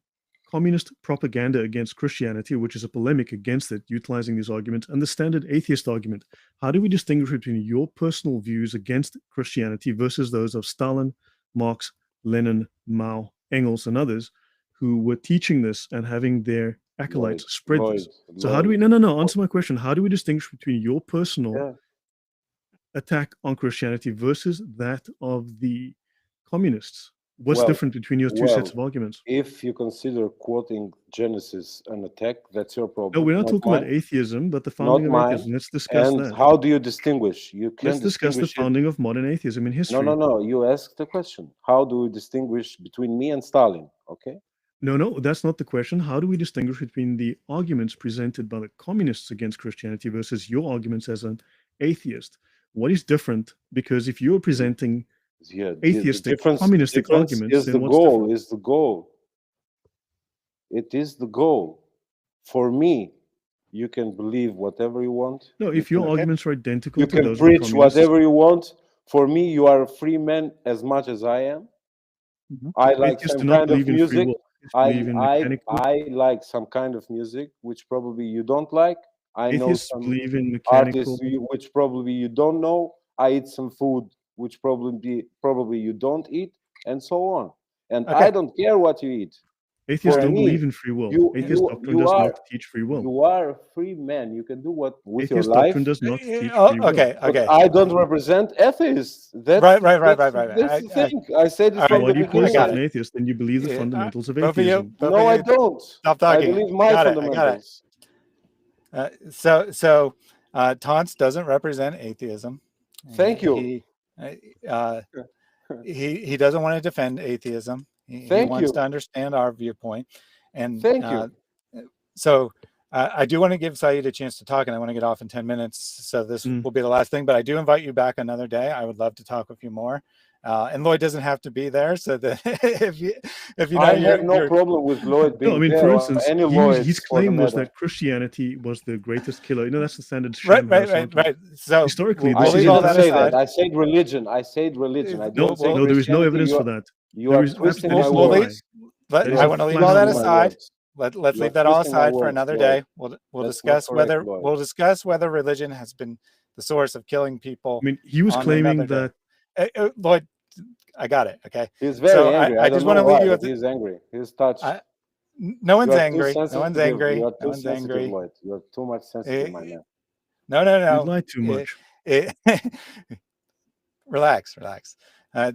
communist propaganda against Christianity, which is a polemic against it, utilizing these arguments, and the standard atheist argument? How do we distinguish between your personal views against Christianity versus those of Stalin, Marx, Lenin, Mao, Engels, and others who were teaching this and having their acolytes spread this? So how do we, no, answer my question. How do we distinguish between your personal attack on Christianity versus that of the communists? What's different between your two sets of arguments?
If you consider quoting Genesis an attack, that's your problem.
No, we're not talking about atheism, but the founding of atheism. Let's discuss that.
How do you distinguish? You can
Let's discuss the founding of modern atheism in history.
No. You asked the question. How do we distinguish between me and Stalin? Okay.
No, that's not the question. How do we distinguish between the arguments presented by the communists against Christianity versus your arguments as an atheist? What is different? Because if you're presenting atheistic, communistic arguments,
is
then
the
what's
goal.
different?
Is the goal. It is the goal. For me, you can believe whatever you want.
No, if your arguments are identical
you
to
can
those
preach
of the communists,
whatever you want. For me, you are a free man as much as I am. I like
atheists
some
do not
kind of
believe in free
music.
will. Believe in mechanical.
I like some kind of music which probably you don't like. I know
Atheists
some
believe in mechanical.
artists which probably you don't know. I eat some food which probably you don't eat, and so on. And I don't care what you eat.
Atheists don't believe in free will. Atheist doctrine does not teach free will.
You are a free man. You can do what with
Atheist
your life.
Doctrine does not teach free will.
Okay.
But I don't represent atheists. That's,
right.
That's the thing. I said it from
Why
the
do you call
beginning.
yourself an atheist? Then you believe the fundamentals of atheism.
No, I don't.
Stop talking.
I believe my fundamentals.
So Tons doesn't represent atheism.
Thank you.
He doesn't want to defend atheism. He wants to understand our viewpoint. And
thank you.
So I do want to give Saeed a chance to talk, and I want to get off in 10 minutes. So this will be the last thing, but I do invite you back another day. I would love to talk with you more. And Lloyd doesn't have to be there, so that if you know,
I have no problem with Lloyd being there.
For instance, his claim was that Christianity was the greatest killer. That's the standard.
Right. So
historically,
I didn't say that. I said religion. I
no, there is no evidence for that.
You are twisting my words.
I want to leave all that aside. Let's leave that all aside for another day. We'll discuss whether religion has been the source of killing people.
I mean, he was claiming that
Lloyd. I got it. Okay.
He's very angry.
I just want to leave you with.
He's angry. He's touched.
No one's angry. No one's angry.
You are too sensitive, Lloyd. You are too much sensitive, my man.
No.
You lie too much.
Relax.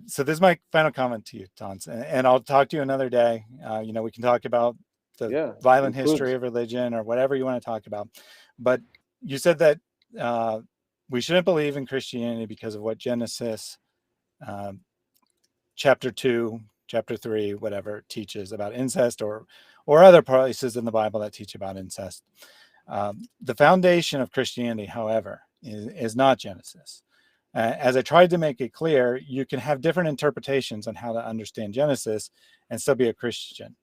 So this is my final comment to you, Tons, and I'll talk to you another day. We can talk about the violent history of religion or whatever you want to talk about. But you said that we shouldn't believe in Christianity because of what Genesis chapter 2, chapter 3, whatever teaches about incest, or other places in the Bible that teach about incest. The foundation of Christianity, however, is not Genesis. As I tried to make it clear, you can have different interpretations on how to understand Genesis and still be a Christian.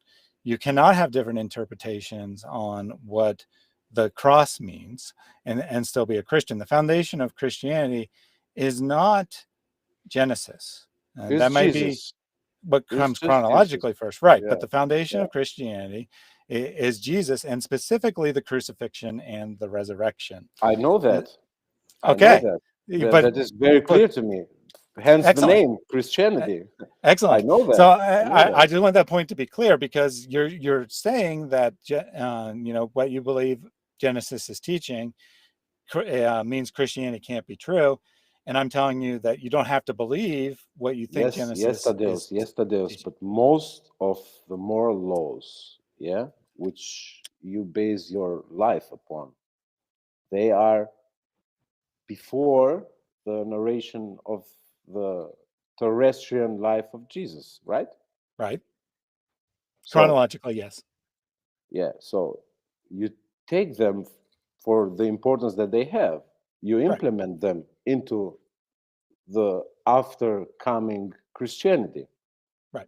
You cannot have different interpretations on what the cross means and still be a Christian. The foundation of Christianity is not Genesis. That might be what comes chronologically first, right? But the foundation of Christianity is Jesus, and specifically the crucifixion and the resurrection.
I know that.
Okay.
But that is very clear to me. Hence the name Christianity.
Excellent.
I know that.
So I just want that point to be clear, because you're saying that what you believe Genesis is teaching means Christianity can't be true, and I'm telling you that you don't have to believe what you think Genesis is.
Yes, Tadeusz. But most of the moral laws, which you base your life upon, they are before the narration of the terrestrial life of Jesus, right?
Right. Chronologically, yes.
Yeah, so you take them for the importance that they have. You implement them into the after coming Christianity.
Right.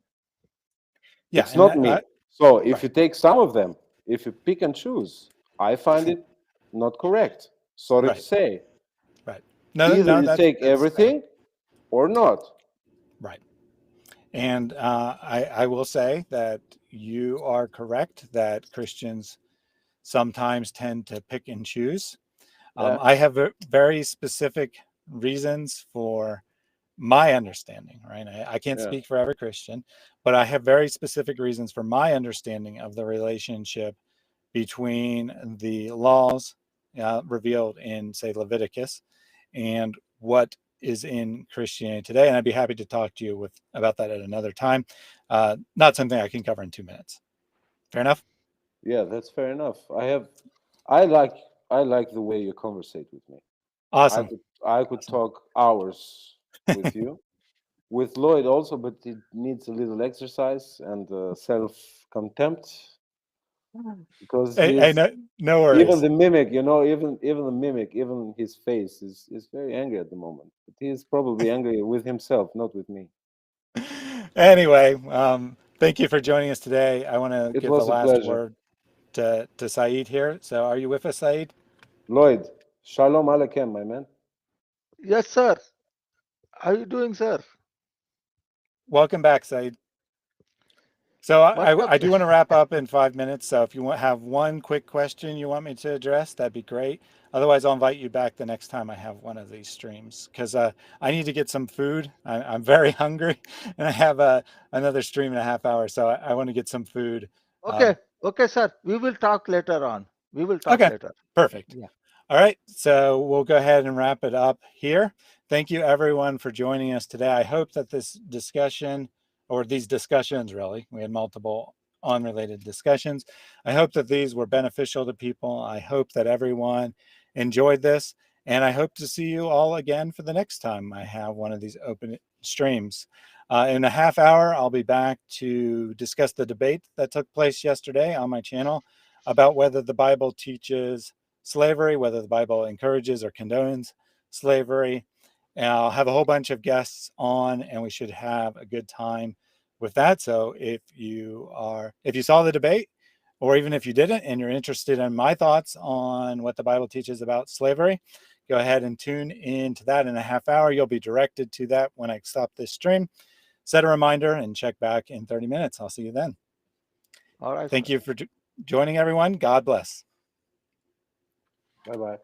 Yeah,
it's not me. So if
right.
you take some of them, if you pick and choose, I find it not correct. Sorry to say.
Right.
Either you take everything or not.
Right. And I will say that you are correct that Christians sometimes tend to pick and choose. I have very specific reasons for my understanding, right? I can't speak for every Christian, but I have very specific reasons for my understanding of the relationship between the laws revealed in, say, Leviticus and what is in Christianity today. And I'd be happy to talk to you about that at another time. Not something I can cover in 2 minutes. Fair enough?
Yeah, that's fair enough. I like the way you conversate with me.
Awesome.
I could talk hours with you. With Lloyd also, but it needs a little exercise and self-contempt. Because
no worries.
Even the mimic, even the mimic, even his face is very angry at the moment. But he's probably angry with himself, not with me.
Anyway, thank you for joining us today. I want to give the last word to Saeed here. So are you with us, Saeed?
Lloyd, Shalom Aleichem, my man.
Yes, sir. How are you doing, sir?
Welcome back, Saeed. So I do want to wrap up in 5 minutes. So if you have one quick question you want me to address, that'd be great. Otherwise, I'll invite you back the next time I have one of these streams, because I need to get some food. I'm very hungry, and I have another stream in a half hour. So I want to get some food.
Okay, sir. We will talk later on. We will talk later.
Perfect.
Yeah.
All right. So we'll go ahead and wrap it up here. Thank you, everyone, for joining us today. I hope that this discussion, or these discussions really, we had multiple unrelated discussions. I hope that these were beneficial to people. I hope that everyone enjoyed this, and I hope to see you all again for the next time I have one of these open streams. In a half hour, I'll be back to discuss the debate that took place yesterday on my channel about whether the Bible teaches slavery, whether the Bible encourages or condones slavery. And I'll have a whole bunch of guests on, and we should have a good time with that. So if you saw the debate, or even if you didn't and you're interested in my thoughts on what the Bible teaches about slavery, go ahead and tune into that in a half hour. You'll be directed to that when I stop this stream. Set a reminder and check back in 30 minutes. I'll see you then.
All right.
Thank you for joining, everyone. God bless.
Bye-bye.